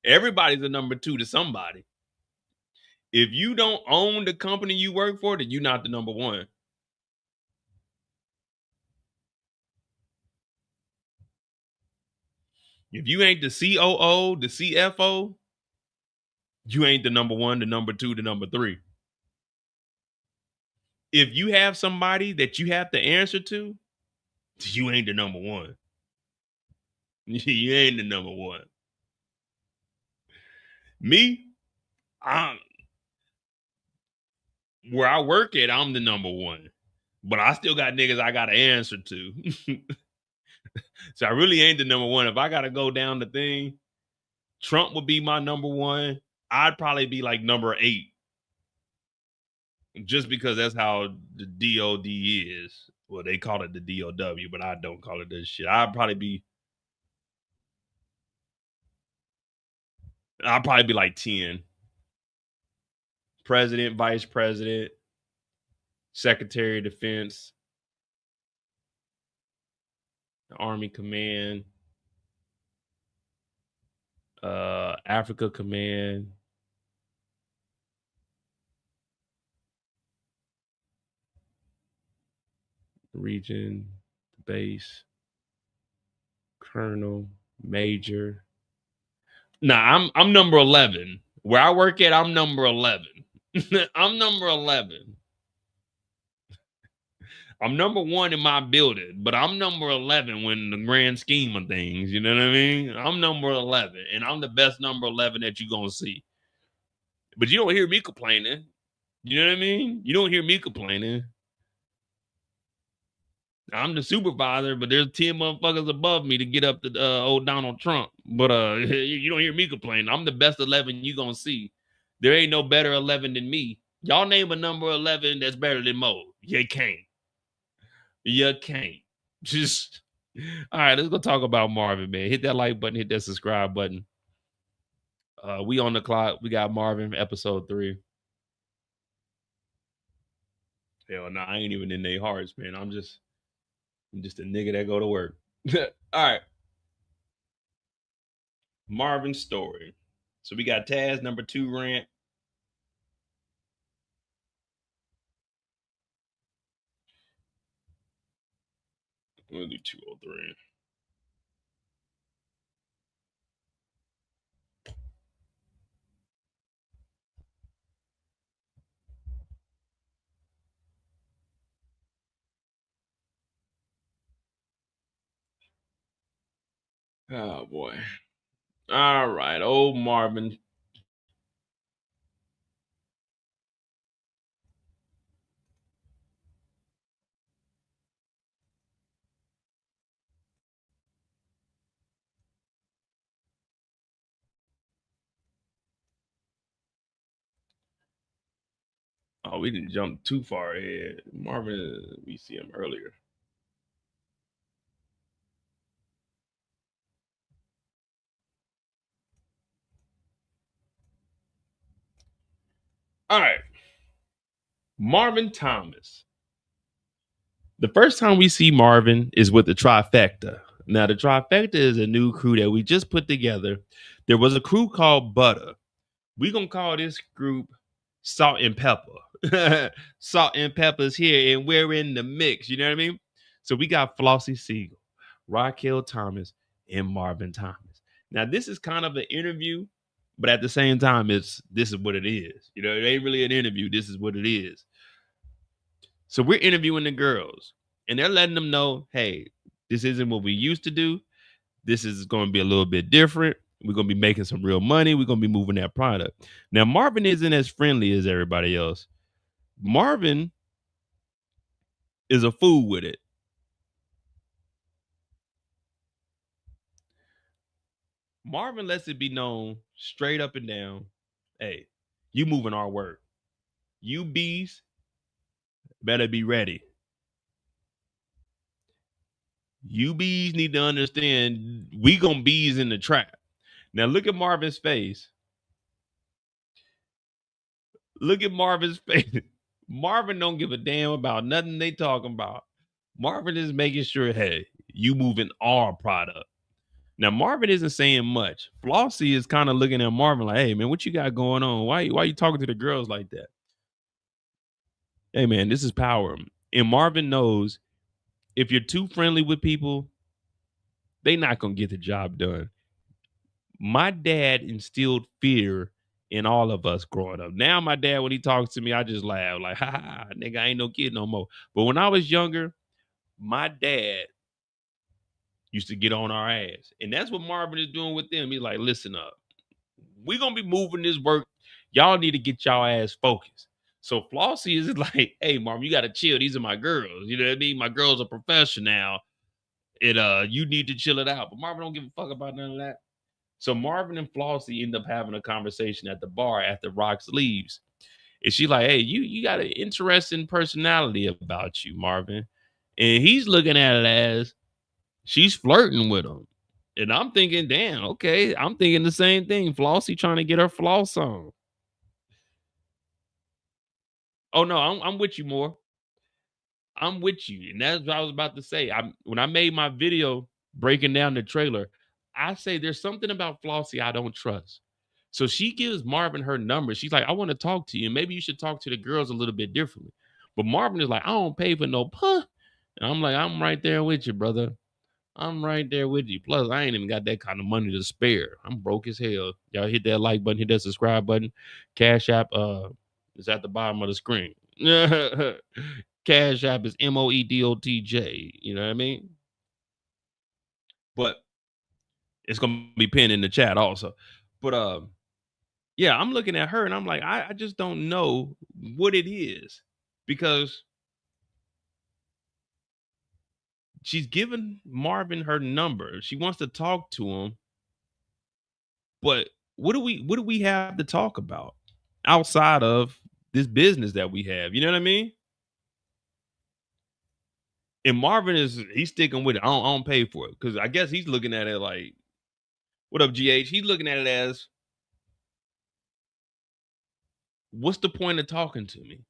Speaker 2: Everybody's a number 2 to somebody. If you don't own the company you work for, then you're not the number 1. If you ain't the COO, the CFO, you ain't the number one, the number two, the number three. If you have somebody that you have to answer to, you ain't the number one. You ain't the number one. Me, where I work at, I'm the number one. But I still got niggas I got to answer to. So I really ain't the number one. If I got to go down the thing, Trump would be my number one. I'd probably be like number 8. Just because that's how the DOD is. Well, they call it the DOW, but I don't call it this shit. I'd probably be like 10. President, vice president, secretary of defense, Army command, Africa command, region, base, colonel, major. Nah, I'm number 11. Where I work at, I'm number 11. I'm number 11. I'm number 1 in my building, but I'm number 11 when the grand scheme of things, you know what I mean? I'm number 11, and I'm the best number 11 that you're going to see. But you don't hear me complaining. You know what I mean? You don't hear me complaining. I'm the supervisor, but there's 10 motherfuckers above me to get up to old Donald Trump. But you don't hear me complaining. I'm the best 11 you going to see. There ain't no better 11 than me. Y'all name a number 11 that's better than Mo. You can't. You can't. Just all right, let's go talk about Marvin, man. Hit that like button, hit that subscribe button. We on the clock. We got Marvin, episode 3. Hell no, I ain't even in their hearts, man. I'm just a nigga that go to work. All right. Marvin's story. So we got Taz number 2 rant. We'll do 203. Oh boy. All right, old Marvin. Oh, we didn't jump too far ahead. Marvin, we see him earlier. All right. Marvin Thomas. The first time we see Marvin is with the Trifecta. Now, the Trifecta is a new crew that we just put together. There was a crew called Bada. We're going to call this group Salt and Pepper. Salt and Pepper's here, and we're in the mix. You know what I mean? So we got Flossie Siegel, Raquel Thomas, and Marvin Thomas. Now, this is kind of an interview, but at the same time, this is what it is. You know, it ain't really an interview. This is what it is. So we're interviewing the girls, and they're letting them know, hey, this isn't what we used to do. This is going to be a little bit different. We're going to be making some real money. We're going to be moving that product. Now, Marvin isn't as friendly as everybody else. Marvin is a fool with it. Marvin lets it be known straight up and down, hey, you moving our work. You bees better be ready. You bees need to understand we gonna bees in the trap. Now look at Marvin's face. Look at Marvin's face. Marvin don't give a damn about nothing they talking about. Marvin is making sure, hey, you moving our product. Now Marvin isn't saying much. Flossie is kind of looking at Marvin like, hey man, what you got going on? Why you talking to the girls like that? Hey man, this is power. And Marvin knows if you're too friendly with people, they not gonna get the job done. my dad instilled fear in all of us growing up. Now my dad, when he talks to me, I just laugh like, ha ha, nigga, I ain't no kid no more. But when I was younger, my dad used to get on our ass. And that's what Marvin is doing with them. He's like, listen up. We're going to be moving this work. Y'all need to get y'all ass focused. So Flossie is like, hey, Marvin, you got to chill. These are my girls. You know what I mean? My girls are professional. You need to chill it out. But Marvin don't give a fuck about none of that. So Marvin and Flossie end up having a conversation at the bar after Rox leaves. And she's like, hey, you got an interesting personality about you, Marvin. And he's looking at it as she's flirting with him. And I'm thinking, damn, okay. I'm thinking the same thing. Flossie trying to get her floss on. Oh, no, I'm with you more. I'm with you. And that's what I was about to say. When I made my video breaking down the trailer, I say there's something about Flossie I don't trust. So she gives Marvin her number. She's like, I want to talk to you. Maybe you should talk to the girls a little bit differently. But Marvin is like, I don't pay for no puh. And I'm like, I'm right there with you, brother. I'm right there with you. Plus, I ain't even got that kind of money to spare. I'm broke as hell. Y'all hit that like button, hit that subscribe button. Cash App is at the bottom of the screen. Cash App is MOEDOTJ. You know what I mean? But it's gonna be pinned in the chat also. But yeah, I'm looking at her and I'm like, I just don't know what it is because she's given Marvin her number. She wants to talk to him, but what do we have to talk about outside of this business that we have? You know what I mean? And Marvin he's sticking with it. I don't pay for it because I guess he's looking at it like, what up, GH? He's looking at it as, what's the point of talking to me?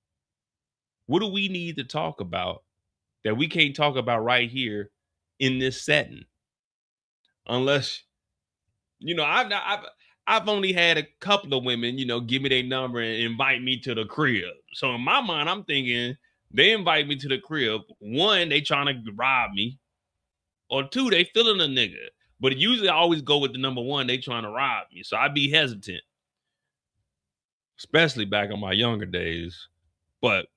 Speaker 2: What do we need to talk about that we can't talk about right here in this setting? Unless, you know, I've only had a couple of women, you know, give me their number and invite me to the crib. So in my mind, I'm thinking they invite me to the crib. One, they trying to rob me, or two, they feeling a nigga. But usually I always go with the number one, they trying to rob me. So I'd be hesitant, especially back in my younger days. But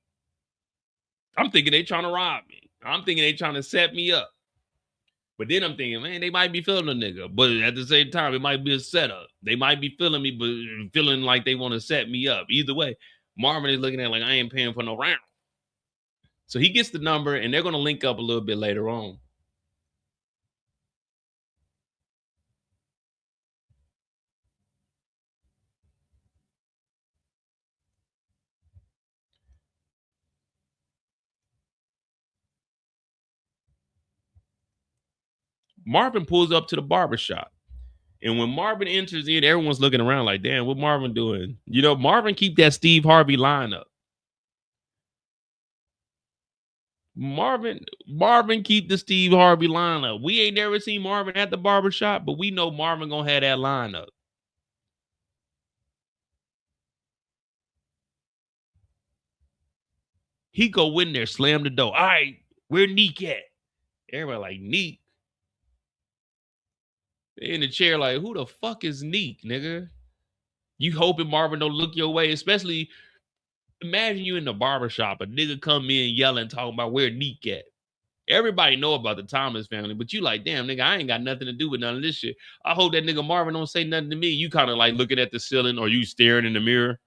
Speaker 2: I'm thinking they trying to rob me. I'm thinking they trying to set me up. But then I'm thinking, man, they might be feeling a nigga. But at the same time, it might be a setup. They might be feeling me, but feeling like they want to set me up. Either way, Marvin is looking at it like, I ain't paying for no round. So he gets the number, and they're going to link up a little bit later on. Marvin pulls up to the barbershop. And when Marvin enters in, everyone's looking around like, damn, what Marvin doing? You know, Marvin keep that Steve Harvey lineup. Marvin keep the Steve Harvey lineup. We ain't never seen Marvin at the barbershop, but we know Marvin gonna have that lineup. He go in there, slam the door. All right, where Neek at? Everybody like, Neek. They in the chair like, who the fuck is Neek, nigga? You hoping Marvin don't look your way, especially imagine you in the barbershop, a nigga come in yelling, talking about where Neek at. Everybody know about the Thomas family, but you like, damn, nigga, I ain't got nothing to do with none of this shit. I hope that nigga Marvin don't say nothing to me. You kind of like looking at the ceiling or you staring in the mirror.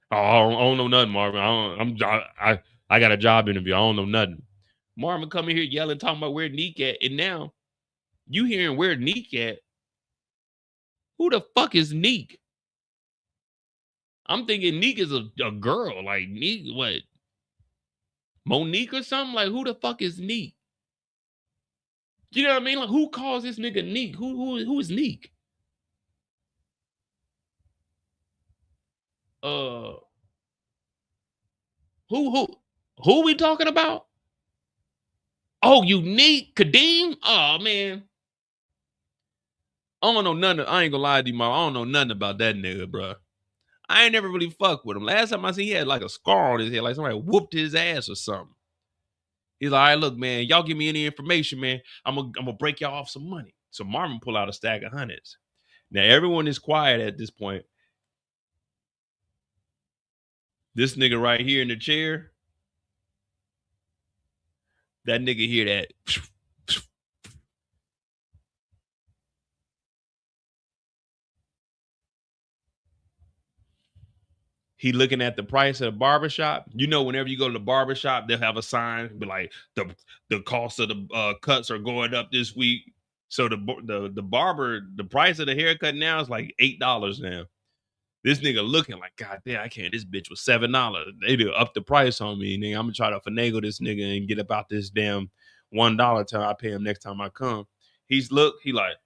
Speaker 2: Oh, I don't know nothing, Marvin. I got a job interview. I don't know nothing. Marvin coming here yelling, talking about where Neek at, and now you hearing where Neek at. Who the fuck is Neek? I'm thinking Neek is a girl. Like, Neek, what? Monique or something? Like, who the fuck is Neek? You know what I mean? Like, who calls this nigga Neek? Who is Neek? Who we talking about? Oh, Unique Kadeem? Oh, man. I don't know nothing. I ain't gonna lie to you, Mom. I don't know nothing about that nigga, bro. I ain't never really fucked with him. Last time I seen, he had like a scar on his head, like somebody whooped his ass or something. He's like, all right, look, man, y'all give me any information, man. I'm gonna break y'all off some money. So Marvin pull out a stack of hundreds. Now everyone is quiet at this point. This nigga right here in the chair, that nigga hear that. He looking at the price of the barbershop. You know, whenever you go to the barbershop, they'll have a sign, be like, the cost of the cuts are going up this week. So the barber, the price of the haircut now is like $8 now. This nigga looking like, God damn, I can't. This bitch was $7. They do up the price on me, nigga. I'm gonna try to finagle this nigga and get about this damn $1 till I pay him next time I come. He like,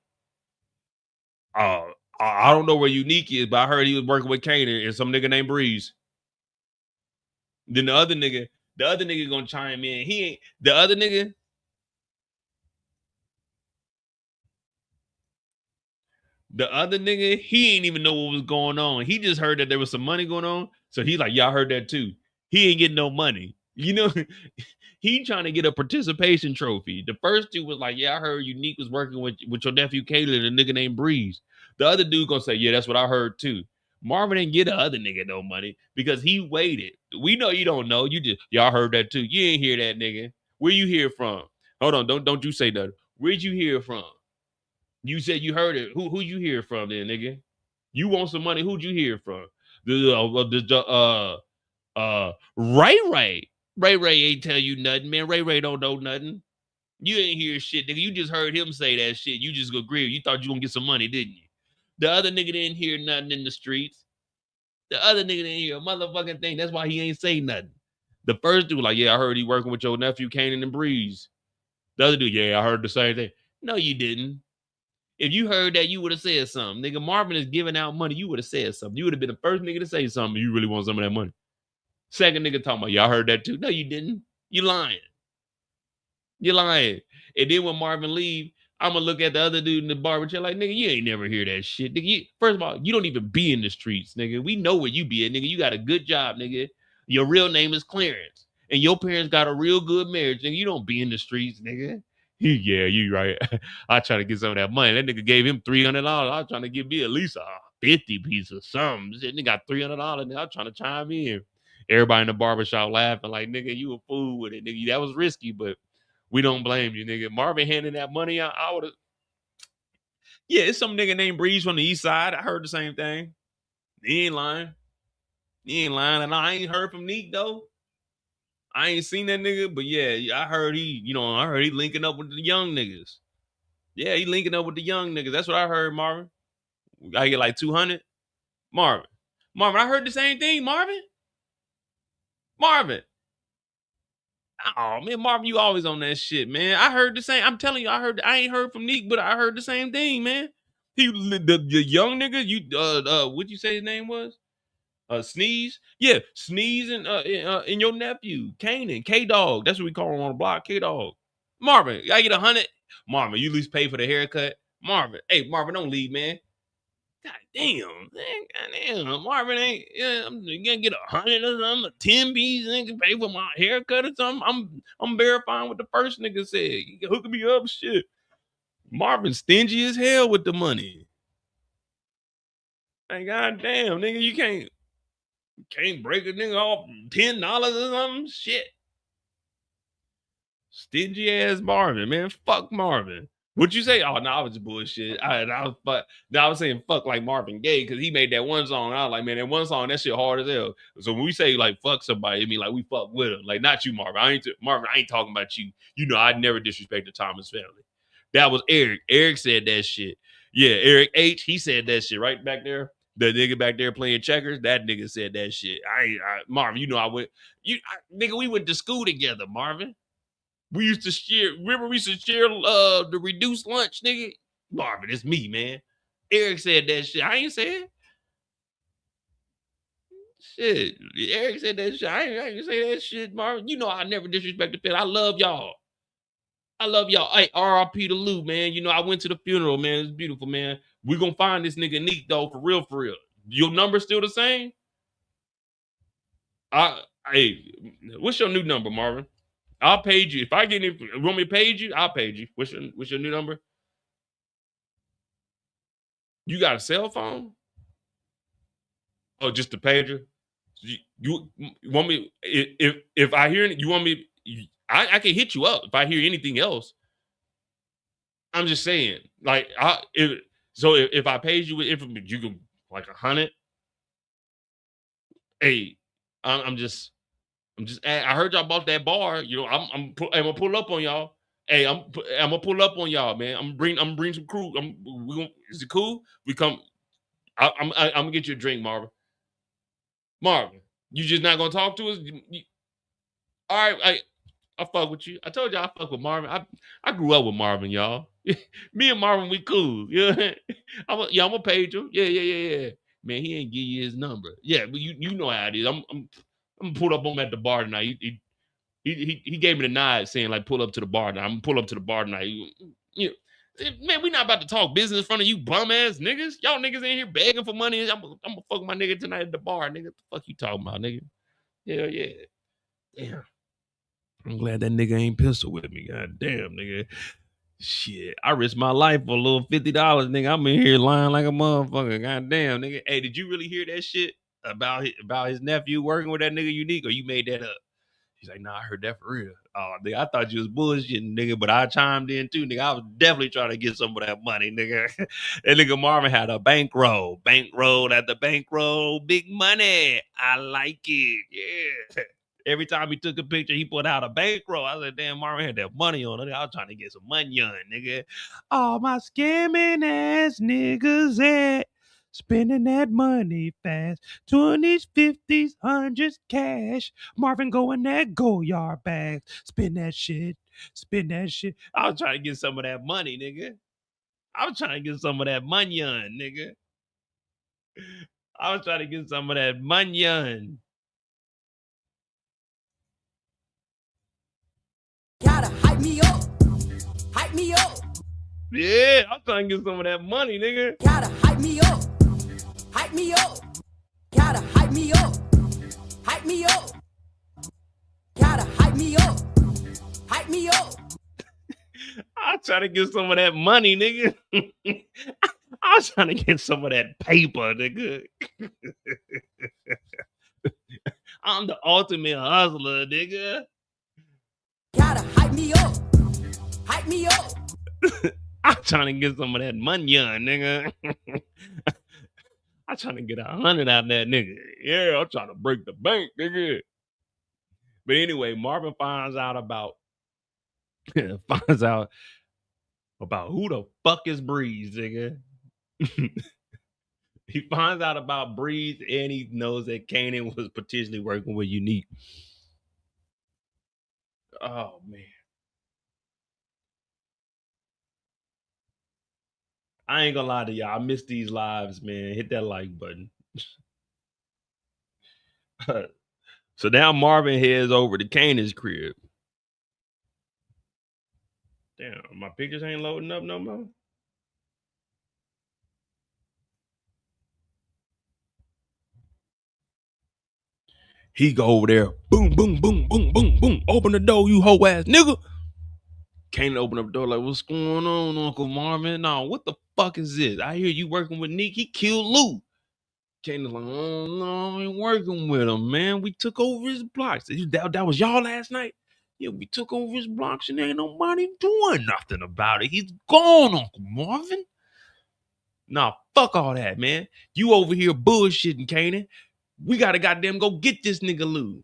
Speaker 2: I don't know where Unique is, but I heard he was working with Kanan and some nigga named Breeze. Then the other nigga gonna chime in. He ain't the other nigga. The other nigga, he ain't even know what was going on. He just heard that there was some money going on. So he's like, yeah, I heard that too. He ain't getting no money. You know, he trying to get a participation trophy. The first dude was like, yeah, I heard Unique was working with your nephew Kanan and a nigga named Breeze. The other dude gonna say, yeah, that's what I heard too. Marvin didn't get the other nigga no money because he waited. We know you don't know. You just, y'all heard that too. You ain't hear that, nigga. Where you hear from? Hold on, don't you say nothing. Where'd you hear from? You said you heard it. Who you hear from then, nigga? You want some money? Who'd you hear from? Ray. Ray ain't tell you nothing, man. Ray don't know nothing. You ain't hear shit, nigga. You just heard him say that shit. You just agree. You thought you gonna get some money, didn't you? The other nigga didn't hear nothing in the streets. The other nigga didn't hear a motherfucking thing. That's why he ain't say nothing. The first dude like, yeah, I heard he working with your nephew Kanan and Breeze. The other dude, yeah, I heard the same thing. No, you didn't. If you heard that, you would have said something. Nigga, Marvin is giving out money. You would have said something. You would have been the first nigga to say something. You really want some of that money. Second nigga talking about, y'all heard that too. No, you didn't. You lying. You lying. And then when Marvin leave, I'm going to look at the other dude in the barber chair like, nigga, you ain't never hear that shit. Nigga, first of all, you don't even be in the streets, nigga. We know where you be at, nigga. You got a good job, nigga. Your real name is Clarence. And your parents got a real good marriage, nigga. You don't be in the streets, nigga. Yeah, you right. I try to get some of that money. That nigga gave him $300. I was trying to give me at least a 50 piece or something. That nigga got $300. Nigga, I was trying to chime in. Everybody in the barbershop laughing like, nigga, you a fool with it, nigga. That was risky, but we don't blame you, nigga. Marvin handing that money out, I would have. Yeah, it's some nigga named Breeze from the east side. I heard the same thing. He ain't lying. And I ain't heard from Neek, though. I ain't seen that nigga, but yeah, I heard he linking up with the young niggas. Yeah, he linking up with the young niggas. That's what I heard, Marvin. I get like 200. Marvin, I heard the same thing, Marvin. Oh man, Marvin, you always on that shit, man. I heard the same. I'm telling you, I ain't heard from Neek, but I heard the same thing, man. The young nigga, what'd you say his name was? Sneeze. Yeah, Sneeze and your nephew, Kanan, K-Dog. That's what we call him on the block, K-Dog. Marvin, I get 100. Marvin, you at least pay for the haircut. Marvin, hey, Marvin, don't leave, man. God damn, man. God damn. Marvin ain't, I'm gonna get 100 or something, a 10 piece, and can pay for my haircut or something. I'm verifying what the first nigga said. He hooking me up, shit. Marvin stingy as hell with the money. Hey, goddamn, nigga, you can't break a nigga off $10 or something. Shit. Stingy ass Marvin, man. Fuck Marvin. What'd you say? Oh, no, I was bullshit. I was saying fuck like Marvin Gaye because he made that one song. I was like, man, that one song, that shit hard as hell. So when we say like fuck somebody, it mean like we fuck with him. Like not you, Marvin. Marvin, I ain't talking about you. You know, I'd never disrespect the Thomas family. That was Eric. Eric said that shit. Yeah, Eric H. He said that shit right back there. The nigga back there playing checkers, that nigga said that shit. Marvin, you know nigga, we went to school together, Marvin. We used to share, remember we used to share the reduced lunch, nigga? Marvin, it's me, man. Eric said that shit. I ain't say it. Shit. Eric said that shit. I ain't say that shit, Marvin. You know I never disrespect the family. I love y'all. Hey, RIP to Lou, man. You know, I went to the funeral, man. It's beautiful, man. We gonna find this nigga Neek, though, for real. Your number's still the same? Hey, what's your new number, Marvin? I'll pay you. If I get any, you want me to pay you? I'll pay you. What's your new number? You got a cell phone? Oh, just a pager? You want me, if I hear, you want me, I can hit you up if I hear anything else. I'm just saying, like, if I paid you with information, you can like 100. Hey, I'm just, I heard y'all bought that bar. You know, I'm gonna pull up on y'all. Hey, I'm gonna pull up on y'all, man. I'm bring some crew. Is it cool? We come. I'm gonna get you a drink, Marvin. Marvin, you just not gonna talk to us? All right, I fuck with you. I told y'all I fuck with Marvin. I grew up with Marvin, y'all. Me and Marvin, we cool. Yeah, I'm gonna page him. Yeah. Man, he ain't give you his number. Yeah, but you know how it is. I'm gonna pull up on him at the bar tonight. He gave me the nod saying like pull up to the bar tonight. I'm gonna pull up to the bar tonight. You know, man, we not about to talk business in front of you bum ass niggas. Y'all niggas in here begging for money. I'm gonna fuck my nigga tonight at the bar, nigga. What the fuck you talking about, nigga? Yeah. Damn. I'm glad that nigga ain't pistol with me. God damn, nigga. Shit, I risked my life for a little $50, nigga. I'm in here lying like a motherfucker. God damn, nigga. Hey, did you really hear that shit about his nephew working with that nigga Unique, or you made that up? He's like, nah, I heard that for real. Oh, nigga, I thought you was bullshitting, nigga, but I chimed in too, nigga. I was definitely trying to get some of that money, nigga. That nigga Marvin had a bankroll at the bankroll, big money. I like it, yeah. Every time he took a picture, he put out a bankroll. I said, damn, Marvin had that money on it. I was trying to get some money on, nigga. All my scamming ass niggas at spending that money fast. 20s, 50s, 100s cash. Marvin going that go yard bags. Spend that shit. I was trying to get some of that money, nigga. I was trying to get some of that money on, nigga. I was trying to get some of that money on.
Speaker 3: Gotta hype me up. Hype me up.
Speaker 2: Yeah, I'm trying to get some of that money, nigga.
Speaker 3: Gotta hype me up. Hype me up. Gotta hype me up. Hype me up. Gotta hype me up. Hype me up.
Speaker 2: I'm trying to get some of that money, nigga. I was trying to get some of that paper, nigga. I'm the ultimate hustler, nigga.
Speaker 3: Gotta hype me up. Hype me up.
Speaker 2: I'm trying to get some of that money on, nigga. I'm trying to get 100 out of that nigga. Yeah, I'm trying to break the bank, nigga. But anyway, Marvin finds out about who the fuck is Breeze, nigga. He finds out about Breeze and he knows that Kanan was potentially working with Unique. Oh, man. I ain't gonna lie to y'all. I miss these lives, man. Hit that like button. So now Marvin heads over to Kanan's crib. Damn, my pictures ain't loading up no more. He go over there. Boom, boom, boom, boom, boom, boom. Open the door, you hoe ass nigga. Kanan open up the door like, what's going on, Uncle Marvin? No, what the fuck is this? I hear you working with Nick. He killed Lou. Kanan like, oh no, I ain't working with him, man. We took over his blocks. That was y'all last night? Yeah, we took over his blocks and ain't nobody doing nothing about it. He's gone, Uncle Marvin. Nah, fuck all that, man. You over here bullshitting, Kanan. We gotta goddamn go get this nigga Lou.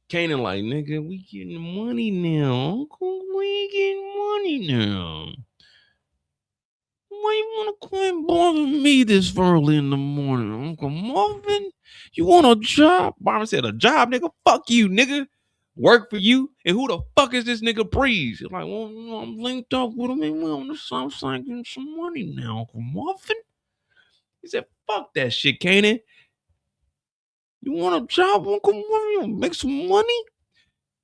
Speaker 2: Kanan like, nigga, we getting money now, Uncle. We getting money now. Why you wanna quit bothering me this early in the morning, Uncle Marvin? You want a job? Marvin said, a job, nigga? Fuck you, nigga. Work for you? And who the fuck is this nigga Breeze? He's like, well, I'm linked up with him and we're on the south side getting some money now, Uncle Marvin. He said, fuck that shit, Kanan. You want a job, Uncle Marvin? You want to make some money?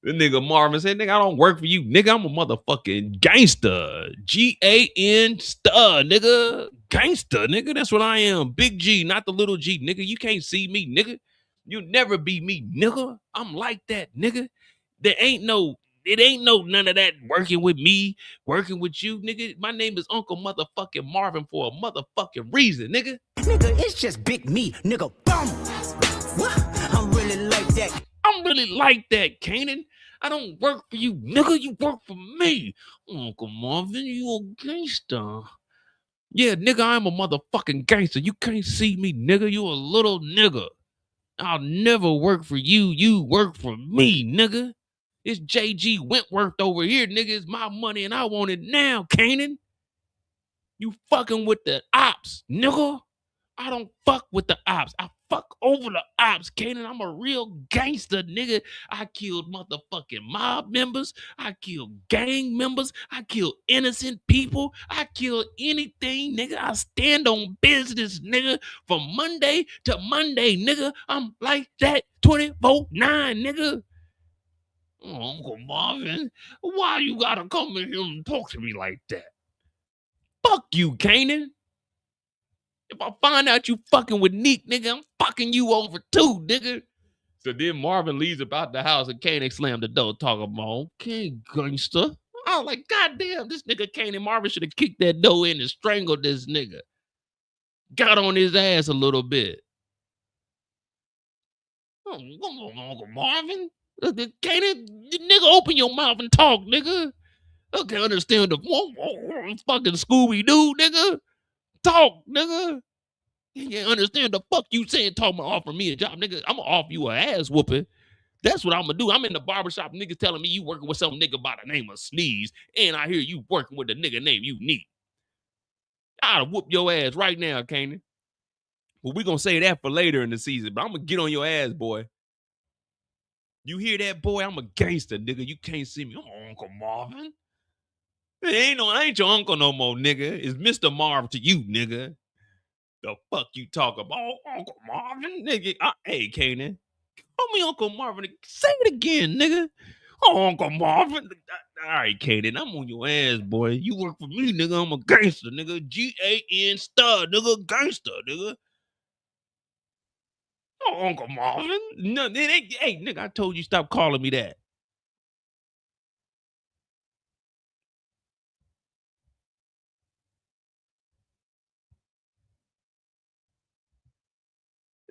Speaker 2: The nigga Marvin said, nigga, I don't work for you. Nigga, I'm a motherfucking gangster. G-A-N star, nigga. gangster, nigga. That's what I am. Big G, not the little G, nigga. You can't see me, nigga. You'll never be me, nigga. I'm like that, nigga. It ain't no none of that working with me, working with you, nigga. My name is Uncle motherfucking Marvin for a motherfucking reason, nigga.
Speaker 3: Nigga, it's just big me, nigga. Bum. What? I'm really like that.
Speaker 2: I'm really like that, Kanan. I don't work for you, nigga. You work for me. Uncle Marvin, you a gangster. Yeah, nigga, I'm a motherfucking gangster. You can't see me, nigga. You a little nigga. I'll never work for you. You work for me, nigga. It's JG Wentworth over here, nigga. It's my money and I want it now, Kanan. You fucking with the ops, nigga. I don't fuck with the ops. I fuck over the ops, Kanan. I'm a real gangster, nigga. I killed motherfucking mob members. I killed gang members. I killed innocent people. I killed anything, nigga. I stand on business, nigga. From Monday to Monday, nigga. I'm like that 24/9, nigga. Oh, Uncle Marvin, why you gotta come in here and talk to me like that? Fuck you, Kanan. If I find out you fucking with Neek, nigga, I'm fucking you over too, nigga. So then Marvin leaves about the house and Kanan slammed the door talking about, okay, gangster. I was like, goddamn, this nigga Kanan Marvin should have kicked that door in and strangled this nigga. Got on his ass a little bit. Oh, come on, Uncle Marvin. Kanan, nigga, open your mouth and talk, nigga. I can't understand the fucking Scooby-Doo, nigga. Talk, nigga. You can't understand the fuck you saying talking about offer me a job, nigga. I'm gonna offer you an ass whooping. That's what I'm gonna do. I'm in the barbershop, niggas telling me you working with some nigga by the name of Sneeze, and I hear you working with the nigga named Unique. I'll whoop your ass right now, Kanan. But we gonna say that for later in the season, but I'm gonna get on your ass, boy. You hear that, boy? I'm a gangster, nigga. You can't see me. I'm Uncle Marvin. I ain't your uncle no more, nigga. It's Mr. Marv to you, nigga. The fuck you talk about? Oh, Uncle Marvin, nigga. Hey, Kanan. Call me Uncle Marvin. Say it again, nigga. Oh, Uncle Marvin. All right, Kanan. I'm on your ass, boy. You work for me, nigga. I'm a gangster, nigga. G-A-N star, nigga. Gangster, nigga. Oh, Uncle Marvin. No, it ain't. Hey, nigga, I told you stop calling me that.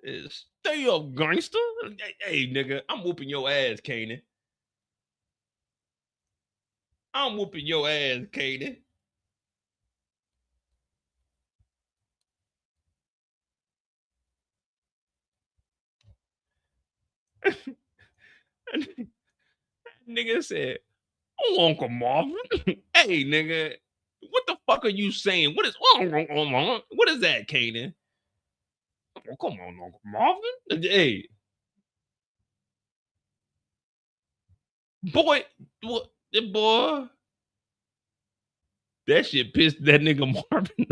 Speaker 2: Stay up, gangster. Hey, nigga, I'm whooping your ass, Kanan. I'm whooping your ass, Kanan. Nigga said, oh, Uncle Marvin. Hey, nigga, what the fuck are you saying? What is that, Kanan? Oh, come on, Uncle Marvin. Hey, boy, boy, that shit pissed that nigga Marvin.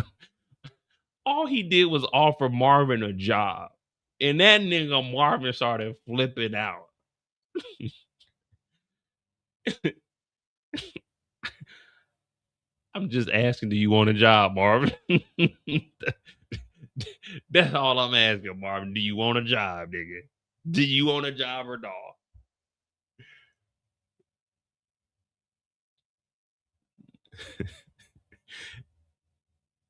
Speaker 2: All he did was offer Marvin a job, and that nigga Marvin started flipping out. I'm just asking, do you want a job, Marvin? That's all I'm asking, Marvin. Do you want a job, nigga? Do you want a job or not?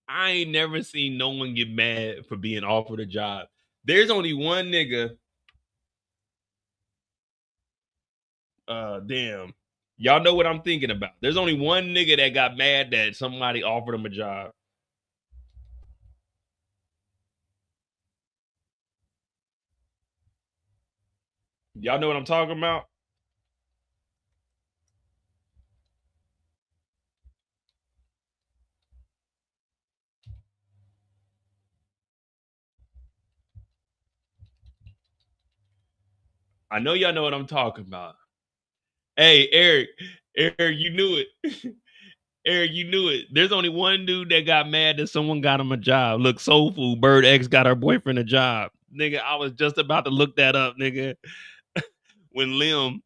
Speaker 2: I ain't never seen no one get mad for being offered a job. There's only one nigga. Damn. Y'all know what I'm thinking about. There's only one nigga that got mad that somebody offered him a job. Y'all know what I'm talking about? I know y'all know what I'm talking about. Hey, Eric, you knew it. Eric, you knew it. There's only one dude that got mad that someone got him a job. Look, Soul Food Bird X got her boyfriend a job. Nigga, I was just about to look that up, nigga. When Lim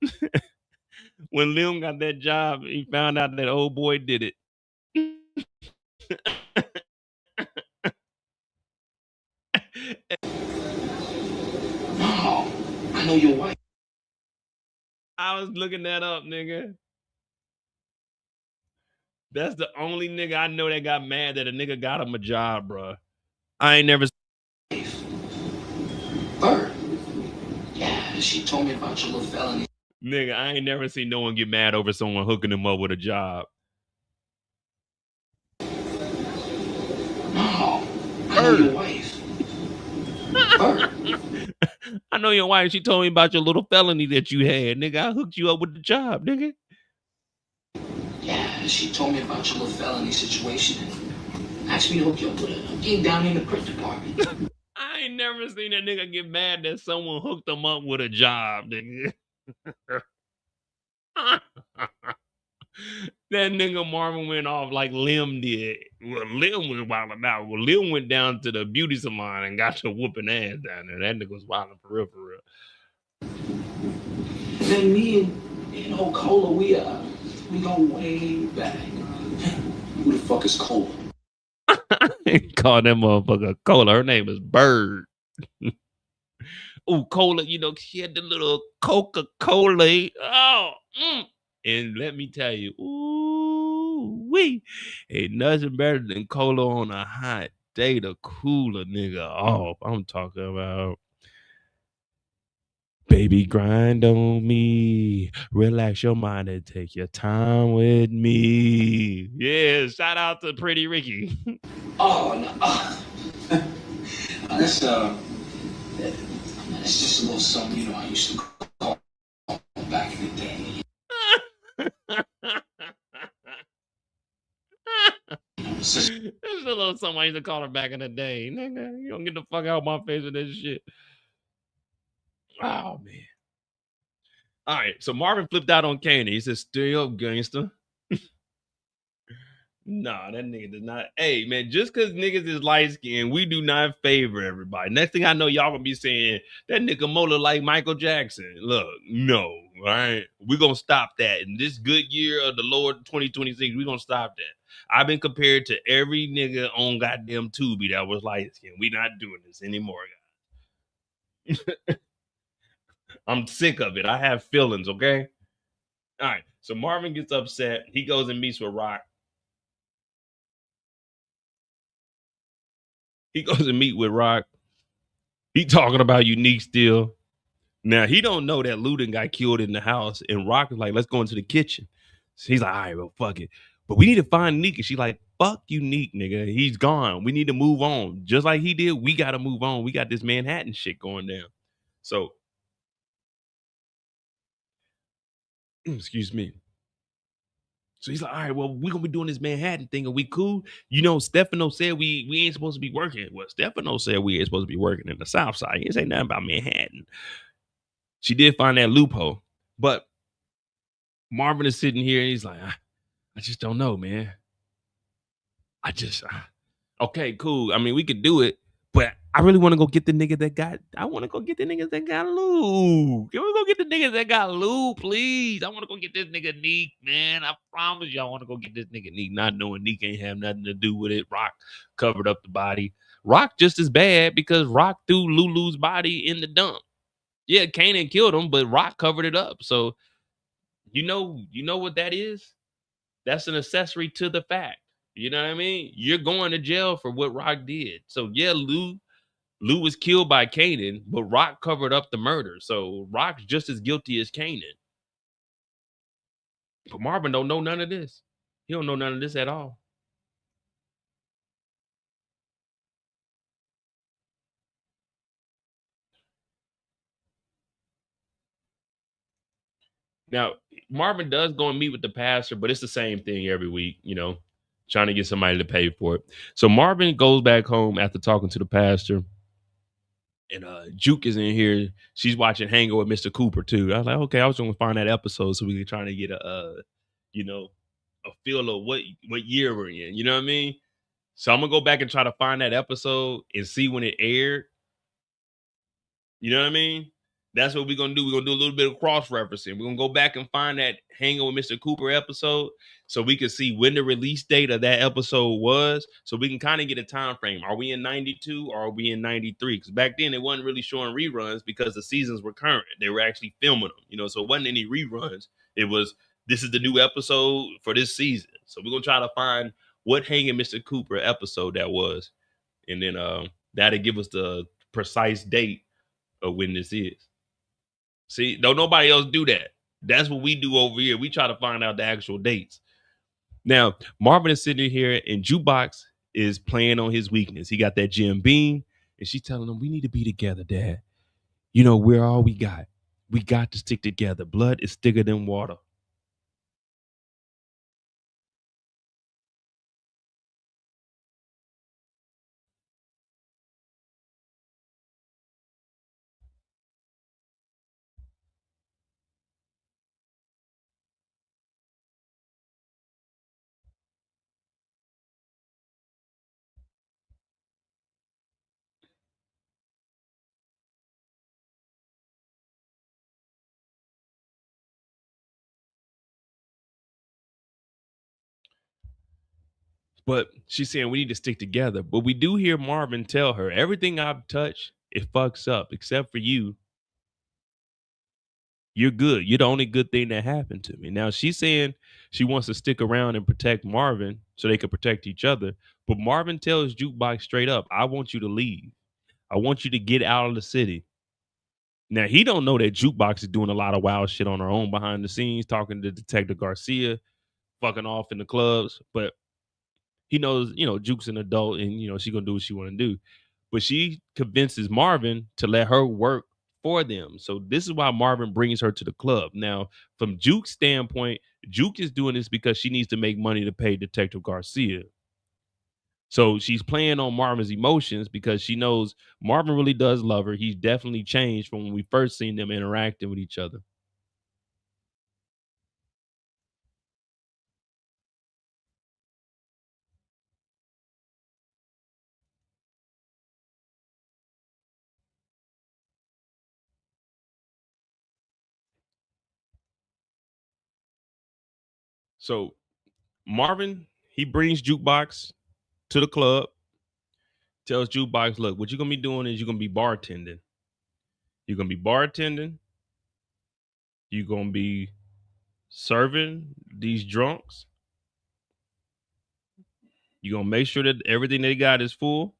Speaker 2: got that job, he found out that old boy did it.
Speaker 1: No, I know your wife.
Speaker 2: I was looking that up, nigga. That's the only nigga I know that got mad that a nigga got him a job, bro. I ain't never.
Speaker 1: Bird. Yeah, she told me about your little felony.
Speaker 2: Nigga, I ain't never seen no one get mad over someone hooking them up with a job.
Speaker 1: No, I know your wife. Bird.
Speaker 2: I know your wife. She told me about your little felony that you had, nigga. I hooked you up with the job, nigga.
Speaker 1: Yeah, she told me about your little felony situation and asked me to hook you up with a gig down in the print department.
Speaker 2: I ain't never seen a nigga get mad that someone hooked them up with a job, nigga. That nigga Marvin went off like Lim did. Well, Lim was wilding out. Well, Lim went down to the beauty salon and got to whooping ass down there. That nigga was wilding for real, for real.
Speaker 1: Then me and old Cola, we go way back. Who the fuck is Cola?
Speaker 2: Call that motherfucker Cola. Her name is Bird. Ooh, Cola, you know, she had the little Coca-Cola. Oh, and let me tell you, ooh, ain't nothing better than Cola on a hot day to cool a nigga off. I'm talking about, baby, grind on me, relax your mind and take your time with me. Yeah, shout out to Pretty Ricky.
Speaker 1: Oh, no. That's just a little something, you know, I used to call back in the day.
Speaker 2: This is a little something I used to call her back in the day. Nigga, you don't get the fuck out of my face with this shit. Oh, man. All right, so Marvin flipped out on Kanan. He said, stay up, gangster. Nah, that nigga does not. Hey, man, just because niggas is light skinned, we do not favor everybody. Next thing I know, y'all gonna be saying that nigga Mola like Michael Jackson. Look, no, all right? We're gonna stop that. In this good year of the Lord 2026, we're gonna stop that. I've been compared to every nigga on goddamn Tubi that was light skinned. We not doing this anymore, guys. I'm sick of it. I have feelings, okay? All right, so Marvin gets upset. He goes and meets with Rock. He goes and meet with Rock. He talking about Unique still. Now, he don't know that Ludin got killed in the house. And Rock is like, let's go into the kitchen. So he's like, all right, well, fuck it. But we need to find Unique. And she's like, fuck Unique, nigga. He's gone. We need to move on. Just like he did, we got to move on. We got this Manhattan shit going down. So, excuse me. So he's like, all right, well, we're going to be doing this Manhattan thing. Are we cool? You know, Stefano said we ain't supposed to be working. Well, Stefano said we ain't supposed to be working in the South Side. He didn't say nothing about Manhattan. She did find that loophole. But Marvin is sitting here and he's like, I just don't know, man. Okay, cool. I mean, we could do it. But I really want to go get the nigga that got, I want to go get the niggas that got Lou. Can we go get the niggas that got Lou, please? I want to go get this nigga Neek, man. I promise you I want to go get this nigga Neek, not knowing Neek ain't have nothing to do with it. Rock covered up the body. Rock just as bad because Rock threw Lulu's body in the dump. Yeah, Kanan killed him, but Rock covered it up. So you know what that is? That's an accessory to the fact. You know what I mean? You're going to jail for what Rock did. So yeah, Lou was killed by Kanan, but Rock covered up the murder. So Rock's just as guilty as Kanan. But Marvin don't know none of this. He don't know none of this at all. Now, Marvin does go and meet with the pastor, but it's the same thing every week, you know, trying to get somebody to pay for it. So Marvin goes back home after talking to the pastor. And Juke is in here. She's watching Hangover with Mr. Cooper too. I was like, okay, I was gonna find that episode so we can try to get a feel of what year we're in. You know what I mean? So I'm gonna go back and try to find that episode and see when it aired. You know what I mean? That's what we're gonna do. We're gonna do a little bit of cross-referencing. We're gonna go back and find that Hanging with Mr. Cooper episode so we can see when the release date of that episode was, so we can kind of get a time frame. Are we in 92 or are we in 93? Because back then they wasn't really showing reruns because the seasons were current. They were actually filming them, so it wasn't any reruns. It was, this is the new episode for this season. So we're gonna try to find what Hanging Mr. Cooper episode that was, and then that'll give us the precise date of when this is. See, don't nobody else do that. That's what we do over here. We try to find out the actual dates. Now, Marvin is sitting here and Jukebox is playing on his weakness. He got that Jim Beam, and she's telling him, we need to be together, Dad. We're all we got. We got to stick together. Blood is thicker than water. But she's saying we need to stick together. But we do hear Marvin tell her, everything I've touched, it fucks up, except for you. You're good. You're the only good thing that happened to me. Now she's saying she wants to stick around and protect Marvin so they can protect each other. But Marvin tells Jukebox straight up, I want you to leave. I want you to get out of the city. Now he don't know that Jukebox is doing a lot of wild shit on her own behind the scenes, talking to Detective Garcia, fucking off in the clubs. But he knows, Juke's an adult and, she gonna do what she want to do. But she convinces Marvin to let her work for them. So this is why Marvin brings her to the club. Now, from Juke's standpoint, Juke is doing this because she needs to make money to pay Detective Garcia. So she's playing on Marvin's emotions because she knows Marvin really does love her. He's definitely changed from when we first seen them interacting with each other. So Marvin, he brings Jukebox to the club, tells Jukebox, look, what you're going to be doing is you're going to be bartending. You're going to be bartending. You're going to be serving these drunks. You're going to make sure that everything they got is full.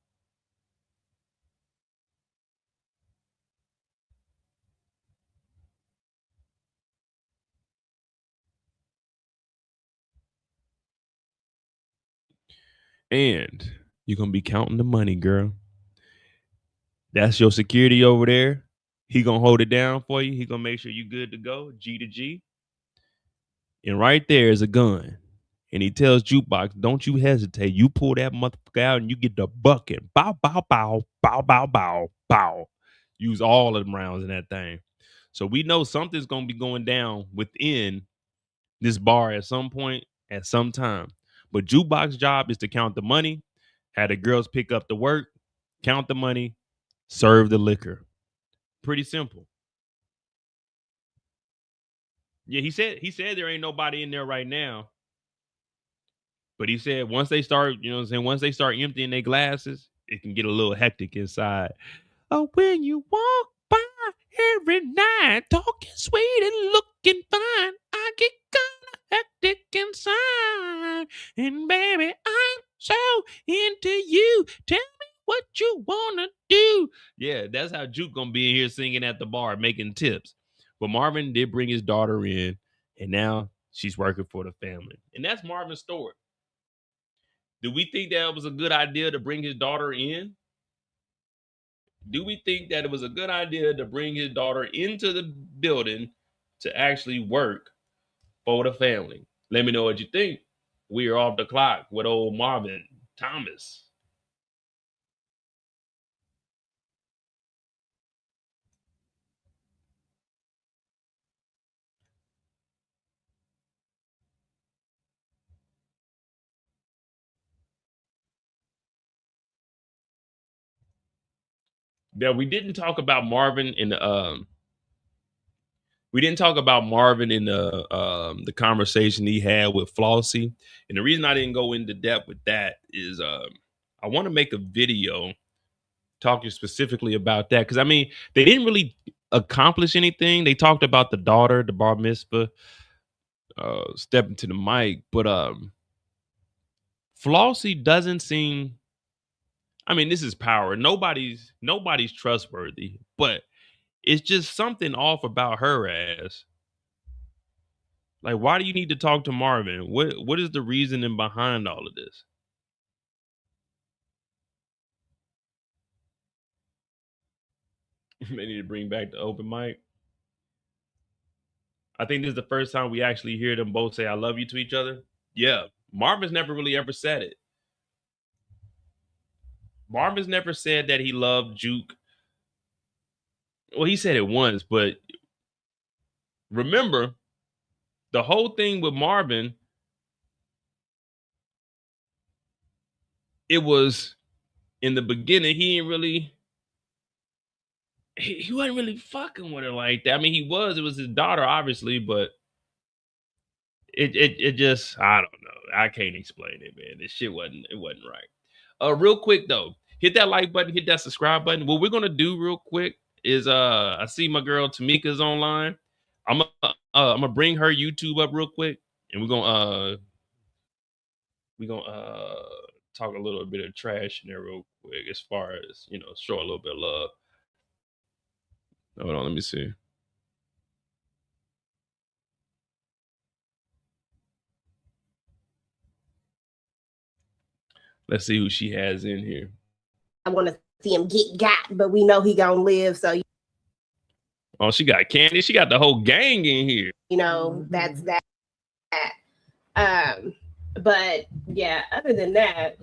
Speaker 2: And you're going to be counting the money, girl. That's your security over there. He going to hold it down for you. He going to make sure you're good to go, G to G. And right there is a gun. And he tells Jukebox, don't you hesitate. You pull that motherfucker out and you get the bucket. Bow, bow, bow, bow, bow, bow, bow. Use all of them rounds in that thing. So we know something's going to be going down within this bar at some point, at some time. But Jukebox's job is to count the money, have the girls pick up the work, count the money, serve the liquor. Pretty simple. Yeah, he said there ain't nobody in there right now. But he said once they start, once they start emptying their glasses, it can get a little hectic inside. Oh, when you walk by every night, talking sweet and looking fine, I get kinda hectic inside. And baby, I'm so into you. Tell me what you wanna do. Yeah, that's how Juke gonna be in here singing at the bar, making tips. But Marvin did bring his daughter in, and now she's working for the family. And that's Marvin's story. Do we think that was a good idea to bring his daughter in? Do we think that it was a good idea to bring his daughter into the building to actually work for the family? Let me know what you think. We are off the clock with old Marvin Thomas. Now we didn't talk about Marvin and we didn't talk about Marvin in the conversation he had with Flossie. And the reason I didn't go into depth with that is I want to make a video talking specifically about that. Because, I mean, they didn't really accomplish anything. They talked about the daughter, the bar mitzvah, stepping to the mic. But Flossie doesn't seem... I mean, this is power. Nobody's trustworthy. But it's just something off about her ass. Like, why do you need to talk to Marvin? What is the reasoning behind all of this? They need to bring back the open mic. I think this is the first time we actually hear them both say "I love you" to each other. Yeah, Marvin's never really ever said it. Marvin's never said that he loved Juke. Well, he said it once, but remember, the whole thing with Marvin, it was in the beginning, he ain't really... He wasn't really fucking with her like that. I mean, it was his daughter, obviously, but it just, I don't know. I can't explain it, man. This shit wasn't right. Real quick though, hit that like button, hit that subscribe button. What we're gonna do real quick is I see my girl Tamika's online. I'm gonna bring her YouTube up real quick, and we're gonna talk a little bit of trash in there real quick, as far as, you know, show a little bit of love. Hold on, let me see. Let's see who she has in here.
Speaker 6: I want to see him get got, but we know he gonna live. So,
Speaker 2: Oh, she got Candy. She got the whole gang in here.
Speaker 6: you know, that's that. But yeah, other than that,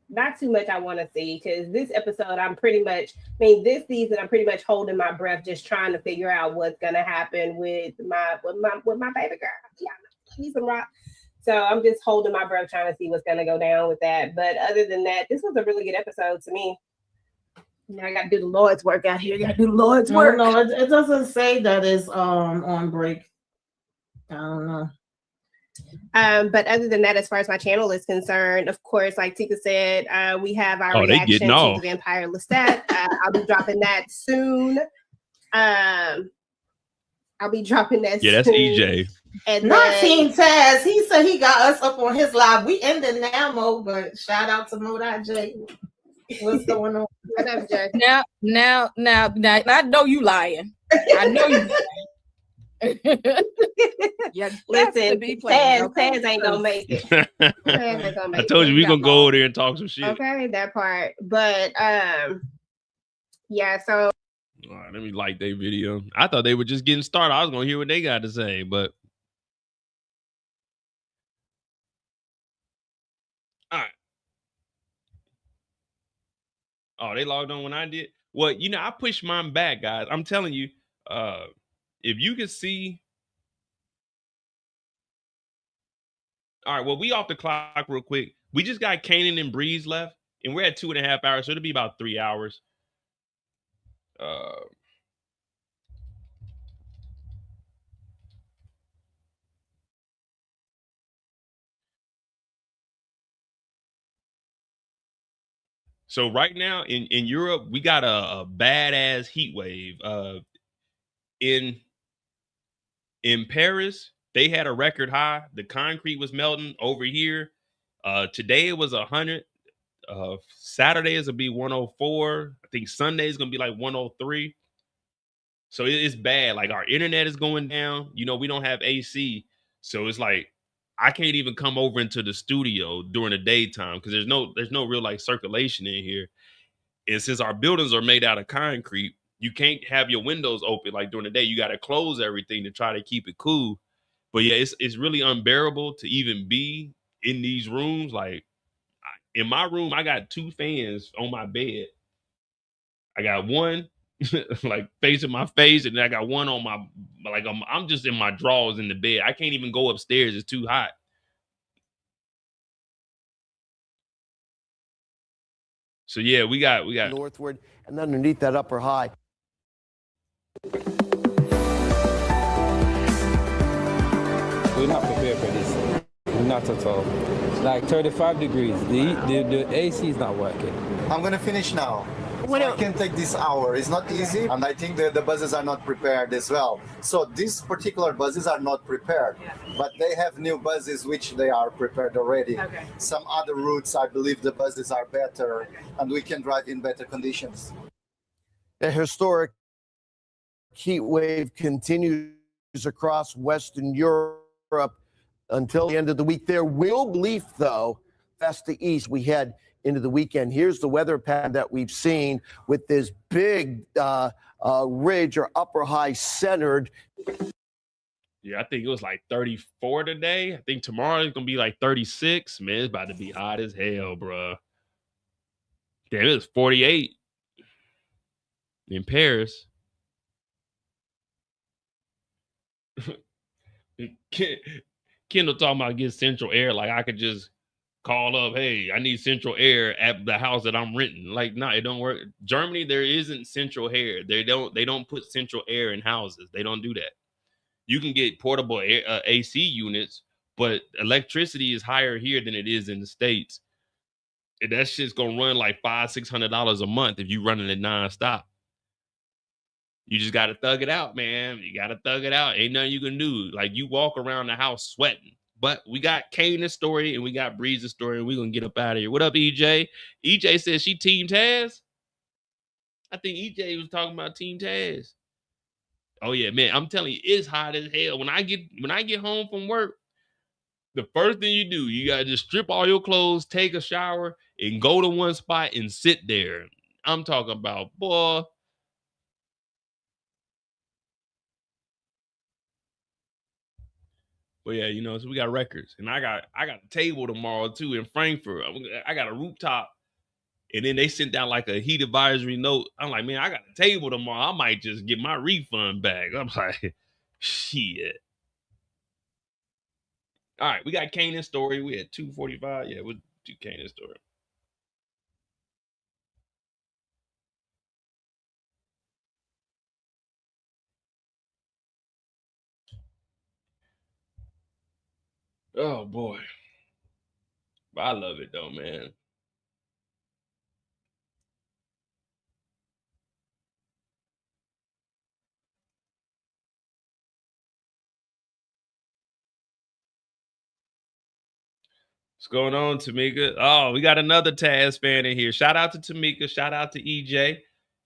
Speaker 6: not too much I want to see, because this episode, this season, I'm pretty much holding my breath, just trying to figure out what's gonna happen with my baby girl. Yeah, he's some rock. So I'm just holding my breath, trying to see what's gonna go down with that. But other than that, this was a really good episode to me. Now I got to do the Lord's work out here. Got to do the Lord's work.
Speaker 7: No, it doesn't say that it's on break. I don't know.
Speaker 6: But other than that, as far as my channel is concerned, of course, like Tika said, we have our reaction to the Vampire Lestat. I'll be dropping that soon. I'll be dropping that soon.
Speaker 2: Yeah, that's EJ.
Speaker 7: And not Team Taz. He said he got us up on his live. We ended now, Mo, but shout out to Mo.J. What's going on?
Speaker 8: Now, I know you lying. I know you lying.
Speaker 6: Yeah, listen, Taz ain't gonna make it.
Speaker 2: I told you we gonna go over there and talk some shit.
Speaker 6: Okay, that part. But yeah, so
Speaker 2: all right, let me like their video. I thought they were just getting started. I was gonna hear what they got to say, but all right. Oh, they logged on when I did. Well, you know, I pushed mine back, guys. I'm telling you, if you can see. All right, well, we off the clock real quick. We just got Kanan and Breeze left, and we're at 2.5 hours, so it'll be about 3 hours. So right now in Europe, we got a badass heat wave. In Paris, they had a record high. The concrete was melting over here. Today it was 100. Saturday is gonna be 104. I think Sunday is gonna be like 103. So it's bad. Like, our internet is going down. You know, we don't have AC, so it's like I can't even come over into the studio during the daytime because there's no real like circulation in here. And since our buildings are made out of concrete, you can't have your windows open like during the day. You got to close everything to try to keep it cool. But yeah, it's really unbearable to even be in these rooms. Like, in my room, I got 2 fans on my bed. I got one like facing my face, and then I got one on my, like, I'm just in my drawers in the bed. I can't even go upstairs. It's too hot. So yeah, we got
Speaker 9: northward, and underneath that upper high. We're not prepared for this. Not at all. Like 35 degrees. The AC is not working.
Speaker 10: I'm gonna finish now. I can take this hour. It's not easy, and I think the buses are not prepared as well. So these particular buses are not prepared, but they have new buses which they are prepared already.
Speaker 6: Okay.
Speaker 10: Some other routes, I believe the buses are better, and we can drive in better conditions.
Speaker 11: The historic heat wave continues across Western Europe until the end of the week. There will be, though, west to east. We head into the weekend. Here's the weather pattern that we've seen with this big ridge or upper high centered.
Speaker 2: Yeah, I think it was like 34 today. I think tomorrow it's gonna be like 36. Man, it's about to be hot as hell, bro. Damn, it was 48 in Paris. Kendall talking about get central air. Like I could just call up, hey, I need central air at the house that I'm renting. Like, nah, it don't work. Germany, there isn't central air. They don't put central air in houses. They don't do that. You can get portable air, AC units, but electricity is higher here than it is in the States. And that shit's gonna run like $500-$600 a month if you running it nonstop. You just gotta thug it out, man. You gotta thug it out. Ain't nothing you can do. Like you walk around the house sweating. But we got Kanan's story and we got Breeze's story, and we're gonna get up out of here. What up, EJ? EJ says she Team Taz. I think EJ was talking about Team Taz. Oh yeah, man. I'm telling you, it's hot as hell. When I get home from work, the first thing you do, you gotta just strip all your clothes, take a shower, and go to one spot and sit there. I'm talking about, boy. But yeah, you know, so we got records, and I got a table tomorrow too in Frankfurt. I got a rooftop, and then they sent down like a heat advisory note. I'm like, man, I got a table tomorrow. I might just get my refund back. I'm like, shit. All right, we got Kanan's story. We had 2:45. Yeah, we'll do Kanan's story. Oh boy, but I love it though, man. What's going on, Tamika? Oh, we got another Taz fan in here. Shout out to Tamika. Shout out to EJ.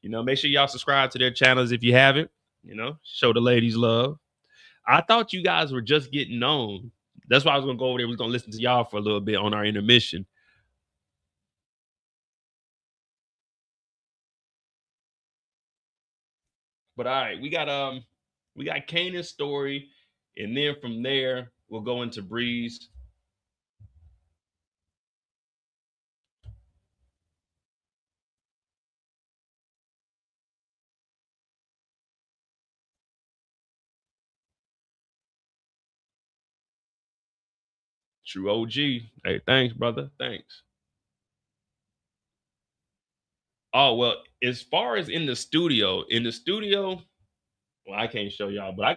Speaker 2: You know, make sure y'all subscribe to their channels if you haven't. You know, show the ladies love. I thought you guys were just getting on. That's why I was gonna go over there. We're gonna listen to y'all for a little bit on our intermission. But all right, we got Kanan's story, and then from there we'll go into Breeze. True OG. Hey, thanks, brother. Thanks. Oh, well, as far as in the studio, well, I can't show y'all, but I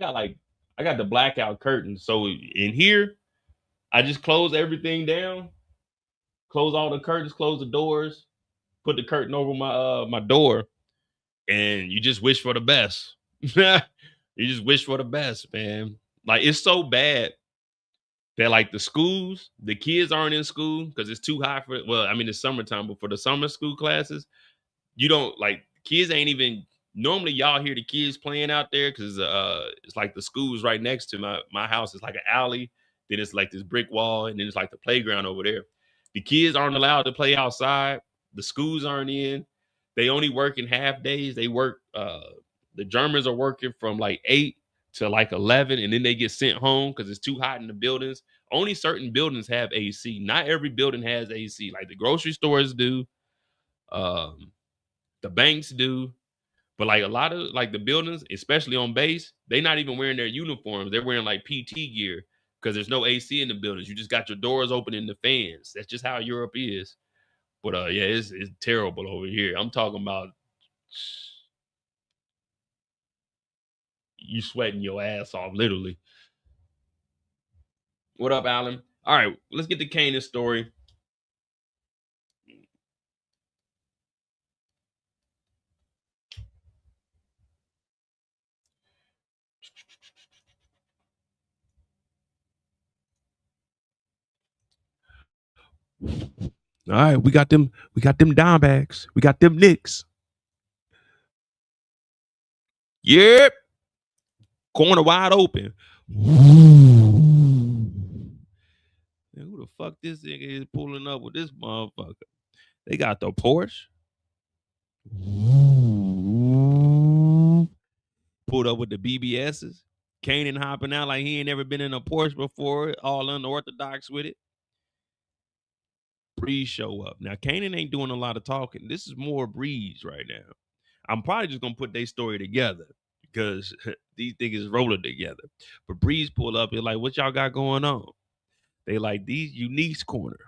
Speaker 2: got the blackout curtains. So in here, I just close everything down, close all the curtains, close the doors, put the curtain over my door, and you just wish for the best. You just wish for the best, man. Like it's so bad that like the kids aren't in school because it's too hot for. Well, I mean it's summertime, but for the summer school classes, you don't like kids ain't even. Normally, y'all hear the kids playing out there because it's like the school's right next to my house. It's like an alley. Then it's like this brick wall, and then it's like the playground over there. The kids aren't allowed to play outside. The schools aren't in. They only work in half days. They work. The Germans are working from like 8 to like 11, and then they get sent home because it's too hot in the buildings. Only certain buildings have AC. Not every building has AC. Like the grocery stores do. The banks do. But like a lot of like the buildings, especially on base, they're not even wearing their uniforms. They're wearing like PT gear because there's no AC in the buildings. You just got your doors open and the fans. That's just how Europe is. But yeah, it's terrible over here. I'm talking about you sweating your ass off, literally. What up, Alan? All right, let's get to Kanan's story. All right, we got them dime bags. We got them Knicks. Yep. Corner wide open. Man, who the fuck this nigga is pulling up with this motherfucker? They got the Porsche. Pulled up with the BBSs. Kanan hopping out like he ain't never been in a Porsche before, all unorthodox with it. Breeze show up. Now, Kanan ain't doing a lot of talking. This is more Breeze right now. I'm probably just going to put their story together because these niggas rolling together. But Breeze pulled up and like, what y'all got going on? They like, these Unique's corner.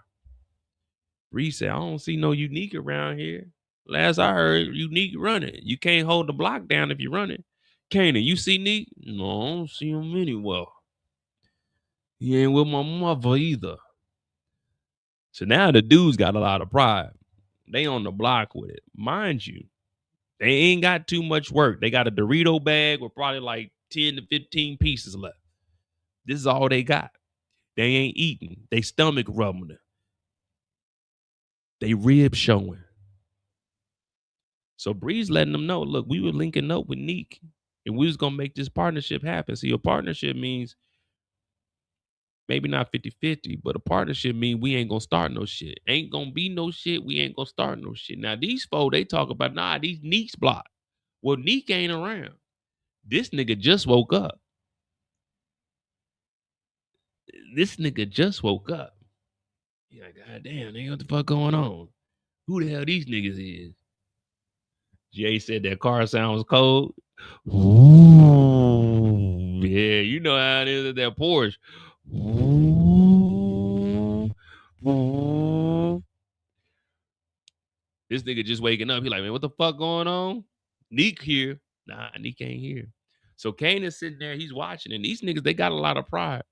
Speaker 2: Breeze said, I don't see no Unique around here. Last I heard, Unique running. You can't hold the block down if you're running. Kanan, you see Neek? No, I don't see him anywhere. He ain't with my mother either. So now the dudes got a lot of pride. They on the block with it. Mind you, they ain't got too much work. They got a Dorito bag with probably like 10 to 15 pieces left. This is all they got. They ain't eating. They stomach rumbling. They ribs showing. So Breeze letting them know, look, we were linking up with Neek and we was going to make this partnership happen. See, a partnership means maybe not 50-50, but a partnership means we ain't going to start no shit. Ain't going to be no shit. We ain't going to start no shit. Now, these folks, they talk about, nah, these Neek's block. Well, Neek ain't around. This nigga just woke up. This nigga just woke up. Yeah, goddamn, nigga, what the fuck going on? Who the hell these niggas is? Jay said that car sounds cold. Ooh, yeah, you know how it is at that Porsche. Ooh, ooh. This nigga just waking up. He like, man, what the fuck going on? Neek here. Nah, Neek ain't here. So Kane is sitting there. He's watching. And these niggas, they got a lot of pride.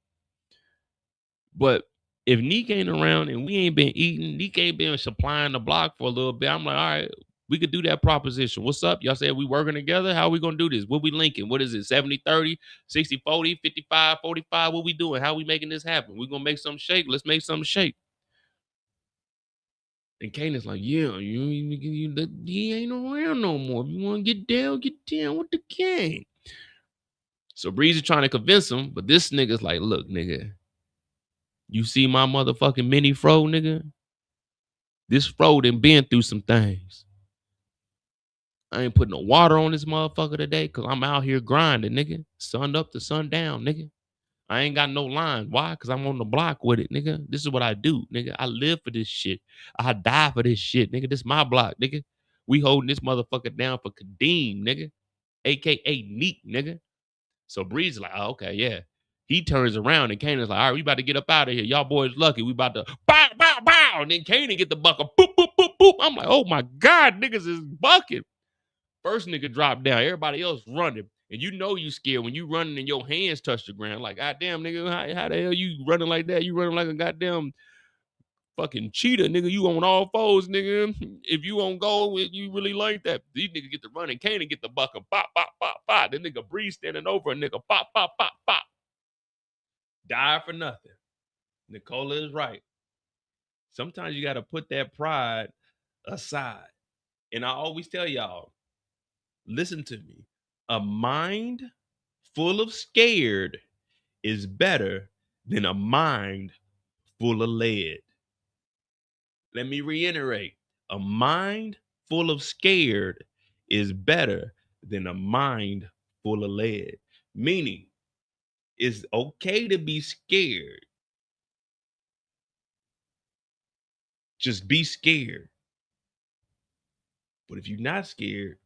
Speaker 2: But if Neek ain't around and we ain't been eating, Neek ain't been supplying the block for a little bit, I'm like, all right, we could do that proposition. What's up? Y'all said we working together? How we going to do this? What we linking? What is it? 70-30, 60-40, 55-45? What we doing? How we making this happen? We going to make something shake? Let's make something shake. And Kanan's like, yeah, he ain't around no more. If you want to get down with the gang. So Breeze is trying to convince him, but this nigga's like, look, nigga, you see my motherfucking mini fro, nigga? This fro done been through some things. I ain't putting no water on this motherfucker today because I'm out here grinding, nigga. Sun up to sun down, nigga. I ain't got no line. Why? Because I'm on the block with it, nigga. This is what I do, nigga. I live for this shit. I die for this shit, nigga. This my block, nigga. We holding this motherfucker down for Kadeem, nigga. AKA Neek, nigga. So Breeze is like, oh, okay, yeah. He turns around and Kanan's like, all right, we about to get up out of here. Y'all boys lucky. We about to bow, bow, bow. And then Kanan get the bucket. Boop, boop, boop, boop. I'm like, oh my God, niggas is bucking. First nigga dropped down. Everybody else running. And you know you scared when you running and your hands touch the ground. Like, goddamn, nigga, how the hell you running like that? You running like a goddamn fucking cheetah, nigga. You on all fours, nigga. If you on goal, you really like that. These niggas get the running. Kanan get the bucket. Pop, pop, pop, pop. The nigga Breeze standing over a nigga. Pop, pop, pop, pop. Die for nothing. Nicola is right. Sometimes you got to put that pride aside. And I always tell y'all, listen to me. A mind full of scared is better than a mind full of lead. Let me reiterate. A mind full of scared is better than a mind full of lead. Meaning, it's okay to be scared. Just be scared. But if you're not scared,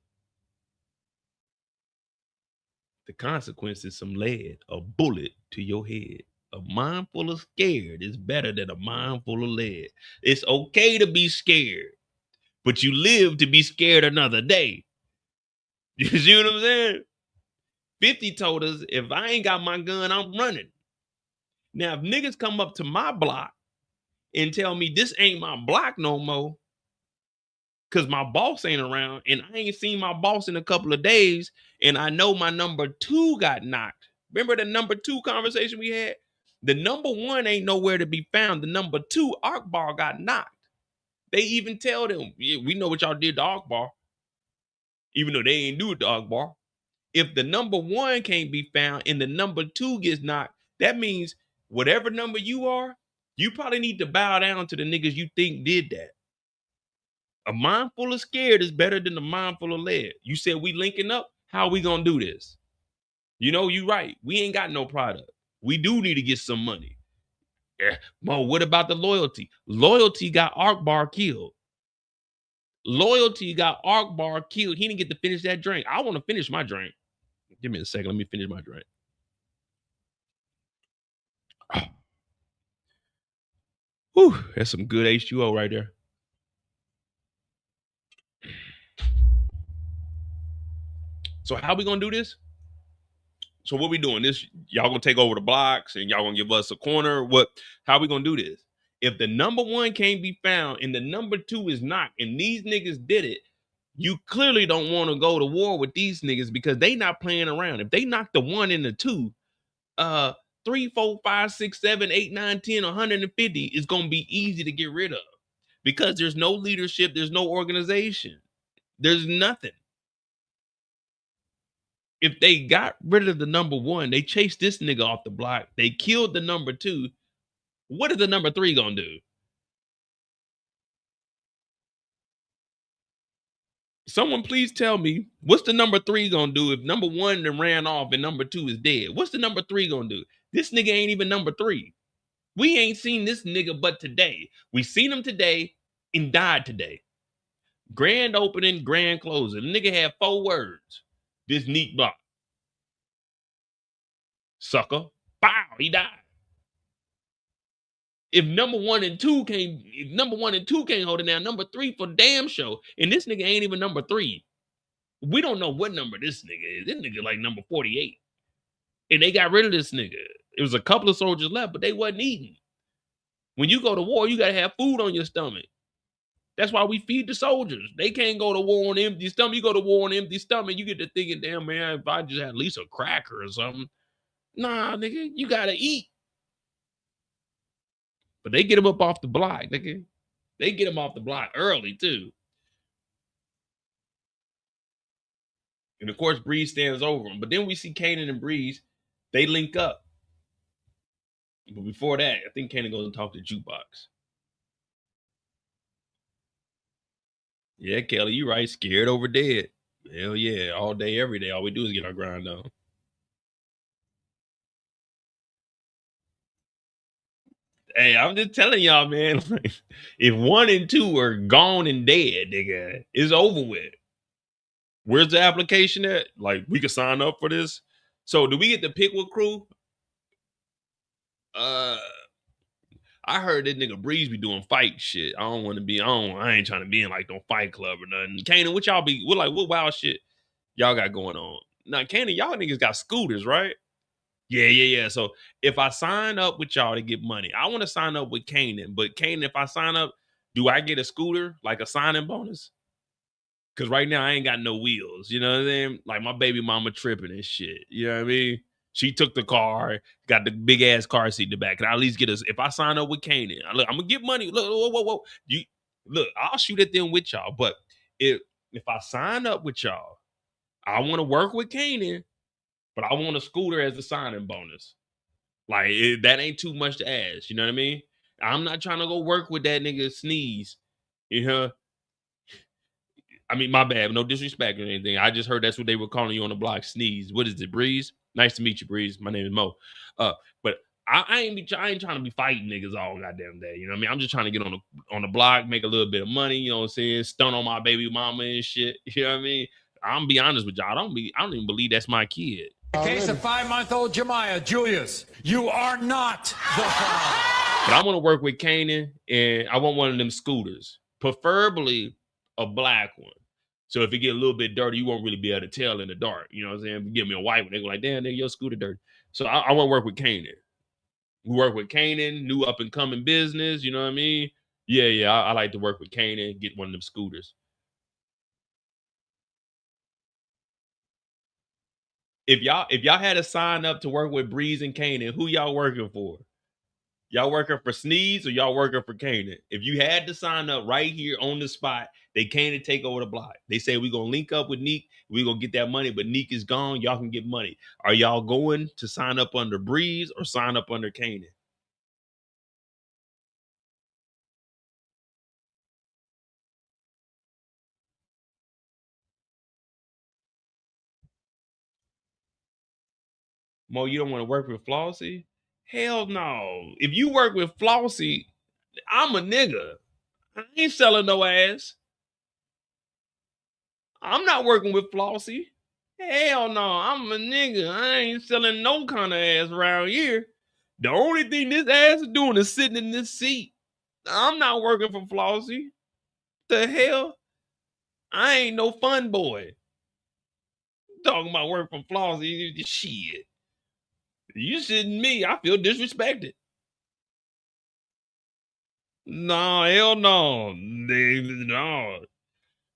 Speaker 2: the consequence is some lead, a bullet to your head. A mind full of scared is better than a mind full of lead. It's okay to be scared, but you live to be scared another day. You see what I'm saying? 50 told us, if I ain't got my gun, I'm running. Now, if niggas come up to my block and tell me this ain't my block no more, because my boss ain't around and I ain't seen my boss in a couple of days, and I know my number 2 got knocked. Remember the number 2 conversation we had? The number 1 ain't nowhere to be found. The number 2, Akbar, got knocked. They even tell them, yeah, we know what y'all did to Akbar, even though they ain't do it to Akbar. If the number 1 can't be found and the number 2 gets knocked, that means whatever number you are, you probably need to bow down to the niggas you think did that. A mind full of scared is better than a mind full of led. You said we linking up. How we gonna do this? You know, you right. We ain't got no product. We do need to get some money. Yeah. Mo, what about the loyalty? Loyalty got Akbar killed. Loyalty got Akbar killed. He didn't get to finish that drink. I want to finish my drink. Give me a second. Let me finish my drink. Whew, that's some good H2O right there. So how we gonna do this? So what we doing? This y'all gonna take over the blocks and y'all gonna give us a corner? What? How we gonna do this? If the number 1 can't be found and the number 2 is not, and these niggas did it, you clearly don't want to go to war with these niggas because they not playing around. If they knock the 1 and the 2, 3, 4, 5, 6, 7, 8, 9, 10, 150 is gonna be easy to get rid of because there's no leadership, there's no organization, there's nothing. If they got rid of the number 1, they chased this nigga off the block, they killed the number 2. What is the number 3 gonna do? Someone please tell me, what's the number 3 gonna do if number 1 then ran off and number 2 is dead? What's the number 3 gonna do? This nigga ain't even number 3. We ain't seen this nigga but today. We seen him today and died today. Grand opening, grand closing. The nigga had 4 words. This neat block. Sucker. Bow, he died. If number 1 and 2 can't hold it down, number 3 for damn sure. And this nigga ain't even number 3. We don't know what number this nigga is. This nigga like number 48. And they got rid of this nigga. It was a couple of soldiers left, but they wasn't eating. When you go to war, you gotta have food on your stomach. That's why we feed the soldiers. They can't go to war on an empty stomach. You go to war on an empty stomach, you get to thinking, damn man, if I just had at least a cracker or something. Nah, nigga, you gotta eat. But they get him up off the block, nigga. They get him off the block early, too. And of course, Breeze stands over him. But then we see Kanan and Breeze, they link up. But before that, I think Kanan goes and talks to Jukebox. Yeah, Kelly, you right. Scared over dead. Hell yeah. All day, every day. All we do is get our grind on. Hey, I'm just telling y'all, man. If 1 and 2 are gone and dead, nigga, it's over with. Where's the application at? Like, we can sign up for this. So, do we get to pick what crew? I heard that nigga Breeze be doing fight shit. I ain't trying to be in like no fight club or nothing. Kanan, what wild shit y'all got going on? Now, Kanan, y'all niggas got scooters, right? Yeah. So if I sign up with y'all to get money, I want to sign up with Kanan. But Kanan, if I sign up, do I get a scooter, like a signing bonus? Because right now I ain't got no wheels. You know what I'm saying? Like my baby mama tripping and shit. You know what I mean? She took the car, got the big ass car seat in the back. Can I at least get us? If I sign up with Kanan, I'm gonna get money. Look, whoa. Look, I'll shoot at them with y'all. But if I sign up with y'all, I want to work with Kanan. But I want a scooter as a signing bonus. Like, that ain't too much to ask. You know what I mean? I'm not trying to go work with that nigga Sneeze. You know? I mean, my bad. No disrespect or anything. I just heard that's what they were calling you on the block, Sneeze. What is it, Breeze? Nice to meet you, Breeze. My name is Mo. But I ain't trying to be fighting niggas all goddamn day. You know what I mean? I'm just trying to get on the block, make a little bit of money. You know what I'm saying? Stun on my baby mama and shit. You know what I mean? I'm gonna be honest with y'all. I don't even believe that's my kid.
Speaker 12: In the case of 5-month-old Jemiah, Julius, you are not the father.
Speaker 2: But I want to work with Kanan, and I want one of them scooters, preferably a black one. So if it get a little bit dirty, you won't really be able to tell in the dark. You know what I'm saying? Give me a white one, they go like, damn, nigga, your scooter dirty. So I want to work with Kanan. We work with Kanan, new up and coming business. You know what I mean? Yeah. I like to work with Kanan, get one of them scooters. If y'all had to sign up to work with Breeze and Kanan, who y'all working for? Y'all working for Sneeze or y'all working for Kanan? If you had to sign up right here on the spot, they came to take over the block. They say we're gonna link up with Neek, we're gonna get that money, but Neek is gone. Y'all can get money. Are y'all going to sign up under Breeze or sign up under Kanan? Mo, you don't want to work with Flossie? Hell no. If you work with Flossie, I'm a nigga. I ain't selling no ass. I'm not working with Flossie. Hell no. I'm a nigga. I ain't selling no kind of ass around here. The only thing this ass is doing is sitting in this seat. I'm not working for Flossie. The hell? I ain't no fun boy. Talking about work for Flossie. Shit. You sitting me. I feel disrespected. No, hell no. No.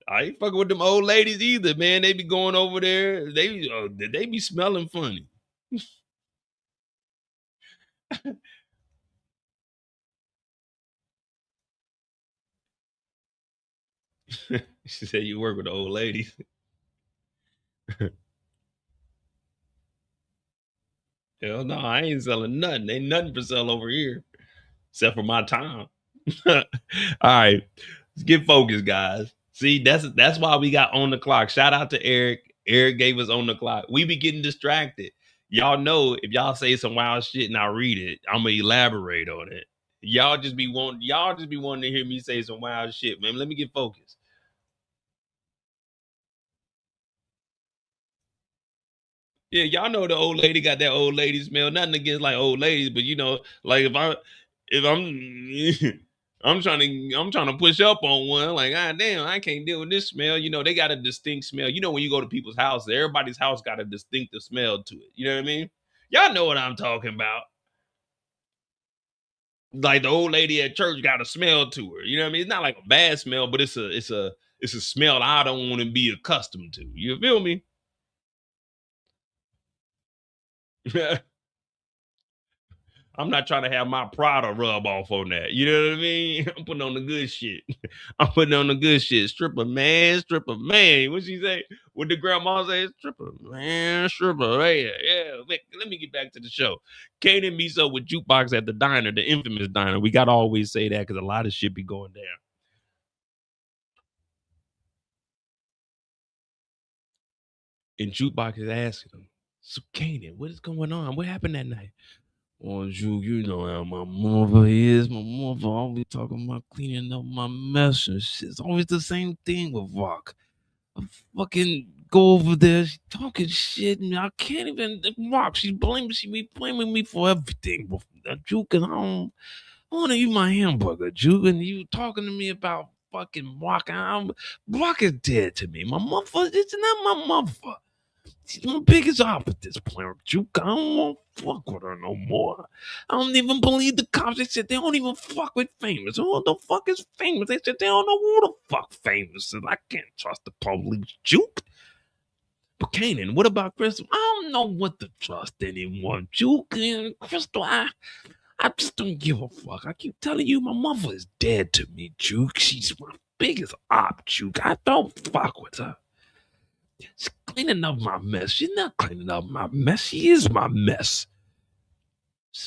Speaker 2: I ain't fucking with them old ladies either, man. They be going over there. They be smelling funny. She said you work with the old ladies. Hell no, I ain't selling nothing. Ain't nothing for sale over here. Except for my time. All right. Let's get focused, guys. See, that's why we got on the clock. Shout out to Eric. Eric gave us on the clock. We be getting distracted. Y'all know if y'all say some wild shit and I read it, I'm gonna elaborate on it. Y'all just be wanting to hear me say some wild shit, man. Let me get focused. Yeah, y'all know the old lady got that old lady smell. Nothing against like old ladies, but you know, like if I'm I'm trying to push up on one, like, God damn, I can't deal with this smell. You know, they got a distinct smell. You know, when you go to people's houses, everybody's house got a distinctive smell to it. You know what I mean? Y'all know what I'm talking about. Like the old lady at church got a smell to her. You know what I mean? It's not like a bad smell, but it's a smell I don't want to be accustomed to. You feel me? I'm not trying to have my Prada rub off on that. You know what I mean? I'm putting on the good shit. I'm putting on the good shit. Stripper man, stripper man. What she say? What the grandma say? Stripper man, stripper man. Yeah. Let me get back to the show. Kanan meets up with Jukebox at the diner, the infamous diner. We gotta always say that because a lot of shit be going down. And Jukebox is asking him, so Kanan, what is going on? What happened that night? Oh, Juke, you know how my mother is. My mother always talking about cleaning up my mess and shit. It's always the same thing with Rock. I fucking go over there, she talking shit, and I can't even Rock. She be blaming me for everything. Juke, and I want to eat my hamburger, Juke, and you talking to me about fucking Rock. Rock is dead to me. My mother, it's not my mother. She's my biggest op at this point, Juke. I don't want to fuck with her no more. I don't even believe the cops. They said they don't even fuck with famous. Who the fuck is famous? They said they don't know who the fuck famous is. I can't trust the police, Juke. But Kanan, what about Crystal? I don't know what to trust anymore, Juke. And Crystal, I just don't give a fuck. I keep telling you, my mother is dead to me, Juke. She's my biggest op, Juke. I don't fuck with her. She's cleaning up my mess. She's not cleaning up my mess. She is my mess.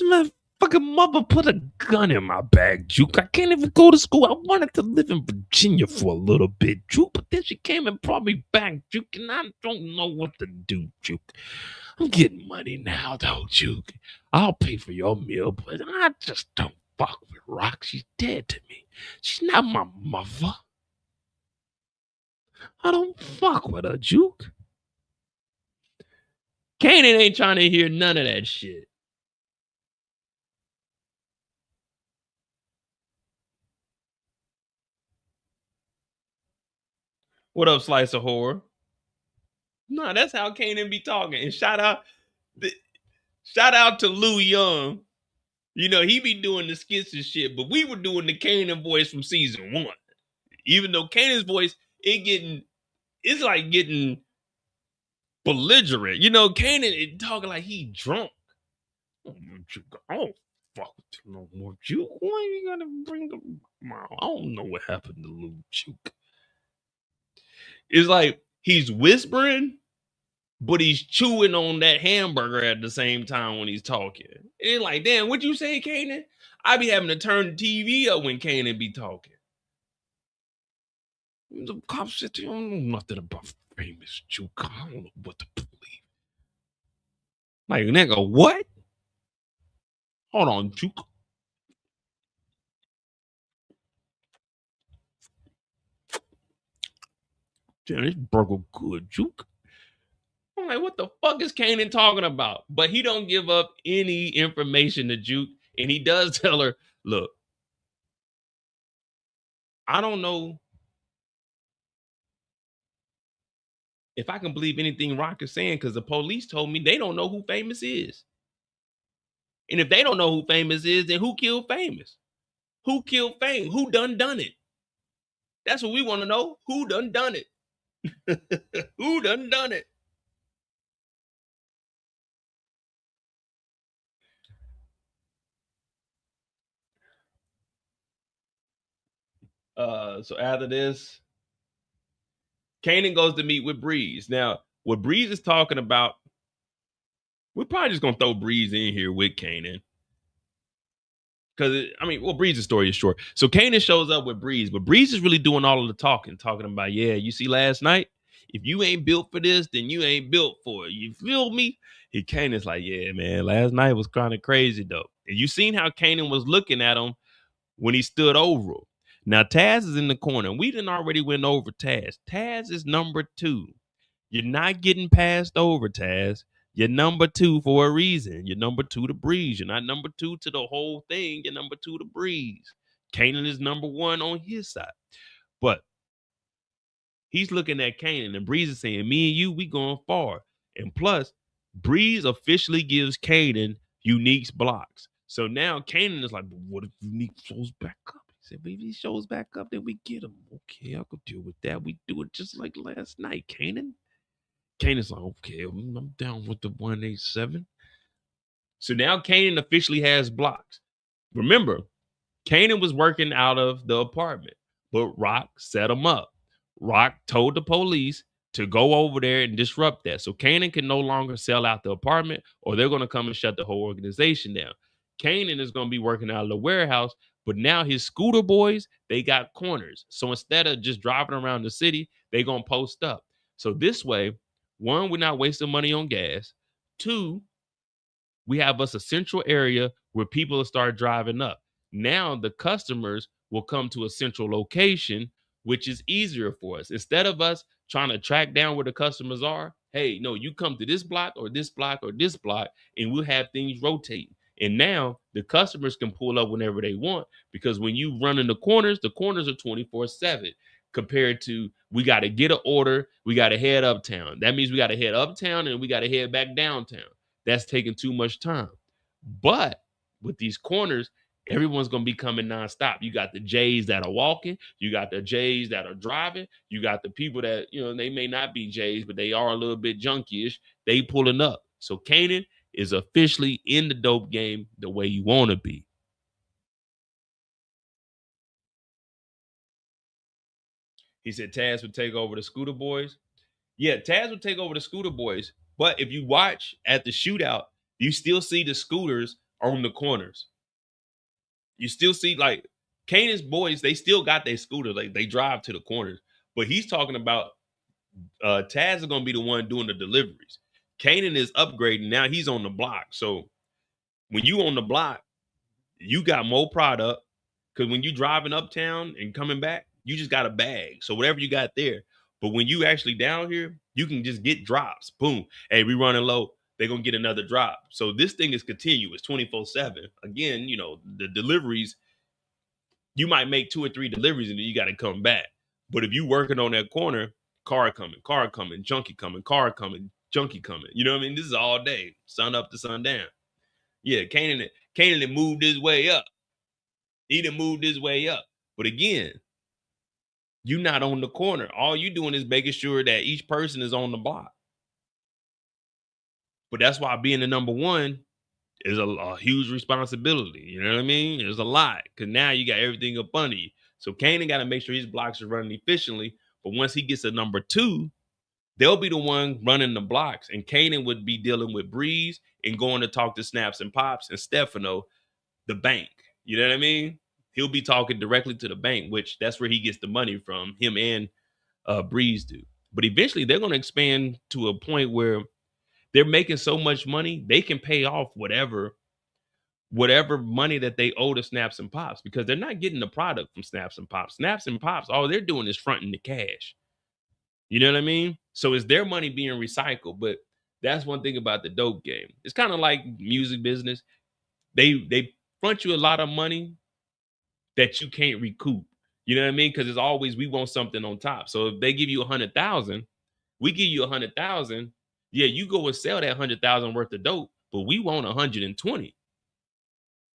Speaker 2: My fucking mother put a gun in my bag, Juke. I can't even go to school. I wanted to live in Virginia for a little bit, Juke, but then she came and brought me back, Juke, and I don't know what to do, Juke. I'm getting money now, though, Juke. I'll pay for your meal, but I just don't fuck with Rock. She's dead to me. She's not my mother. I don't fuck with her, Juke. Kanan ain't trying to hear none of that shit. What up, Slice of Horror? Nah, that's how Kanan be talking. And shout out to Lou Young. You know, he be doing the skits and shit, but we were doing the Kanan voice from season 1. Even though Kanan's voice, it's like getting belligerent. You know, Kanan talking like he drunk. I don't fuck with you no more, Juke. Why you gotta bring him? I don't know what happened to Lil Juke. It's like he's whispering, but he's chewing on that hamburger at the same time when he's talking. It's like, damn, what you say, Kanan? I be having to turn the TV up when Kanan be talking. The cops said, I don't know nothing about famous Juke. I don't know what to believe. Like, nigga, what? Hold on, Juke. Damn, this burger good, Juke. I'm like, what the fuck is Kanan talking about? But he don't give up any information to Juke. And he does tell her, look, I don't know if I can believe anything Rock is saying because the police told me they don't know who Famous is. And if they don't know who Famous is, then who killed Famous? Who killed Fame? Who done it? That's what we want to know. Who done it? Who done it? So after this, Kanan goes to meet with Breeze. Now, what Breeze is talking about, we're probably just gonna throw Breeze in here with Kanan. Because, Breeze's story is short. So Kanan shows up with Breeze, but Breeze is really doing all of the talking about, yeah, you see last night, if you ain't built for this, then you ain't built for it. You feel me? And Kanan's like, yeah, man, last night was kind of crazy, though. And you seen how Kanan was looking at him when he stood over him. Now, Taz is in the corner. We done already went over Taz. Taz is number 2. You're not getting passed over, Taz. You're number 2 for a reason. You're number 2 to Breeze. You're not number 2 to the whole thing. You're number 2 to Breeze. Kanan is number 1 on his side. But he's looking at Kanan, and Breeze is saying, me and you, we going far. And plus, Breeze officially gives Kanan Unique's blocks. So now Kanan is like, but what if Unique shows back up? He said, if he shows back up, then we get him. Okay, I could deal with that. We do it just like last night, Kanan. Kanan's like, okay, I'm down with the 187. So now Kanan officially has blocks. Remember, Kanan was working out of the apartment, but Rock set him up. Rock told the police to go over there and disrupt that. So Kanan can no longer sell out the apartment, or they're going to come and shut the whole organization down. Kanan is going to be working out of the warehouse, but now his scooter boys, they got corners. So instead of just driving around the city, they're going to post up. So this way, 1, we're not wasting money on gas. 2, we have us a central area where people will start driving up. Now the customers will come to a central location, which is easier for us. Instead of us trying to track down where the customers are, hey, no, you come to this block or this block or this block, and we'll have things rotating. And now the customers can pull up whenever they want, because when you run in the corners are 24/7. Compared to, we got to get an order, we got to head uptown. That means we got to head uptown and we got to head back downtown. That's taking too much time. But with these corners, everyone's going to be coming nonstop. You got the J's that are walking. You got the J's that are driving. You got the people that, they may not be J's, but they are a little bit junky-ish. They pulling up. So Kanan is officially in the dope game the way you want to be. He said Taz would take over the Scooter Boys. Yeah, Taz would take over the Scooter Boys. But if you watch at the shootout, you still see the scooters on the corners. You still see, like, Kanan's boys, they still got their scooters. Like, they drive to the corners. But he's talking about Taz is going to be the one doing the deliveries. Kanan is upgrading. Now he's on the block. So when you on the block, you got more product. Because when you driving uptown and coming back, you just got a bag. So whatever you got there. But when you actually down here, you can just get drops. Boom. Hey, we running low. They're going to get another drop. So this thing is continuous, 24/7. Again, the deliveries, you might make 2 or 3 deliveries and then you got to come back. But if you working on that corner, car coming, junkie coming, car coming, junkie coming. You know what I mean? This is all day, sun up to sundown. Yeah, Kanan. Kanan done moved his way up. He done moved his way up. But again, you're not on the corner. All you doing is making sure that each person is on the block. But that's why being the number one is a huge responsibility. You know what I mean? There's a lot. Because now you got everything up under you. So Kanan got to make sure his blocks are running efficiently. But once he gets to number two, they'll be the one running the blocks. And Kanan would be dealing with Breeze and going to talk to Snaps and Pops and Stefano, the bank. You know what I mean? He'll be talking directly to the bank, which that's where he gets the money from, him and Breeze do. But eventually they're going to expand to a point where they're making so much money, they can pay off whatever money that they owe to Snaps and Pops, because they're not getting the product from Snaps and Pops. Snaps and Pops, all they're doing is fronting the cash. You know what I mean? So it's their money being recycled. But that's one thing about the dope game. It's kind of like music business. They front you a lot of money that you can't recoup. You know what I mean? Because it's always, we want something on top. So if they give you 100,000, we give you 100,000. Yeah, you go and sell that 100,000 worth of dope, but we want 120.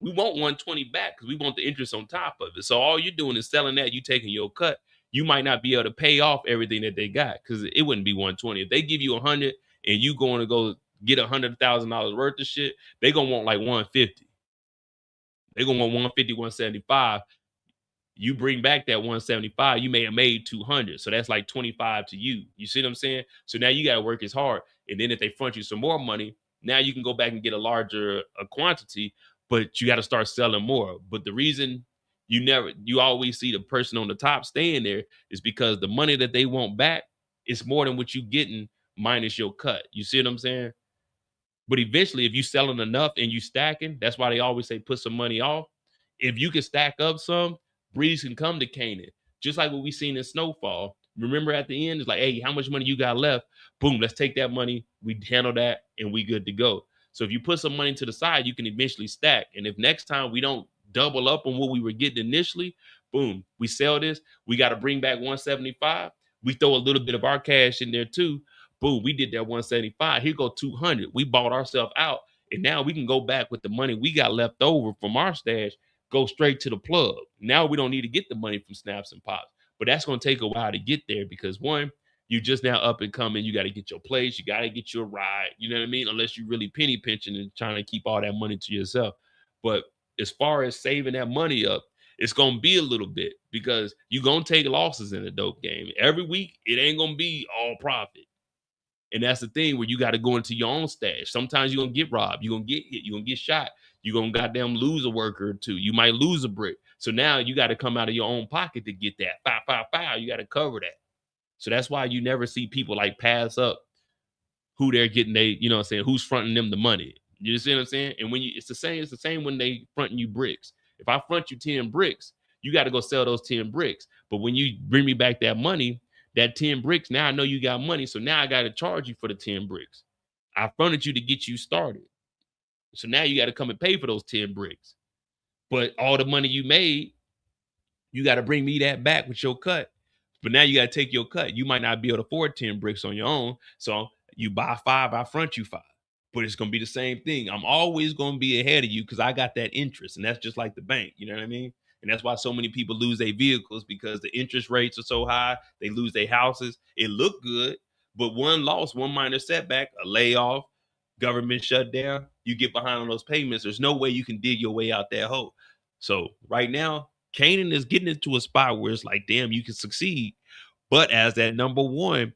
Speaker 2: We want 120 back because we want the interest on top of it. So all you're doing is selling that, you taking your cut. You might not be able to pay off everything that they got because it wouldn't be 120. If they give you 100 and you going to go get $100,000 worth of shit, they gonna want like 150. They gonna want 150, 175. You bring back that 175, you may have made 200. So that's like 25 to you. You see what I'm saying? So now you got to work as hard. And then if they front you some more money, now you can go back and get a larger quantity, but you got to start selling more. But the reason you always see the person on the top staying there is because the money that they want back is more than what you getting minus your cut. You see what I'm saying? But eventually, if you selling enough and you stacking, that's why they always say put some money off. If you can stack up some, Breeze can come to Kanan. Just like what we seen in Snowfall. Remember at the end, it's like, hey, how much money you got left? Boom, let's take that money. We handle that and we good to go. So if you put some money to the side, you can eventually stack. And if next time we don't double up on what we were getting initially, boom, we sell this. We got to bring back 175. We throw a little bit of our cash in there too. Boom, we did that 175. Here go 200. We bought ourselves out. And now we can go back with the money we got left over from our stash, go straight to the plug. Now we don't need to get the money from Snaps and Pops. But that's going to take a while to get there because one, you just now up and coming. You got to get your place. You got to get your ride. You know what I mean? Unless you really penny pinching and trying to keep all that money to yourself. But as far as saving that money up, it's going to be a little bit because you're going to take losses in the dope game. Every week, it ain't going to be all profit. And that's the thing where you got to go into your own stash. Sometimes you're going to get robbed. You're going to get hit. You're going to get shot. You're going to goddamn lose a worker or two. You might lose a brick. So now you got to come out of your own pocket to get that. Five. You got to cover that. So that's why you never see people like pass up who they're getting, you know what I'm saying, who's fronting them the money. You see what I'm saying? And when it's the same when they fronting you bricks. If I front you 10 bricks, you got to go sell those 10 bricks. But when you bring me back that money, that 10 bricks, now I know you got money. So now I got to charge you for the 10 bricks. I fronted you to get you started. So now you got to come and pay for those 10 bricks. But all the money you made, you got to bring me that back with your cut. But now you got to take your cut. You might not be able to afford 10 bricks on your own. So you buy 5, I front you 5. But it's going to be the same thing. I'm always going to be ahead of you because I got that interest. And that's just like the bank. You know what I mean? And that's why so many people lose their vehicles because the interest rates are so high. They lose their houses. It looked good, but one loss, one minor setback, a layoff, government shutdown, you get behind on those payments. There's no way you can dig your way out that hole. So right now, Kanan is getting into a spot where it's like, damn, you can succeed. But as that number one,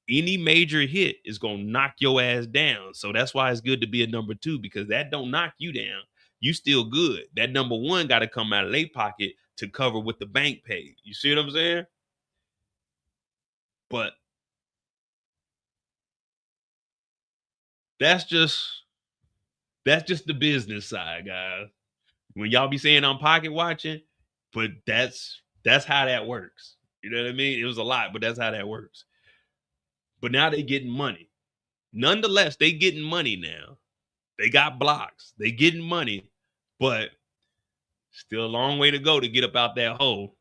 Speaker 2: any major hit is going to knock your ass down. So that's why it's good to be a number 2 because that don't knock you down. You still good. That number 1 got to come out of their pocket to cover what the bank paid. You see what I'm saying? But that's just the business side, guys. When y'all be saying I'm pocket watching, but that's how that works. You know what I mean? It was a lot, but that's how that works. But now they getting money. Nonetheless, they getting money now. They got blocks. They getting money, but still a long way to go to get up out that hole.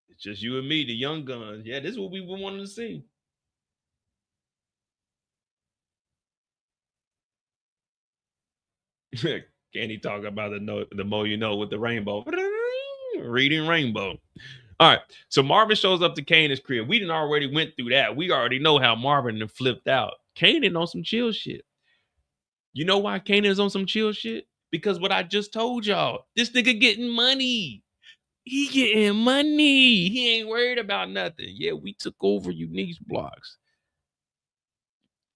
Speaker 2: It's just you and me, the young guns. Yeah, this is what we wanted to see. Candy talk about the more you know with the rainbow. Reading rainbow. All right. So Marvin shows up to Kanan's crib. We didn't already went through that. We already know how Marvin done flipped out. Kanan on some chill shit. You know why Kanan's on some chill shit? Because what I just told y'all. This nigga getting money. He getting money. He ain't worried about nothing. Yeah, we took over Unique's blocks.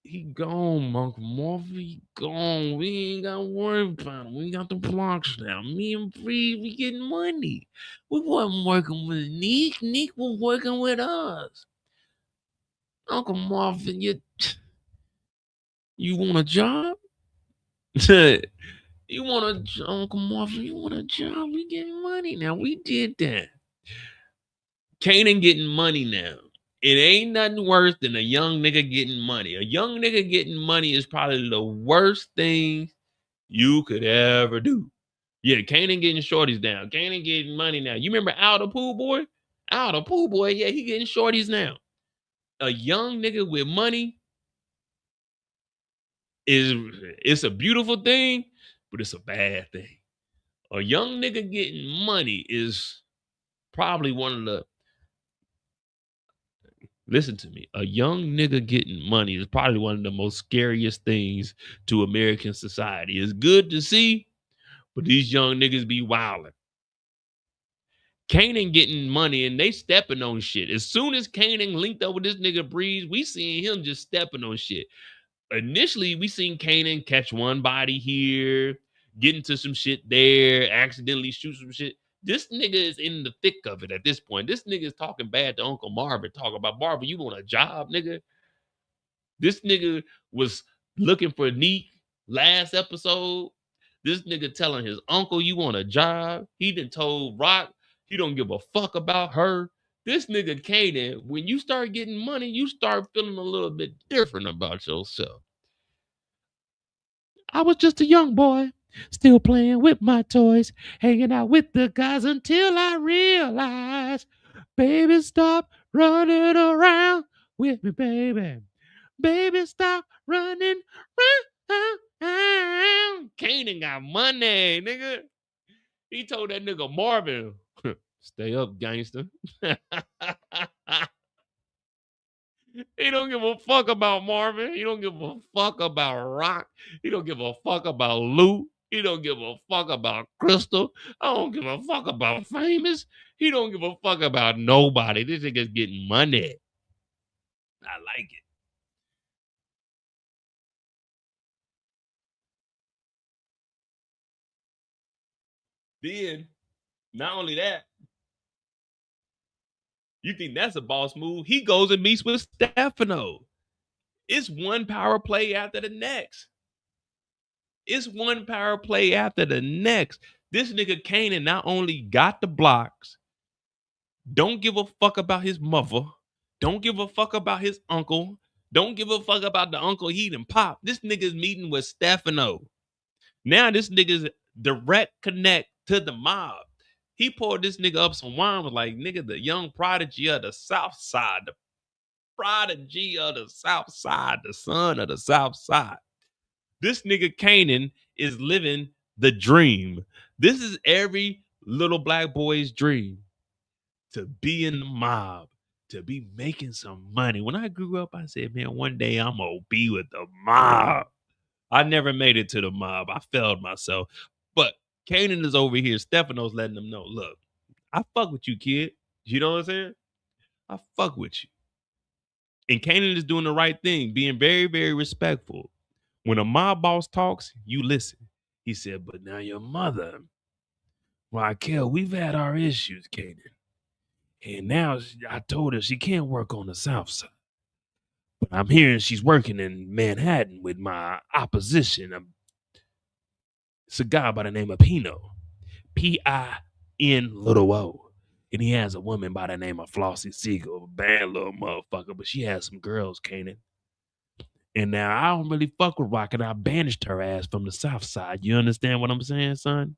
Speaker 2: He gone, Uncle Marvin. He gone. We ain't got to worry about him. We got the blocks now. Me and Bree, we getting money. We wasn't working with Neek. Neek was working with us. Uncle Marvin, you want a job? You want a Uncle Marvin? You want a job? We getting money now. We did that. Kanan getting money now. It ain't nothing worse than a young nigga getting money. A young nigga getting money is probably the worst thing you could ever do. Yeah, Kanan getting shorties down. Kanan getting money now. You remember Al the Pool Boy? Al the Pool Boy, yeah, he getting shorties now. A young nigga with money it's a beautiful thing, but it's a bad thing. A young nigga getting money is probably one of the listen to me. A young nigga getting money is probably one of the most scariest things to American society. It's good to see, but these young niggas be wilding. Kanan getting money and they stepping on shit. As soon as Kanan linked up with this nigga Breeze, we seen him just stepping on shit. Initially, we seen Kanan catch one body here, get into some shit there, accidentally shoot some shit. This nigga is in the thick of it at this point. This nigga is talking bad to Uncle Marvin, talking about Marvin, you want a job, nigga? This nigga was looking for Neek last episode. This nigga telling his uncle, you want a job? He done told Rock he don't give a fuck about her. This nigga Kanan, when you start getting money, you start feeling a little bit different about yourself. I was just a young boy, still playing with my toys, hanging out with the guys until I realized, baby, stop running around with me, baby. Baby, stop running around. Kanan got money, nigga. He told that nigga Marvin, stay up, gangster. He don't give a fuck about Marvin. He don't give a fuck about Rock. He don't give a fuck about Lou. He don't give a fuck about Crystal. I don't give a fuck about Famous. He don't give a fuck about nobody. This nigga's getting money. I like it. Then, not only that, you think that's a boss move? He goes and meets with Stefano. It's one power play after the next. It's one power play after the next. This nigga Kanan not only got the blocks, don't give a fuck about his mother, don't give a fuck about his uncle, don't give a fuck about the uncle he done pop. This nigga's meeting with Stefano. Now this nigga's direct connect to the mob. He poured this nigga up some wine, was like, nigga, the young prodigy of the South Side, the prodigy of the South Side, the son of the South Side. This nigga Kanan is living the dream. This is every little black boy's dream. To be in the mob, to be making some money. When I grew up, I said, man, one day I'm going to be with the mob. I never made it to the mob. I failed myself. But Kanan is over here. Stefano's letting them know, look, I fuck with you, kid. You know what I'm saying? I fuck with you. And Kanan is doing the right thing, being very, very respectful. When a mob boss talks, you listen. He said, but now your mother, Raquel, we've had our issues, Kanan. And now I told her she can't work on the South Side. But I'm hearing she's working in Manhattan with my opposition. It's a guy by the name of Pino. P-I-N-O. And he has a woman by the name of Flossie Siegel. Bad little motherfucker, but she has some girls, Kanan. And now I don't really fuck with Rock, and I banished her ass from the South Side. You understand what I'm saying, son?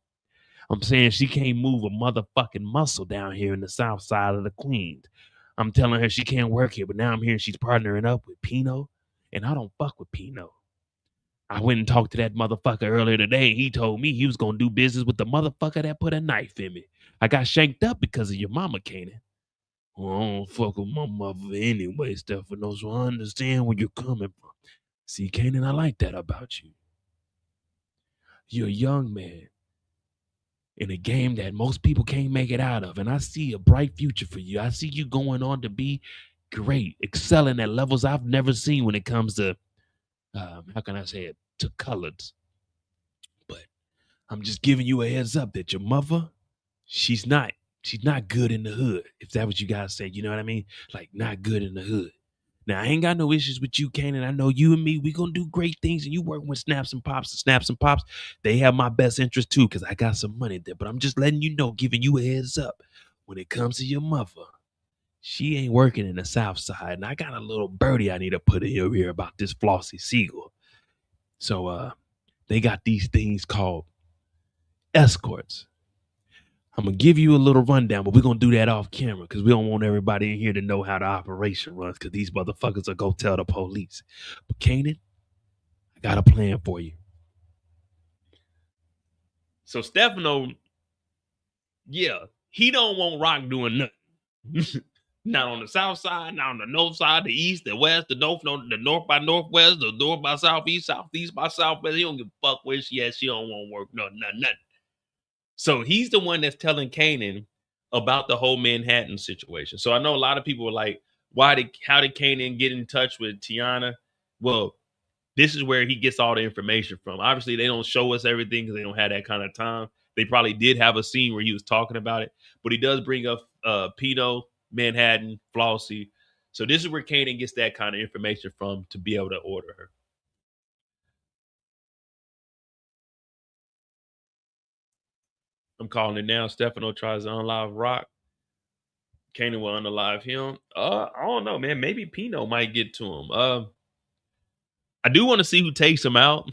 Speaker 2: I'm saying she can't move a motherfucking muscle down here in the South Side of the Queens. I'm telling her she can't work here, but now I'm hearing she's partnering up with Pino, and I don't fuck with Pino. I went and talked to that motherfucker earlier today, and he told me he was gonna do business with the motherfucker that put a knife in me. I got shanked up because of your mama, Kanan. Well, I don't fuck with my mother anyway, Stefano, so I understand where you're coming from. See, Kanan, I like that about you. You're a young man in a game that most people can't make it out of, and I see a bright future for you. I see you going on to be great, excelling at levels I've never seen when it comes to, how can I say it, to colors. But I'm just giving you a heads up that your mother, she's not good in the hood. If that's what you guys say, you know what I mean? Like, not good in the hood. Now, I ain't got no issues with you, Kanan. I know you and me, we gonna do great things, and you working with Snaps and Pops. And Snaps and Pops, they have my best interest too, because I got some money there. But I'm just letting you know, giving you a heads up. When it comes to your mother, she ain't working in the South Side, and I got a little birdie I need to put in your ear about this Flossie Siegel. So, they got these things called escorts. I'm gonna give you a little rundown, but we're gonna do that off camera because we don't want everybody in here to know how the operation runs, because these motherfuckers will go tell the police. But Kanan, I got a plan for you. So Stefano, yeah, he don't want Rock doing nothing. Not on the south side, not on the north side, the east, the west, the north by northwest, the north by southeast, southeast by southwest. He don't give a fuck where she at. She don't want work, nothing. So he's the one that's telling Kanan about the whole Manhattan situation. So I know a lot of people were like, how did Kanan get in touch with Tiana? Well, this is where he gets all the information from. Obviously, they don't show us everything because they don't have that kind of time. They probably did have a scene where he was talking about it, but he does bring up Pino, Manhattan, Flossie. So this is where Kanan gets that kind of information from to be able to order her. I'm calling it now. Stefano tries to unlive Rock. Kanan will unalive him. I don't know, man. Maybe Pino might get to him. I do want to see who takes him out.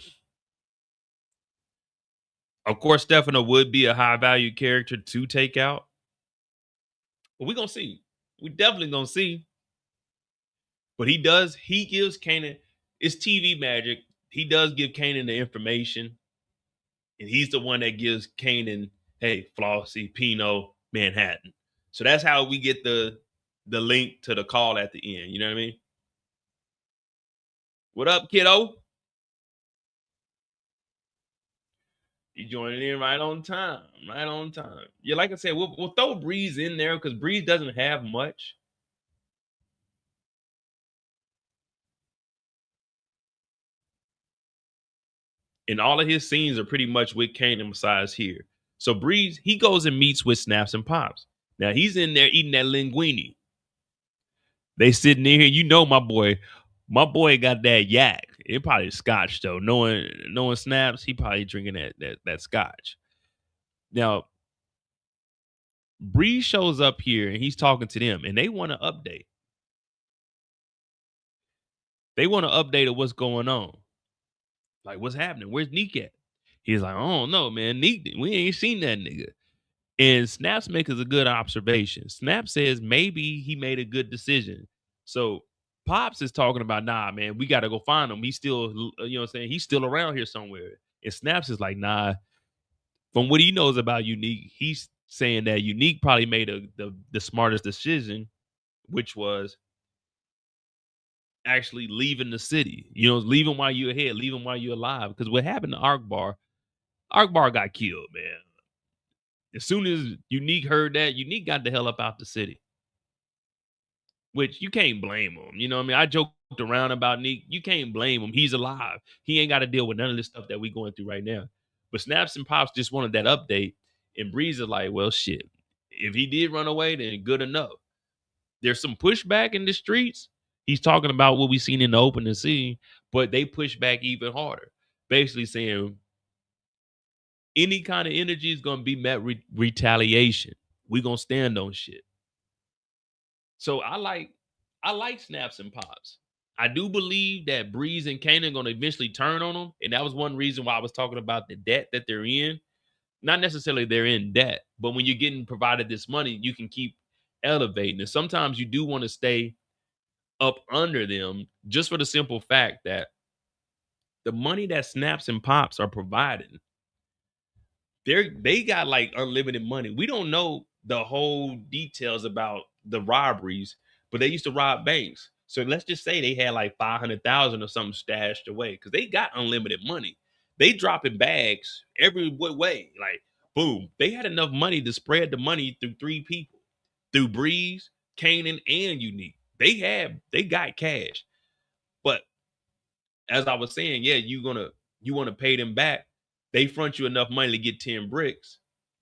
Speaker 2: Of course, Stefano would be a high value character to take out. But we're gonna see. We definitely gonna see. But he gives Kanan, it's TV magic. He does give Kanan the information. And he's the one that gives Kanan, hey, Flossie, Pino, Manhattan. So that's how we get the link to the call at the end. You know what I mean? What up, kiddo? You joining in right on time. Right on time. Yeah, like I said, we'll throw Breeze in there because Breeze doesn't have much. And all of his scenes are pretty much with Kanan besides here. So Breeze, he goes and meets with Snaps and Pops. Now he's in there eating that linguine. They sitting in here. You know my boy got that yak. It probably scotch though. Knowing Snaps, he probably drinking that scotch. Now, Breeze shows up here and he's talking to them, and they want to update. They want to update of what's going on. Like, what's happening? Where's Neek at? He's like, I don't know, man. Neek, we ain't seen that nigga. And Snaps makes a good observation. Snap says maybe he made a good decision. So Pops is talking about, nah, man, we got to go find him. He's still, you know what I'm saying? He's still around here somewhere. And Snaps is like, nah, from what he knows about Unique, he's saying that Unique probably made the smartest decision, which was actually leaving the city. You know, leaving while you're ahead, leaving while you're alive. Because what happened to Arkbar got killed, man. As soon as Unique heard that, Unique got the hell up out the city. Which you can't blame him. You know what I mean? I joked around about Neek. You can't blame him. He's alive. He ain't got to deal with none of this stuff that we going through right now. But Snaps and Pops just wanted that update. And Breeze is like, well, shit. If he did run away, then good enough. There's some pushback in the streets. He's talking about what we seen in the opening scene, but they push back even harder. Basically saying any kind of energy is going to be met with retaliation. We going to stand on shit. So I like Snaps and Pops. I do believe that Breeze and Kanan are going to eventually turn on them. And that was one reason why I was talking about the debt that they're in. Not necessarily they're in debt, but when you're getting provided this money, you can keep elevating. And sometimes you do want to stay up under them just for the simple fact that the money that Snaps and Pops are providing, they got like unlimited money. We don't know the whole details about the robberies, but they used to rob banks. So let's just say they had like 500,000 or something stashed away because they got unlimited money. They dropping bags every way. Like, boom. They had enough money to spread the money through 3 people, through Breeze, Kanan, and Unique. They got cash. But as I was saying, yeah, you want to pay them back. They front you enough money to get 10 bricks.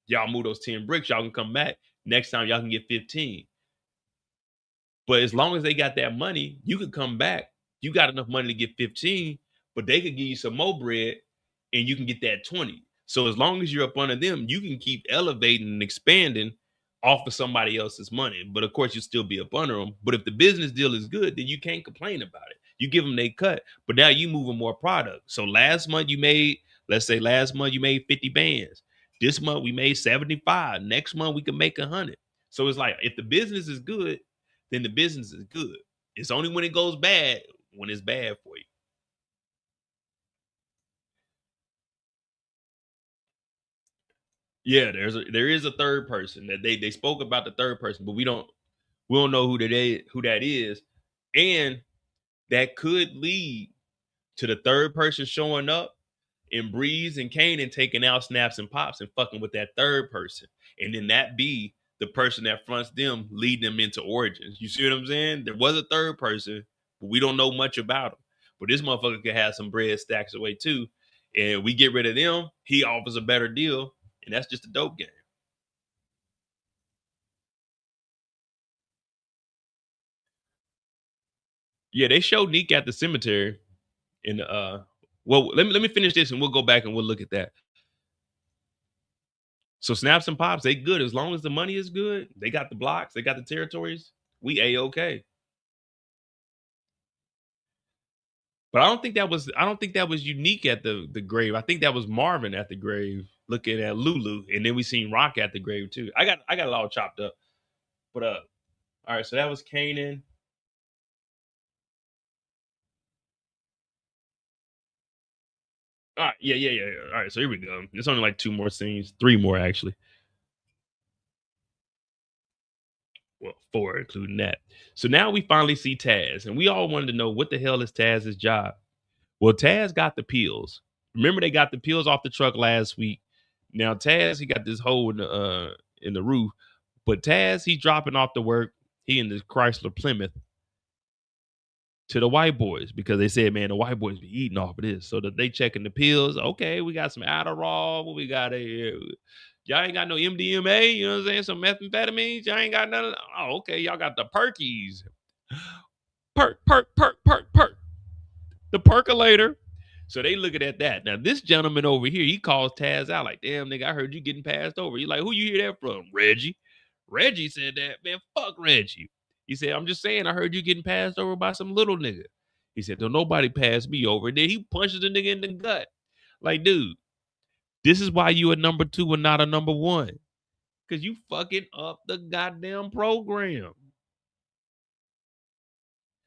Speaker 2: Y'all move those 10 bricks, y'all can come back. Next time y'all can get 15. But as long as they got that money, you could come back. You got enough money to get 15, but they could give you some more bread and you can get that 20. So as long as you're up under them, you can keep elevating and expanding off of somebody else's money. But of course, you still be up under them. But if the business deal is good, then you can't complain about it. You give them their cut, but now you moving more product. So last month you made, let's say last month you made 50 bands. This month we made 75. Next month we can make 100. So it's like, if the business is good, then the business is good. It's only when it goes bad when it's bad for you. Yeah, there is a third person that they spoke about, the third person, but we don't know who that is, and that could lead to the third person showing up and Breeze and Kanan taking out Snaps and Pops and fucking with that third person, and then that be the person that fronts them, leading them into Origins. You see what I'm saying? There was a third person, but we don't know much about him. But this motherfucker could have some bread stacks away too, and we get rid of them. He offers a better deal. And that's just a dope game. Yeah, they showed Neek at the cemetery. In well, let me finish this and we'll go back and we'll look at that. So Snaps and Pops, they good as long as the money is good. They got the blocks, they got the territories. We A-okay. But I don't think that was Unique at the grave. I think that was Marvin at the grave looking at Lulu, and then we seen Rock at the grave too. I got it all chopped up. But all right, so that was Kanan. All right, yeah. All right, so here we go. It's only like 2 more scenes, 3 more actually. Well, 4 including that. So now we finally see Taz, and we all wanted to know what the hell is Taz's job. Well, Taz got the pills. Remember, they got the pills off the truck last week. Now Taz, he got this hole in the roof, but Taz, he's dropping off the work. He in this Chrysler Plymouth to the white boys because they said, man, the white boys be eating off of this. So that they checking the pills. Okay, we got some Adderall. What we got here? Y'all ain't got no MDMA, you know what I'm saying? Some methamphetamines. Y'all ain't got none. Oh, okay. Y'all got the perkies. Perk. The percolator. So they looking at that. Now, this gentleman over here, he calls Taz out like, damn, nigga, I heard you getting passed over. He's like, who you hear that from? Reggie. Reggie said that. Man, fuck Reggie. He said, I'm just saying, I heard you getting passed over by some little nigga. He said, don't nobody pass me over. And then he punches the nigga in the gut. Like, dude, this is why you a number 2 and not a number 1. Because you fucking up the goddamn program.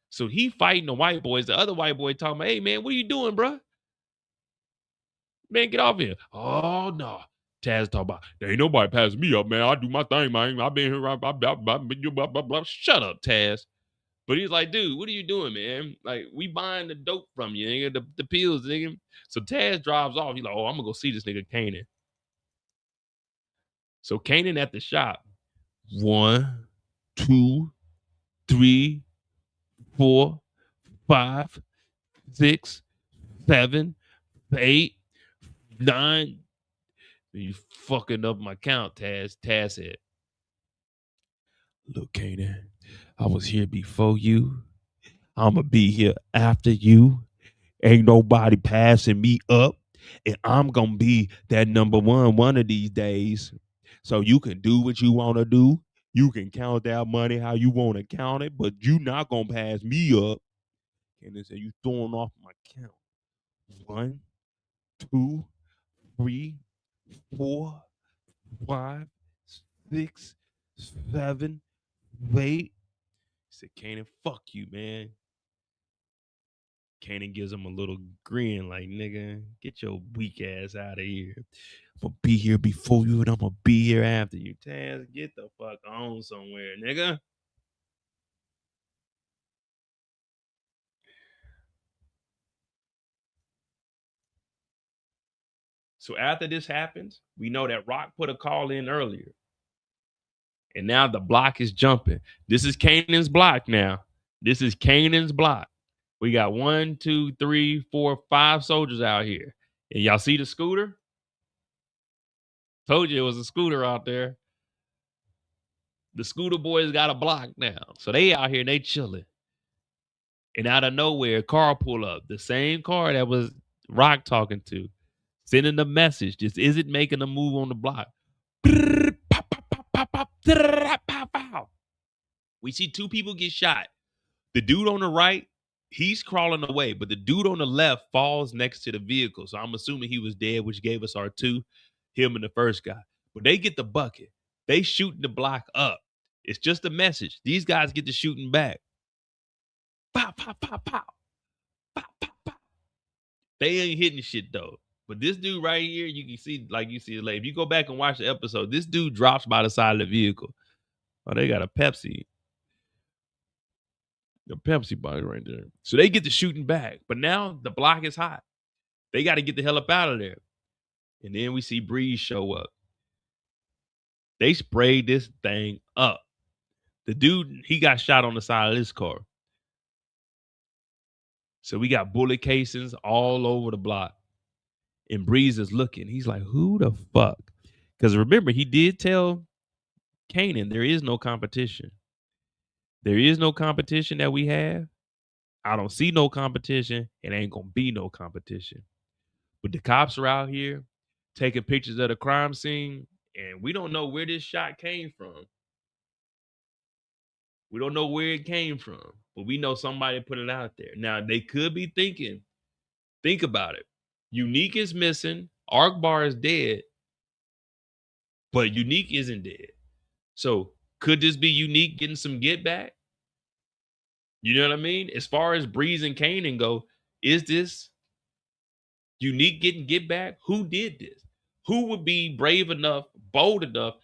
Speaker 2: So he fighting the white boys. The other white boy talking about, hey, man, what are you doing, bro? Man, get off here. Oh, no. Taz talking about, there ain't nobody passing me up, man. I do my thing, man. I've been here. Blah, blah, blah. Shut up, Taz. But he's like, dude, what are you doing, man? Like, we buying the dope from you, nigga. The pills, nigga. So Taz drives off. He's like, oh, I'm going to go see this nigga Kanan. So Kanan at the shop. 1, 2, 3, 4, 5, 6, 7, 8, 9. You fucking up my count, Taz. Taz said, look, Kanan, I was here before you. I'm going to be here after you. Ain't nobody passing me up. And I'm going to be that number 1 one of these days. So you can do what you want to do. You can count that money how you want to count it, but you not going to pass me up. And they said, you throwing off my count. 1, 2, 3, 4, 5, 6, 7, 8. He said, Kanan, fuck you, man. Kanan gives him a little grin like, nigga, get your weak ass out of here. I'm gonna be here before you and I'm gonna be here after you. Taz, get the fuck on somewhere, nigga. So after this happens, we know that Rock put a call in earlier. And now the block is jumping. This is Kanan's block now. This is Kanan's block. We got 1, 2, 3, 4, 5 soldiers out here. And y'all see the scooter? Told you it was a scooter out there. The scooter boys got a block now. So they out here and they chilling. And out of nowhere, a car pull up. The same car that was Rock talking to. Sending the message. Just isn't making a move on the block. We see 2 people get shot. The dude on the right, he's crawling away, but the dude on the left falls next to the vehicle. So I'm assuming he was dead, which gave us our 2, him and the first guy. But they get the bucket. They shooting the block up. It's just a message. These guys get to shooting back. Pow, pow, pow, pow. Pow, pow, pow. They ain't hitting shit though. But this dude right here, you can see, like you see it later. If you go back and watch the episode, this dude drops by the side of the vehicle. Oh, they got a Pepsi. The Pepsi bottle right there. So they get to shooting back. But now the block is hot. They got to get the hell up out of there. And then we see Breeze show up. They sprayed this thing up. The dude, he got shot on the side of this car. So we got bullet casings all over the block. And Breeze is looking. He's like, who the fuck? Because remember, he did tell Kanan there is no competition. There is no competition that we have. I don't see no competition. It ain't going to be no competition. But the cops are out here taking pictures of the crime scene, and we don't know where this shot came from. We don't know where it came from, but we know somebody put it out there. Now, they could be thinking, think about it. Unique is missing. Arc Bar is dead, but Unique isn't dead. So could this be Unique getting some get back? You know what I mean? As far as Breeze and Kanan go, is this Unique getting get back? Who did this? Who would be brave enough, bold enough,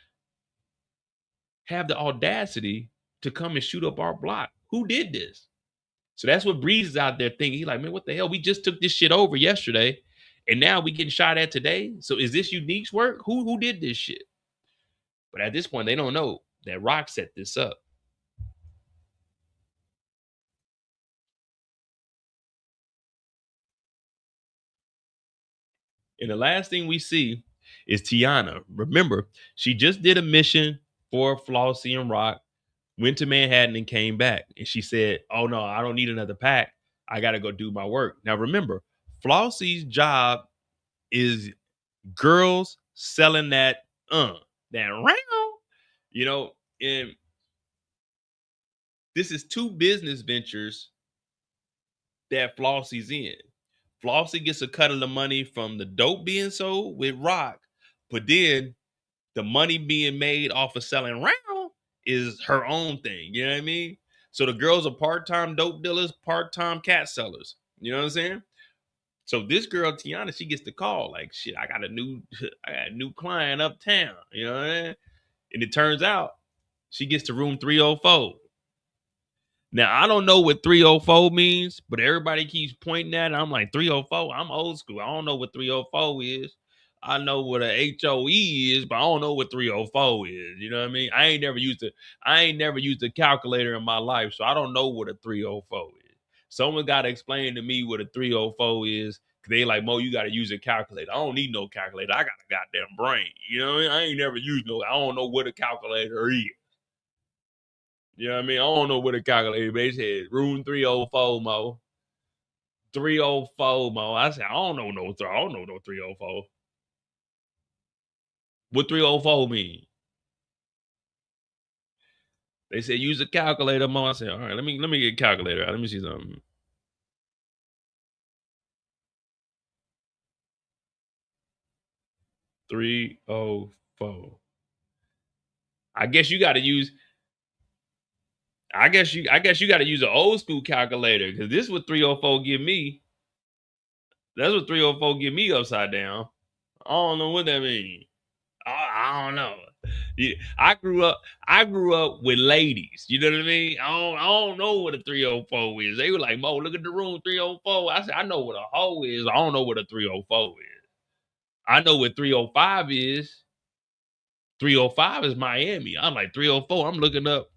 Speaker 2: have the audacity to come and shoot up our block? Who did this? So that's what Breeze is out there thinking. He's like, man, what the hell? We just took this shit over yesterday, and now we getting shot at today. So is this Unique's work? Who did this shit? But at this point, they don't know that Rock set this up. And the last thing we see is Tiana. Remember, she just did a mission for Flossie and Rock, went to Manhattan and came back. And she said, oh no, I don't need another pack. I got to go do my work. Now remember, Flossie's job is girls selling that round. You know, and this is 2 business ventures that Flossie's in. Flossie gets a cut of the money from the dope being sold with Rock, but then the money being made off of selling round is her own thing. You know what I mean? So the girls are part-time dope dealers, part-time cat sellers. You know what I'm saying? So this girl, Tiana, she gets the call like, shit, I got a new client uptown. You know what I mean? And it turns out she gets to room 304. Now, I don't know what 304 means, but everybody keeps pointing at it. I'm like, 304? I'm old school. I don't know what 304 is. I know what a HOE is, but I don't know what 304 is. You know what I mean? I ain't never used a calculator in my life, so I don't know what a 304 is. Someone got to explain to me what a 304 is. They like, Mo, you got to use a calculator. I don't need no calculator. I got a goddamn brain. You know what I mean? I ain't never used no. I don't know what a calculator is. You know what I mean? I don't know what a calculator, but they said room 304, Mo. 304, Mo. I said, I don't know no 304. What 304 mean? They said use a calculator, Mo. I said, all right, let me get a calculator. Let me see something. $304. I guess you got to use. I guess you got to use an old school calculator because this is what 304 give me. That's what 304 give me upside down. I don't know what that means. I don't know. Yeah, I grew up with ladies. You know what I mean? I don't know what a 304 is. They were like, Mo, look at the room 304. I said, I know what a hoe is. I don't know what a 304 is. I know what 305 is. 305 is Miami. I'm like 304. I'm looking up.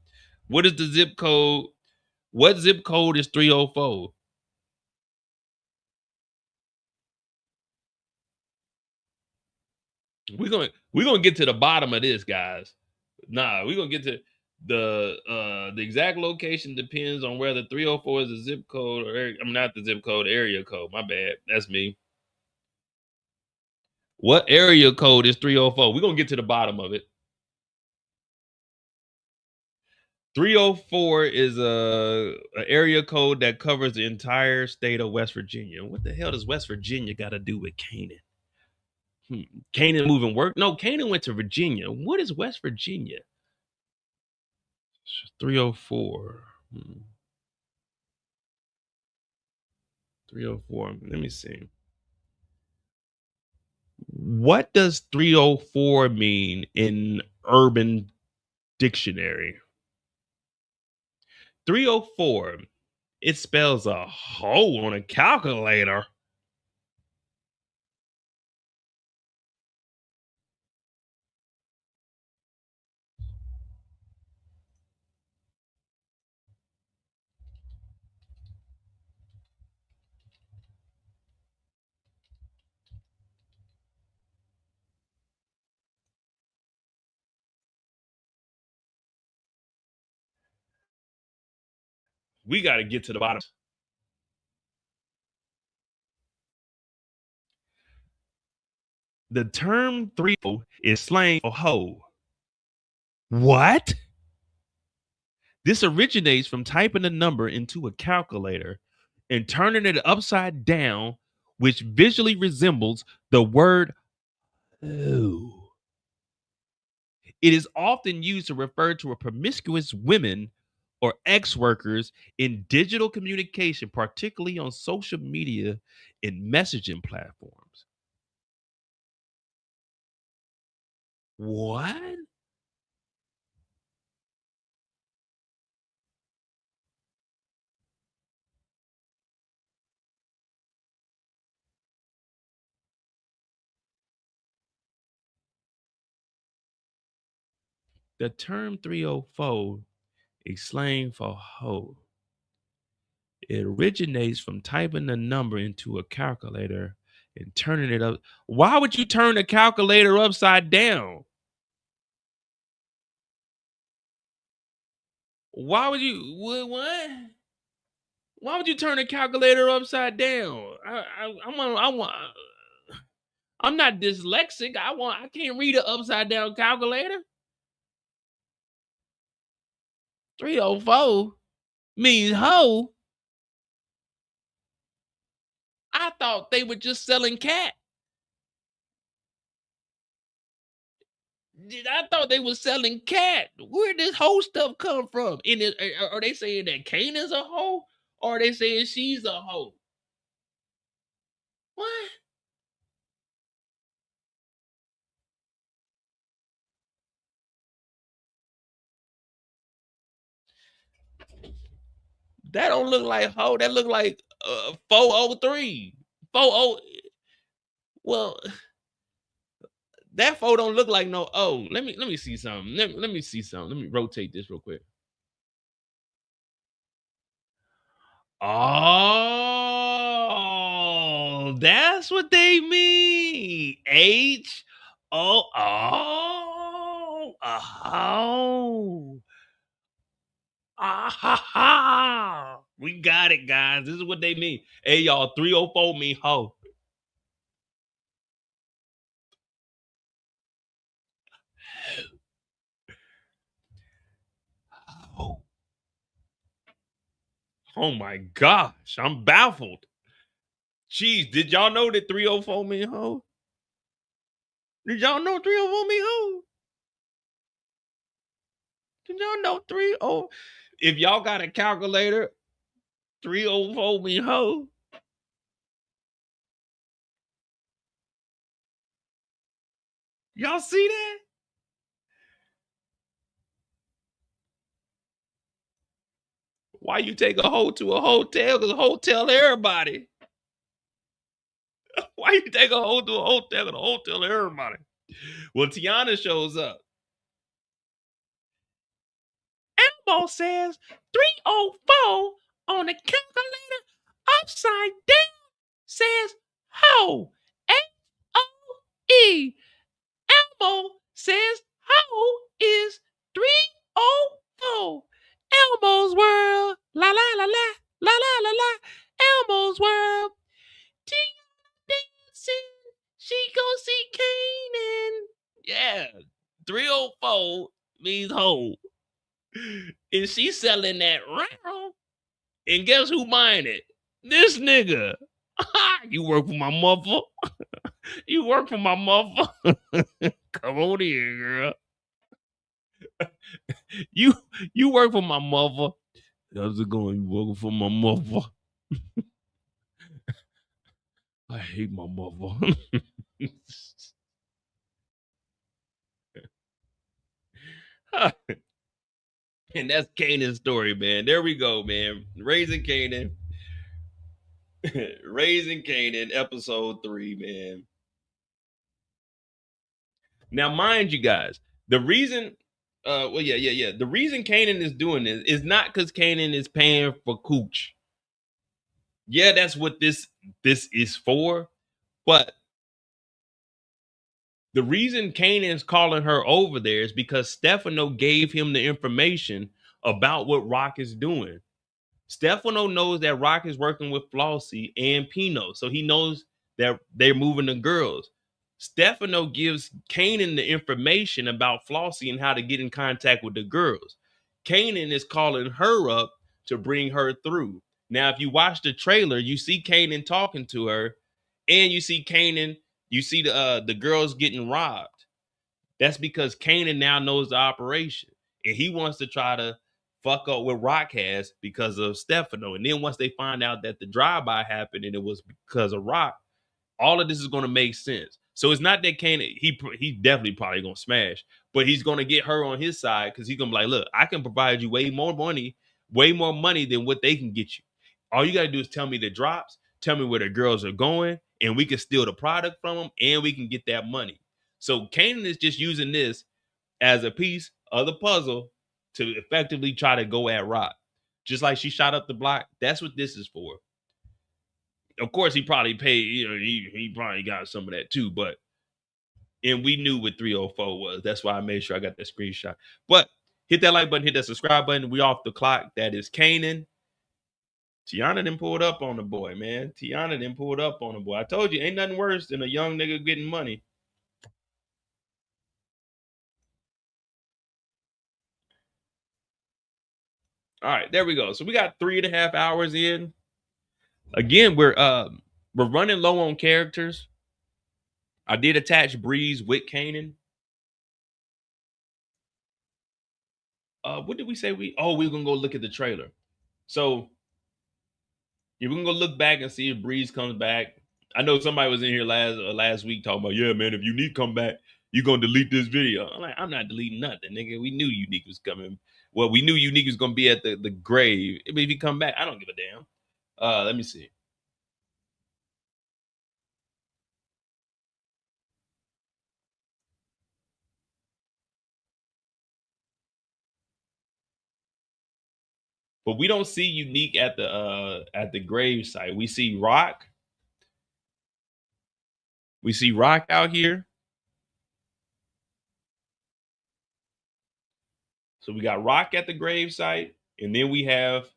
Speaker 2: What is the zip code? What zip code is 304? We're gonna get to the bottom of this, guys. Nah, we're gonna get to the exact location depends on whether 304 is a zip code or I'm not the zip code, area code. My bad. That's me. What area code is 304? We're gonna get to the bottom of it. 304 is a area code that covers the entire state of West Virginia. What the hell does West Virginia got to do with Kanan? Kanan moving work? No, Kanan went to Virginia. What is West Virginia? 304. 304. Let me see. What does 304 mean in Urban Dictionary? 304. It spells a hoe on a calculator. We got to get to the bottom. The term 304 is slang for hoe. What? This originates from typing a number into a calculator and turning it upside down, which visually resembles the word "oh." It is often used to refer to a promiscuous women or ex-workers in digital communication, particularly on social media and messaging platforms. What? The term 304 is slang for hoe. It originates from typing the number into a calculator and turning it up. Why would you turn a calculator upside down? Why would you what? Why would you turn a calculator upside down? I'm not dyslexic. I can't read an upside down calculator. 304 means hoe. I thought they were just selling cat. I thought they were selling cat. Where did this hoe stuff come from? Are they saying that Kanan's a hoe? Or are they saying she's a hoe? What? That don't look like hoe. That look like 403. 40. Well, that foe don't look like no O. Let me see something. Let me see something. Let me rotate this real quick. Oh, that's what they mean. H O oh oh. Ah ha ha. We got it, guys. This is what they mean. Hey, y'all, 304 mean hoe. Oh my gosh, I'm baffled. Jeez, did y'all know that 304 mean hoe? Did y'all know 304 mean hoe? Did y'all know 30? If y'all got a calculator, 304 me ho. Y'all see that? Why you take a hoe to a hotel? Because a hotel everybody. Why you take a hoe to a hotel and a hotel everybody? Well, Tiana shows up. Elmo says 304 on the calculator upside down says hoe. H-O-E. Elmo says hoe is 304. Elmo's world. La la la la. La la la la. Elmo's world. Dancing. She go see Kanan. Yeah. 304 means hoe. And she selling that round. And guess who buying it? This nigga. You work for my mother. You work for my mother. Come on here, girl. You work for my mother. How's it going? You working for my mother? I hate my mother. And that's Kanan's story, man. There we go, man. Raising Kanan. Raising Kanan, episode 3, man. Now, mind you guys, the reason, the reason Kanan is doing this is not because Kanan is paying for cooch. Yeah, that's what this is for. But the reason Kanan's calling her over there is because Stefano gave him the information about what Rock is doing. Stefano knows that Rock is working with Flossie and Pino, so he knows that they're moving the girls. Stefano gives Kanan the information about Flossie and how to get in contact with the girls. Kanan is calling her up to bring her through. Now, if you watch the trailer, you see Kanan talking to her, and you see the girls getting robbed. That's because Kanan now knows the operation, and he wants to try to fuck up what Rock has because of Stefano. And then once they find out that the drive-by happened and it was because of Rock, all of this is going to make sense. So it's not that Kanan, he's definitely probably going to smash, but he's going to get her on his side because he's going to be like, look, I can provide you way more money than what they can get you. All you got to do is tell me the drops, tell me where the girls are going, and we can steal the product from them, and we can get that money. So Kanan is just using this as a piece of the puzzle to effectively try to go at Rock. Just like she shot up the block, that's what this is for. Of course, he probably paid, he probably got some of that too, and we knew what 304 was. That's why I made sure I got that screenshot. But hit that like button, hit that subscribe button. We off the clock. That is Kanan. Tiana done pulled up on the boy, man. Tiana done pulled up on the boy. I told you, ain't nothing worse than a young nigga getting money. All right, there we go. So we got 3.5 hours in. Again, we're running low on characters. I did attach Breeze with Kanan. What did we say? We're gonna go look at the trailer. So yeah, we're gonna go look back and see if Breeze comes back. I know somebody was in here last week talking about, yeah, man, if Unique come back, you're gonna delete this video. I'm like, I'm not deleting nothing, nigga. We knew Unique was coming. Well, we knew Unique was gonna be at the grave. If he come back, I don't give a damn. Let me see. But we don't see Unique at the grave site. We see Rock. We see Rock out here. So we got Rock at the grave site, and then we have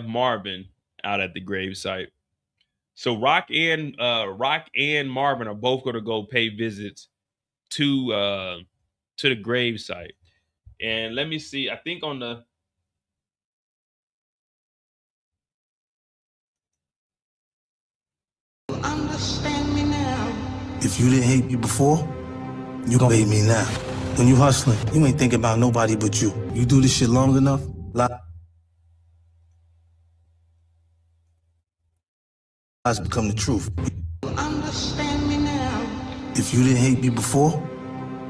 Speaker 2: Marvin out at the grave site. So Rock and Marvin are both going to go pay visits to the grave site. And let me see. I think on the
Speaker 13: If you didn't hate me before, you gonna hate me now. When you hustling, you ain't thinking about nobody but you. You do this shit long enough, lies become the truth.
Speaker 1: Understand me now.
Speaker 13: If you didn't hate me before,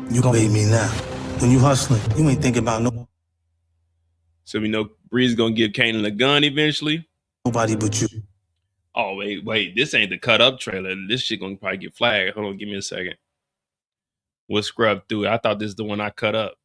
Speaker 13: you gonna hate me now. When you hustling, you ain't thinking about
Speaker 2: So we know Bree's gonna give Kanan a gun eventually.
Speaker 13: nobody but you.
Speaker 2: Oh, wait. This ain't the cut up trailer. This shit gonna probably get flagged. Hold on, give me a second. We'll scrub through it. I thought this is the one I cut up.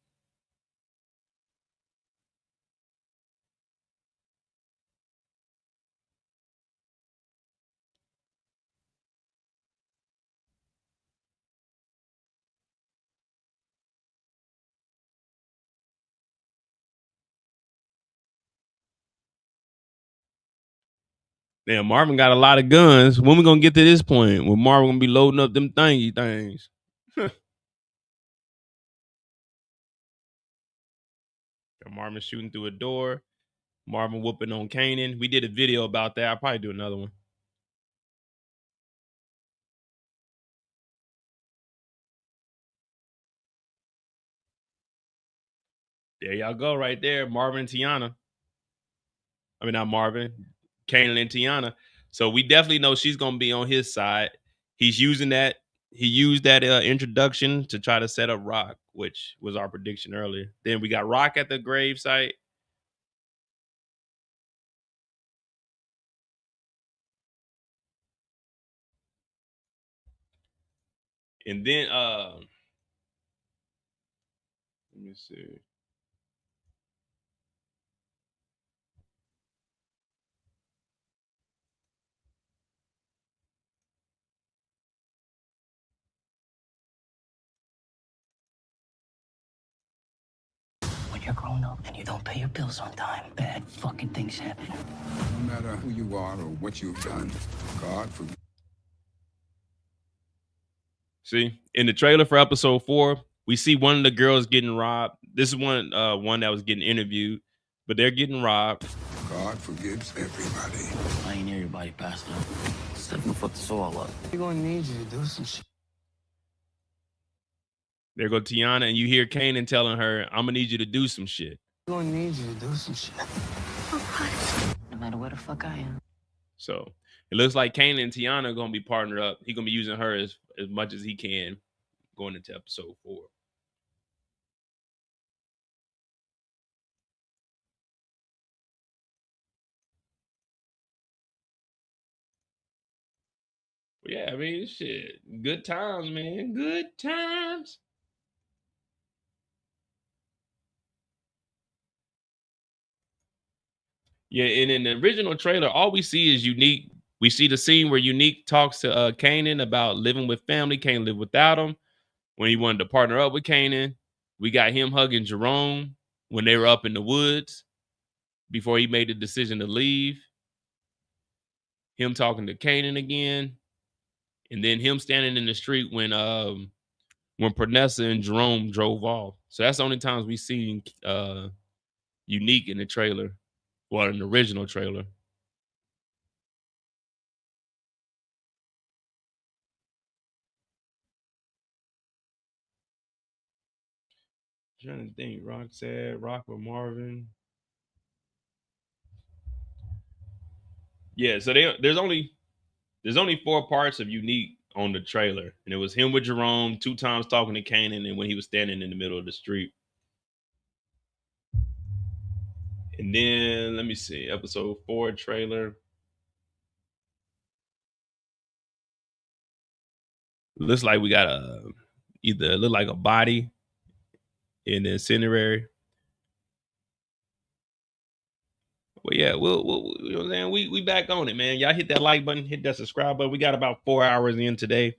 Speaker 2: Damn, Marvin got a lot of guns. When we gonna get to this point? When Marvin gonna be loading up them thingy things? Marvin shooting through a door. Marvin whooping on Kanan. We did a video about that. I'll probably do another one. There y'all go right there. Marvin and Tiana. I mean, not Marvin. Kanan and Tiana. So we definitely know she's gonna be on his side. He's using that. He used that introduction to try to set up Rock, which was our prediction earlier. Then we got Rock at the grave site. And then let me see.
Speaker 14: When you're grown up and you don't pay your bills on time, bad fucking things happen.
Speaker 15: No matter who you are or what you've done, God forgive.
Speaker 2: See, in the trailer for episode 4, we see one of the girls getting robbed. This is one that was getting interviewed, but they're getting robbed.
Speaker 15: God forgives everybody.
Speaker 14: I ain't near your body, Pastor. Step the fuck this all up. We're gonna need you to do some shit.
Speaker 2: There go Tiana, and you hear Kanan telling her, "I'm gonna need you to do some shit."
Speaker 14: We're gonna need you to do some shit. No matter where the fuck I am.
Speaker 2: So it looks like Kanan and Tiana are gonna be partnered up. He's gonna be using her as much as he can going into episode 4. But yeah, I mean, shit. Good times, man. Good times. Yeah, and in the original trailer, all we see is Unique. We see the scene where Unique talks to Kanan about living with family, can't live without him. When he wanted to partner up with Kanan, we got him hugging Jerome when they were up in the woods before he made the decision to leave. Him talking to Kanan again, and then him standing in the street when Pernessa and Jerome drove off. So that's the only times we seen Unique in the trailer, well, in the original trailer. I'm trying to think. Rock said Rock with Marvin. Yeah, so there's only 4 parts of Unique on the trailer, and it was him with Jerome 2 times talking to Kanan, and when he was standing in the middle of the street. And then let me see, episode 4 trailer. Looks like we got either look like a body in the incendiary. Well, yeah, we'll you know what I'm saying? We back on it, man. Y'all hit that like button, hit that subscribe button. We got about 4 hours in today.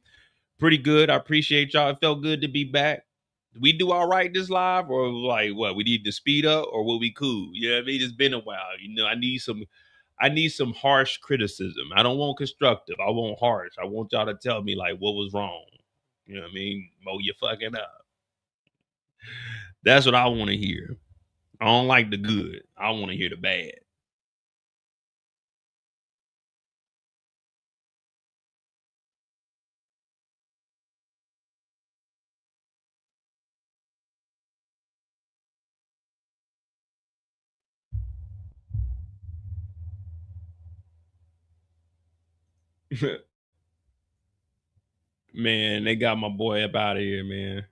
Speaker 2: Pretty good. I appreciate y'all. It felt good to be back. Did we do all right this live, or like what? We need to speed up, or will we cool? You know what I mean? It's been a while. You know, I need some harsh criticism. I don't want constructive. I want harsh. I want y'all to tell me like what was wrong. You know what I mean? Mo, you fucking up. That's what I want to hear. I don't like the good. I want to hear the bad. Man, they got my boy up out of here, man.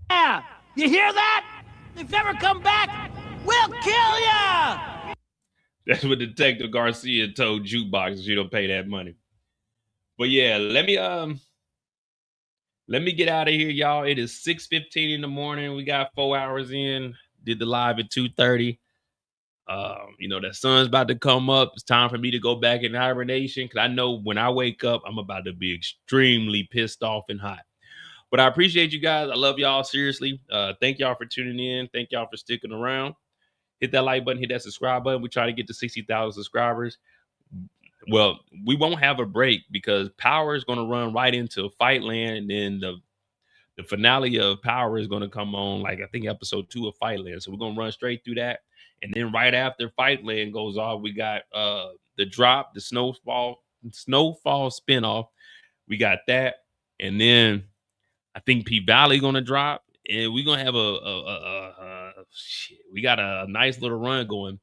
Speaker 16: Yeah, you hear that? If you ever come back, we'll kill ya!
Speaker 2: That's what Detective Garcia told Jukebox. You don't pay that money. But yeah, let me get out of here, y'all. It is 6:15 in the morning. We got 4 hours in. Did the live at 2:30. You know, that sun's about to come up. It's time for me to go back in hibernation because I know when I wake up, I'm about to be extremely pissed off and hot. But I appreciate you guys. I love y'all, seriously. Thank y'all for tuning in. Thank y'all for sticking around. Hit that like button, hit that subscribe button. We try to get to 60,000 subscribers. Well, we won't have a break because Power is going to run right into Fightland, and then the finale of Power is going to come on, like I think episode 2 of Fightland. So we're going to run straight through that. And then right after Fightland goes off, we got the drop, the Snowfall spinoff. We got that. And then I think P Valley going to drop. And we're going to have we got a nice little run going.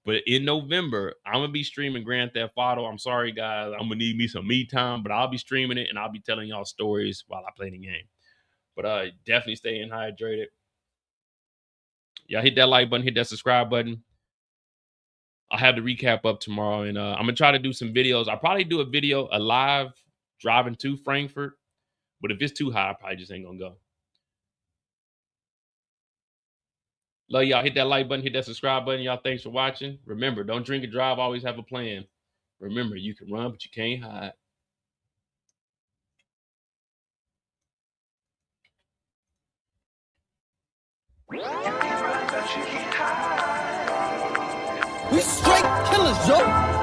Speaker 2: But in November, I'm going to be streaming Grand Theft Auto. I'm sorry, guys. I'm going to need me some me time, but I'll be streaming it and I'll be telling y'all stories while I play the game. But definitely staying hydrated. Y'all hit that like button, hit that subscribe button. I'll have the recap up tomorrow, and I'm going to try to do some videos. I'll probably do a live driving to Frankfurt. But if it's too high, I probably just ain't going to go. Love y'all. Hit that like button, hit that subscribe button. Y'all, thanks for watching. Remember, don't drink and drive. Always have a plan. Remember, you can run, but you can't hide.
Speaker 3: We straight killers, yo.